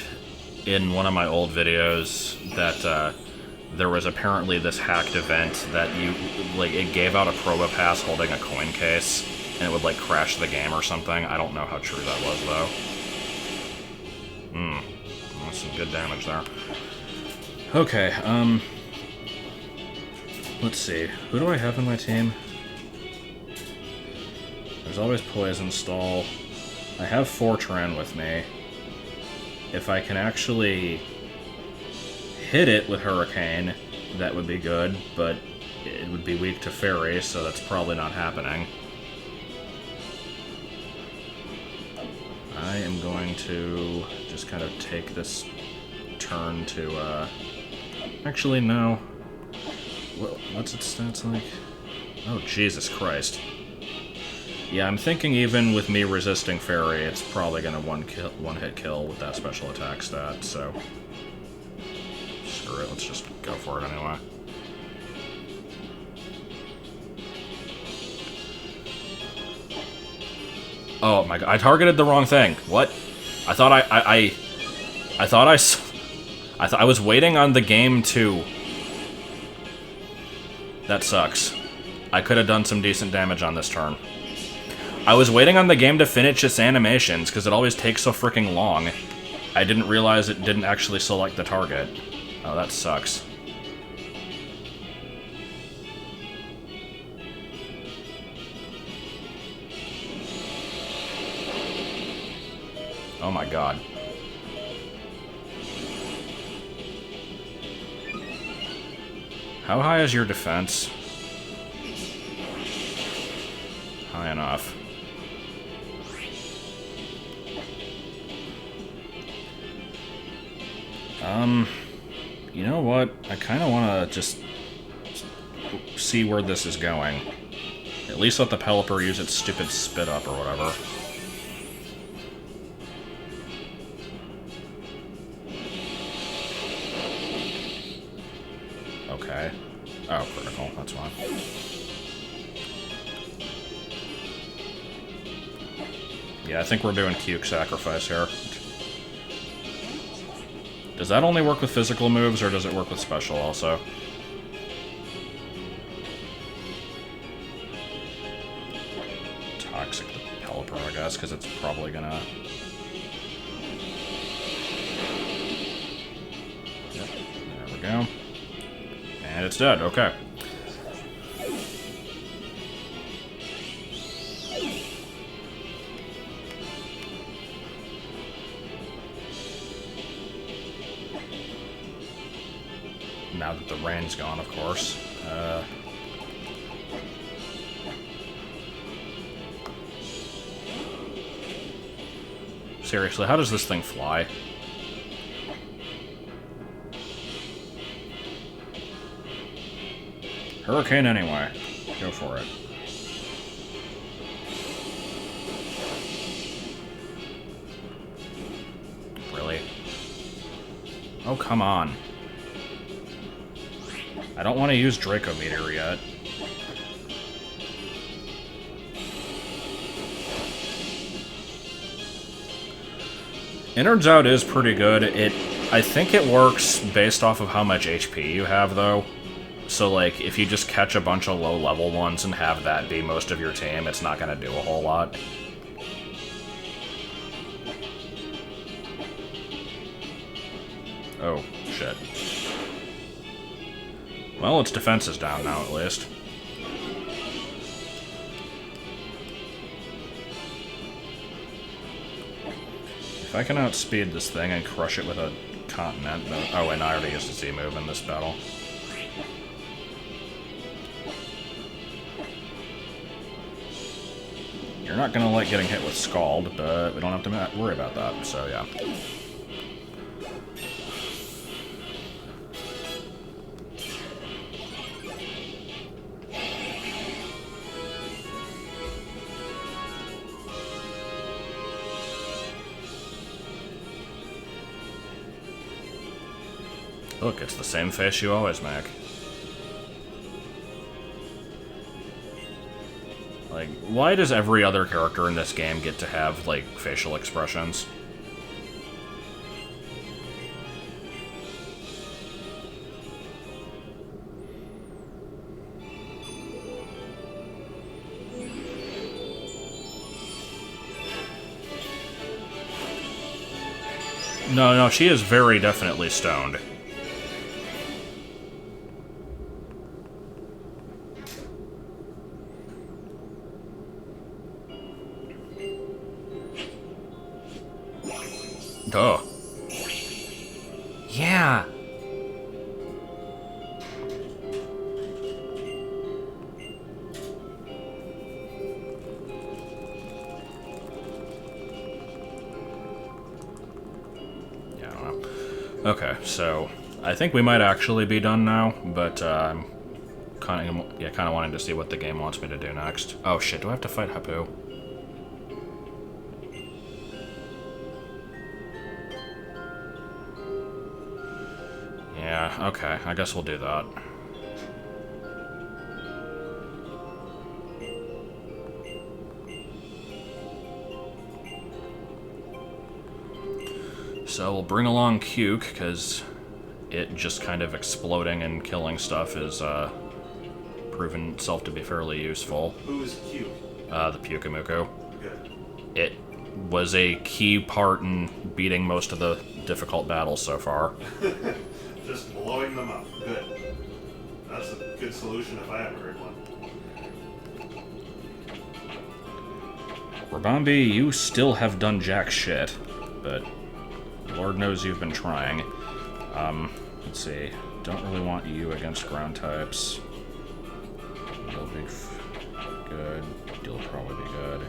in one of my old videos that, there was apparently this hacked event that it gave out a Probopass holding a coin case, and it would, like, crash the game or something. I don't know how true that was, though. That's some good damage there. Okay, let's see. Who do I have in my team? There's always Poison Stall. I have Fortran with me. If I can actually hit it with Hurricane, that would be good, but it would be weak to Fairy, so that's probably not happening. I am going to just kind of take this turn to, actually, no. What's its stats like? Oh, Jesus Christ. Yeah, I'm thinking even with me resisting Fairy, it's probably gonna one-hit kill with that special attack stat, so... Screw it, let's just go for it anyway. Oh my god, I targeted the wrong thing. What? I thought I was waiting on the game to... That sucks. I could have done some decent damage on this turn. I was waiting on the game to finish its animations, because it always takes so freaking long. I didn't realize it didn't actually select the target. Oh, that sucks. Oh my god. How high is your defense? High enough. You know what? I kind of want to just see where this is going. At least let the Pelipper use its stupid spit up or whatever. Okay. Oh, critical. That's fine. Yeah, I think we're doing Cuke Sacrifice here. Does that only work with physical moves, or does it work with special also? Toxic the Pelipper, I guess, because it's probably gonna... Yep, there we go. And it's dead, okay. Now that the rain's gone, of course. Seriously, how does this thing fly? Hurricane anyway. Go for it. Really? Oh, come on. I don't want to use Draco Meteor yet. Innards Out is pretty good. I think it works based off of how much HP you have, though. So, like, if you just catch a bunch of low-level ones and have that be most of your team, it's not going to do a whole lot. Oh, shit. Well, its defense is down now, at least. If I can outspeed this thing and crush it with a continent... Oh, and I already used a Z-move in this battle. You're not gonna like getting hit with Scald, but we don't have to worry about that, so yeah. Look, it's the same face you always make. Like, why does every other character in this game get to have, like, facial expressions? No, she is very definitely stoned. Duh. Yeah. Yeah, I don't know. Okay, so I think we might actually be done now, but I'm kind of wanting to see what the game wants me to do next. Oh shit, do I have to fight Hapu? Yeah, okay, I guess we'll do that. So we'll bring along Cuke, because it just kind of exploding and killing stuff is proven itself to be fairly useful. Who is Cuke? The Pukamuku. Good. It was a key part in beating most of the difficult battles so far. Just blowing them up. Good. That's a good solution if I ever heard one. Rabambi, you still have done jack shit, but Lord knows you've been trying. Let's see. Don't really want you against ground types. You'll be good. You'll probably be good.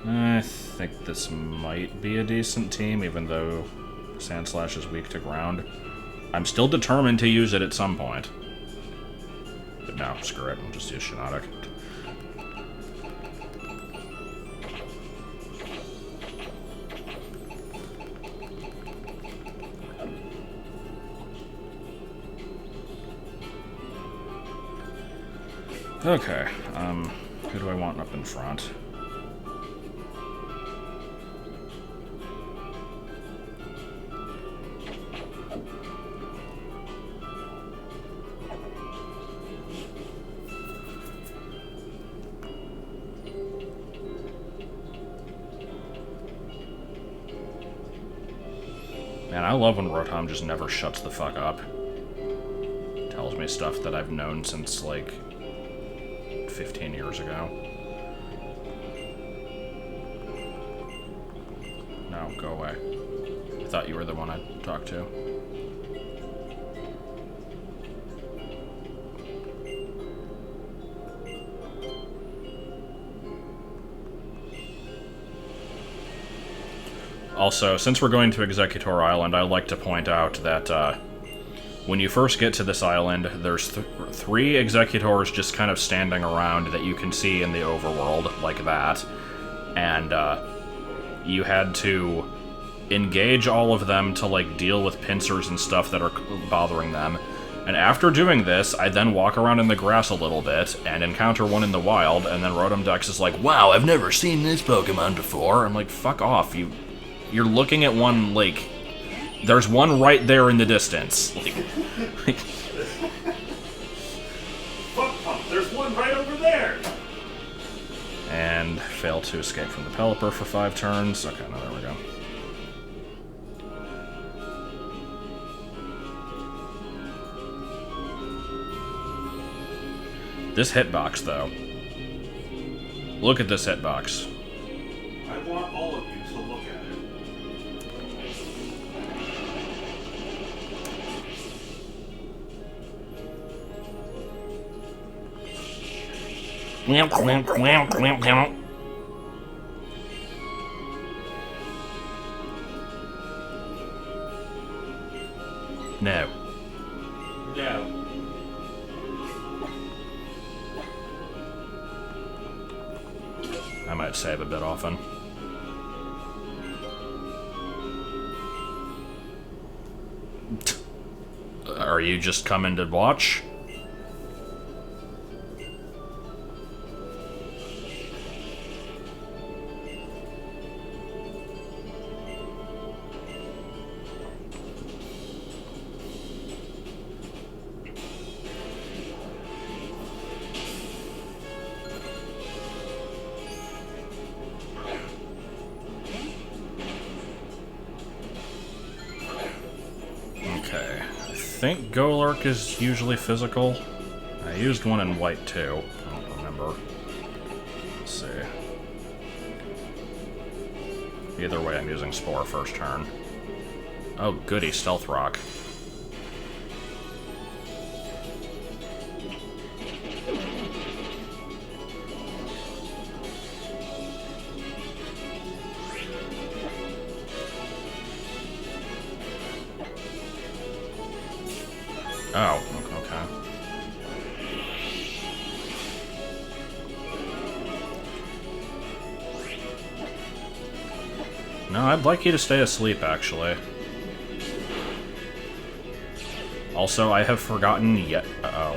I think this might be a decent team, even though Sandslash is weak to ground. I'm still determined to use it at some point. But no, screw it. I'll just use Shiinotic. Okay, who do I want up in front? Man, I love when Rotom just never shuts the fuck up. Tells me stuff that I've known since, like, 15 years ago. No, go away. I thought you were the one I'd talk to. Also, since we're going to Executor Island, I'd like to point out that when you first get to this island, there's three Executors just kind of standing around that you can see in the overworld, like that. And you had to engage all of them to, like, deal with pincers and stuff that are bothering them. And after doing this, I then walk around in the grass a little bit and encounter one in the wild, and then Rotom Dex is like, "Wow, I've never seen this Pokemon before." I'm like, fuck off, you're looking at one, like, there's one right there in the distance. Like, Fuck pump, there's one right over there! and fail to escape from the Pelipper for 5 turns. Okay, no, there we go. This hitbox, though. Look at this hitbox. I want all of you to look at it. No. No. I might save a bit often. Are you just coming to watch? think Golurk is usually physical. I used one in white too. I don't remember. Let's see. Either way, I'm using Spore first turn. Oh, goody, Stealth Rock. Oh, okay. No, I'd like you to stay asleep, actually. Also, I have forgotten yet... Uh-oh.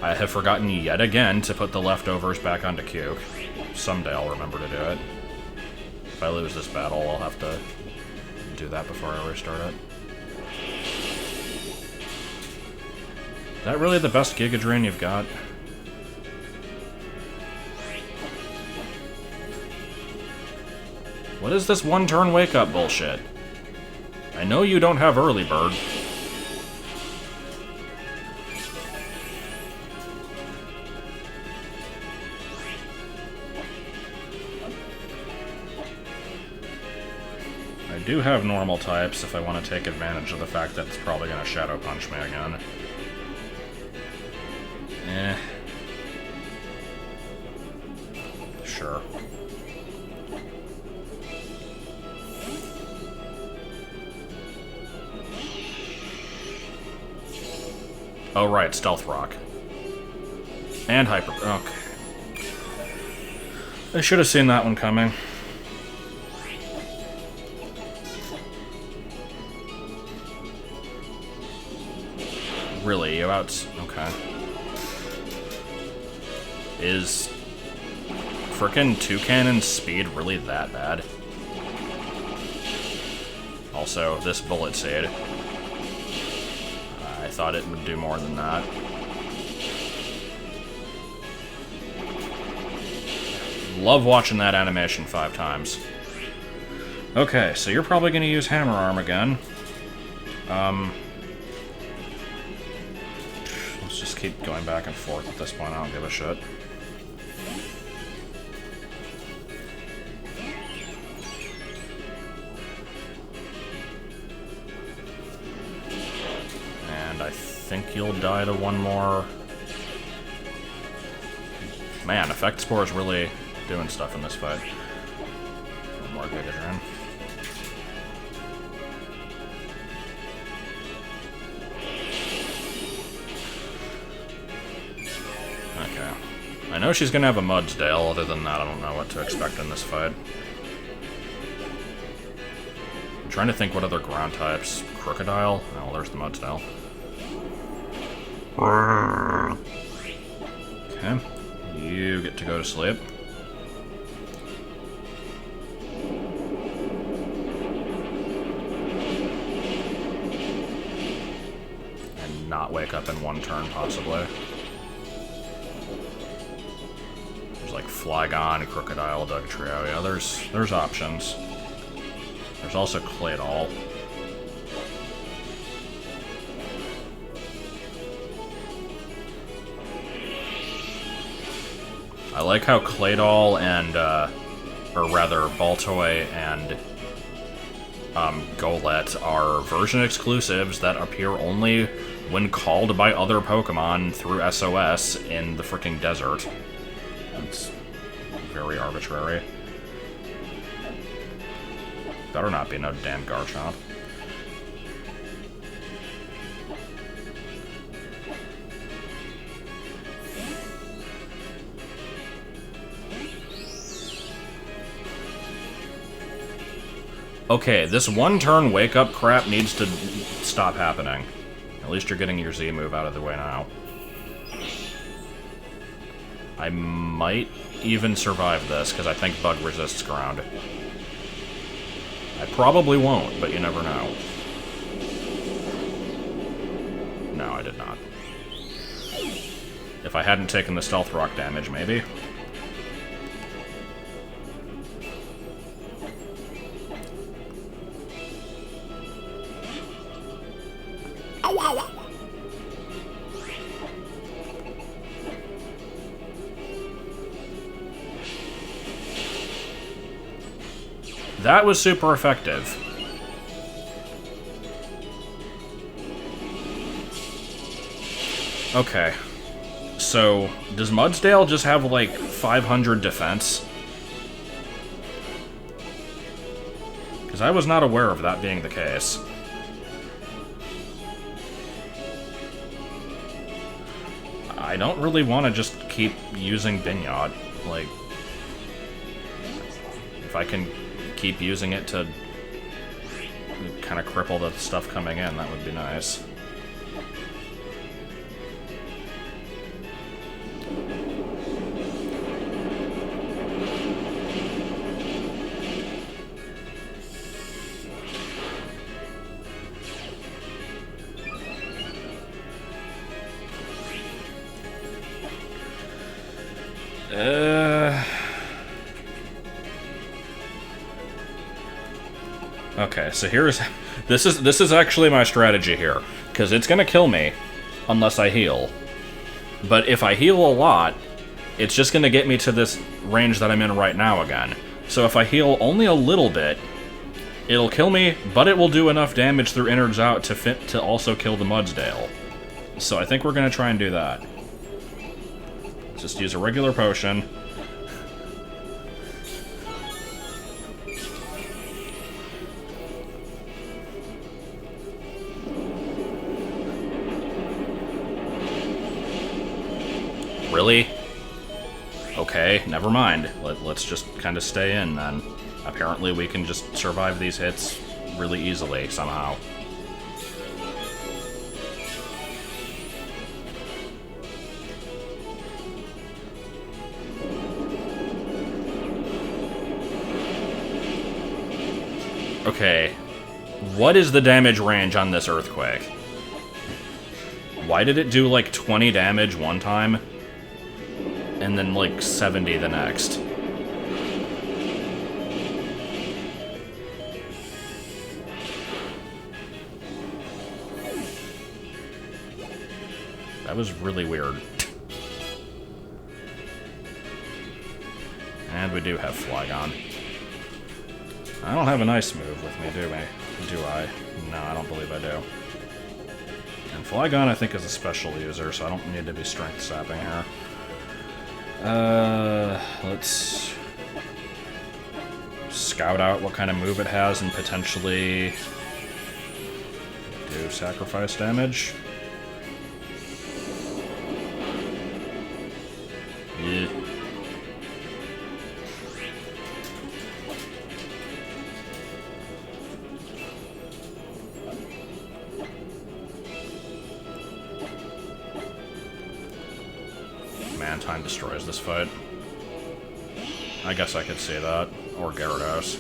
I have forgotten yet again to put the leftovers back onto Cuke. Someday I'll remember to do it. If I lose this battle, I'll have to do that before I restart it. Is that really the best Giga Drain you've got? What is this one-turn wake-up bullshit? I know you don't have early bird. I do have normal types if I want to take advantage of the fact that it's probably going to Shadow Punch me again. Sure. Oh, right, Stealth Rock. And Hyper... Okay. I should have seen that one coming. Really? You outs... Okay. Is... frickin' Toucannon's speed really that bad? Also, this Bullet Seed. I thought it would do more than that. Love watching that animation 5 times. Okay, so you're probably going to use Hammer Arm again. Let's just keep going back and forth at this point. I don't give a shit. I think you'll die to one more. Man, Effect Spore is really doing stuff in this fight. One more Giga Drain. Okay. I know she's gonna have a Mudsdale, other than that I don't know what to expect in this fight. I'm trying to think what other ground types. Crocodile? Oh, there's the Mudsdale. Okay, you get to go to sleep. And not wake up in one turn, possibly. There's like Flygon, Crocodile, Dugtrio. Yeah, there's options. There's also Claydol. I like how Claydol and, or rather, Baltoy and Golett are version exclusives that appear only when called by other Pokemon through SOS in the freaking desert. It's very arbitrary. Better not be no damn Garchomp. Okay, this one-turn wake-up crap needs to stop happening. At least you're getting your Z move out of the way now. I might even survive this, because I think Bug resists ground. I probably won't, but you never know. No, I did not. If I hadn't taken the Stealth Rock damage, maybe. That was super effective. Okay. So, does Mudsdale just have, like, 500 defense? Because I was not aware of that being the case. I don't really want to just keep using Binyot. Like, if I can keep using it to kind of cripple the stuff coming in, that would be nice. Okay, so this is actually my strategy here, because it's gonna kill me unless I heal. But if I heal a lot, it's just gonna get me to this range that I'm in right now again. So if I heal only a little bit, it'll kill me, but it will do enough damage through innards out to also kill the Mudsdale. So I think we're gonna try and do that. Just use a regular potion. Really? Okay, never mind. Let's just kind of stay in, then. Apparently we can just survive these hits really easily, somehow. Okay, what is the damage range on this earthquake? Why did it do like 20 damage one time, and then like 70 the next? That was really weird. And we do have Flygon. I don't have an ice move with me, do I? No, I don't believe I do. And Flygon, I think, is a special user, so I don't need to be strength sapping here. Let's scout out what kind of move it has and potentially do sacrifice damage. Yeah. Mantine destroys this fight. I guess I could see that. Or Gyarados.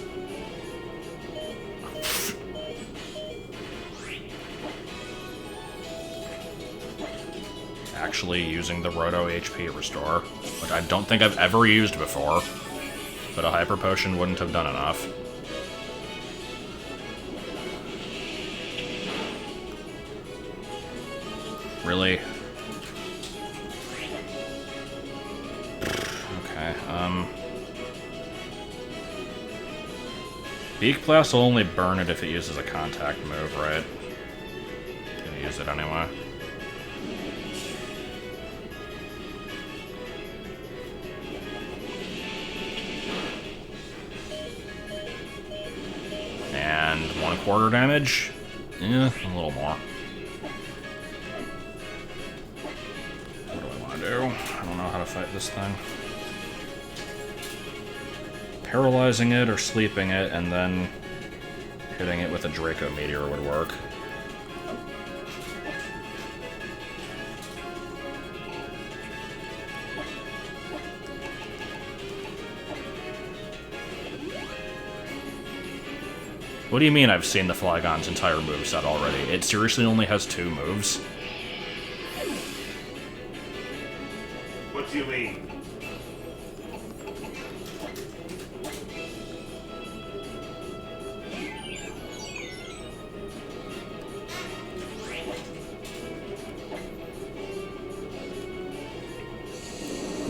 Actually using the Roto HP Restore, which I don't think I've ever used before, but a Hyper Potion wouldn't have done enough. Really? Beak Blast will only burn it if it uses a contact move, right? Gonna use it anyway. And 1/4 damage? Yeah, a little more. What do I want to do? I don't know how to fight this thing. Paralyzing it or sleeping it, and then hitting it with a Draco Meteor would work. What do you mean I've seen the Flygon's entire moveset already? It seriously only has 2 moves? What do you mean?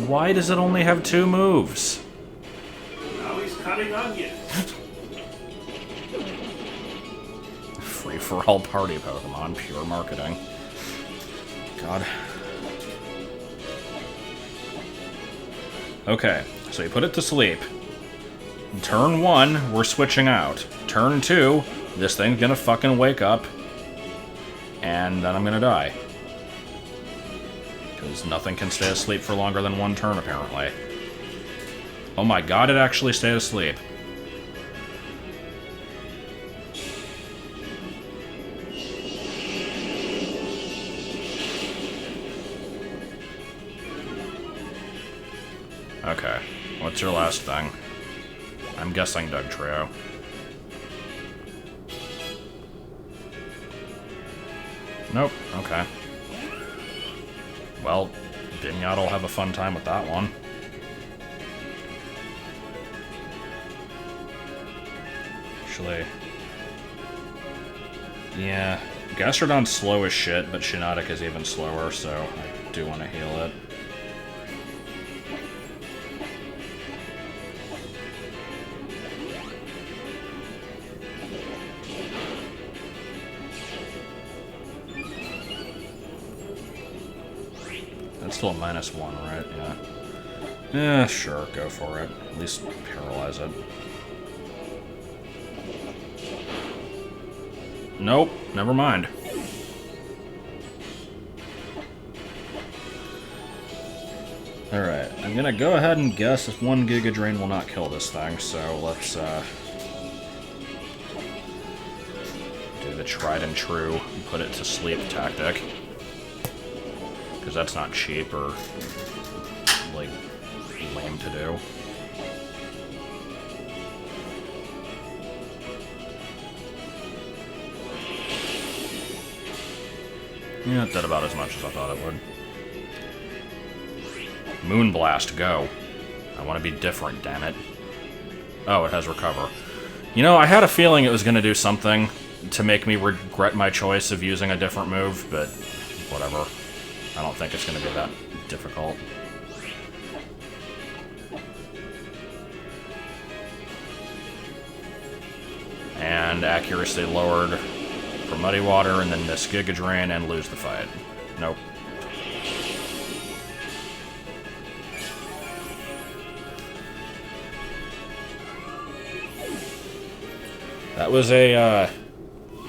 Why does it only have 2 moves? Now he's cutting onions. for all party Pokemon. Pure marketing. God. Okay, so you put it to sleep. Turn 1, we're switching out. Turn 2, this thing's gonna fucking wake up. And then I'm gonna die. Because nothing can stay asleep for longer than 1 turn, apparently. Oh my god, it actually stayed asleep. Okay, what's your last thing? I'm guessing Doug Trio. Nope, okay. Well, Binyat'll have a fun time with that one. Actually... yeah, Gastrodon's slow as shit, but Shiinotic is even slower, so I do want to heal it. That's still a -1, right? Yeah. Yeah, sure, go for it. At least paralyze it. Nope, never mind. Alright, I'm gonna go ahead and guess if 1 Giga Drain will not kill this thing, so let's, do the tried and true, put it to sleep tactic. Because that's not cheap or, like, lame to do. Yeah, it did about as much as I thought it would. Moonblast, go. I want to be different, damn it. Oh, it has Recover. You know, I had a feeling it was going to do something to make me regret my choice of using a different move, but whatever. I don't think it's going to be that difficult. And accuracy lowered for Muddy Water, and then miss Giga Drain and lose the fight. Nope. That was a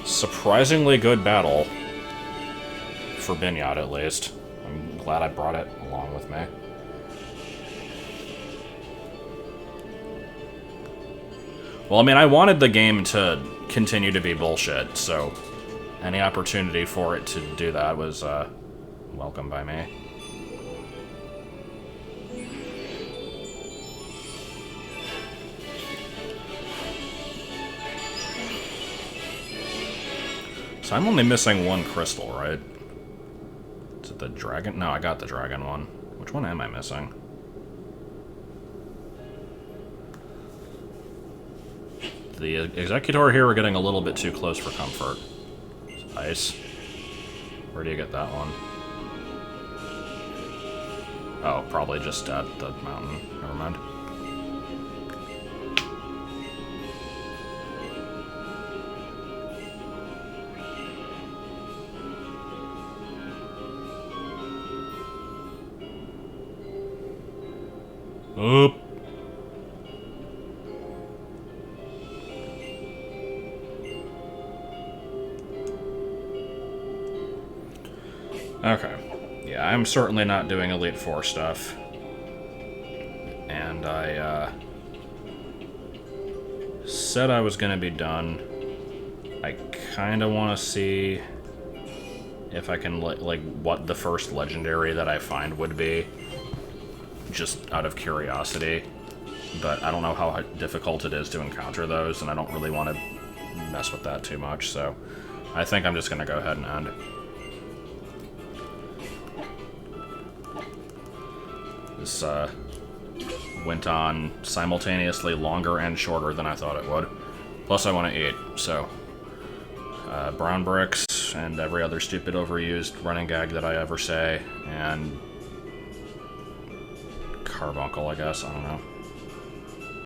surprisingly good battle. For Binyat, at least. I'm glad I brought it along with me. Well, I mean, I wanted the game to continue to be bullshit, so any opportunity for it to do that was welcome by me. So I'm only missing 1 crystal, right? Is it the dragon? No, I got the dragon one. Which one am I missing? The Executor here are getting a little bit too close for comfort. Ice. Where do you get that one? Oh, probably just at the mountain. Never mind. Up. Okay. Yeah, I'm certainly not doing Elite Four stuff. And I, said I was gonna be done. I kinda wanna see if I can, like, what the first legendary that I find would be. Just out of curiosity. But I don't know how difficult it is to encounter those, and I don't really want to mess with that too much, so I think I'm just gonna go ahead and end. This, went on simultaneously longer and shorter than I thought it would. Plus I want to eat, so... brown bricks, and every other stupid overused running gag that I ever say, and... Carbuncle, I guess, I don't know.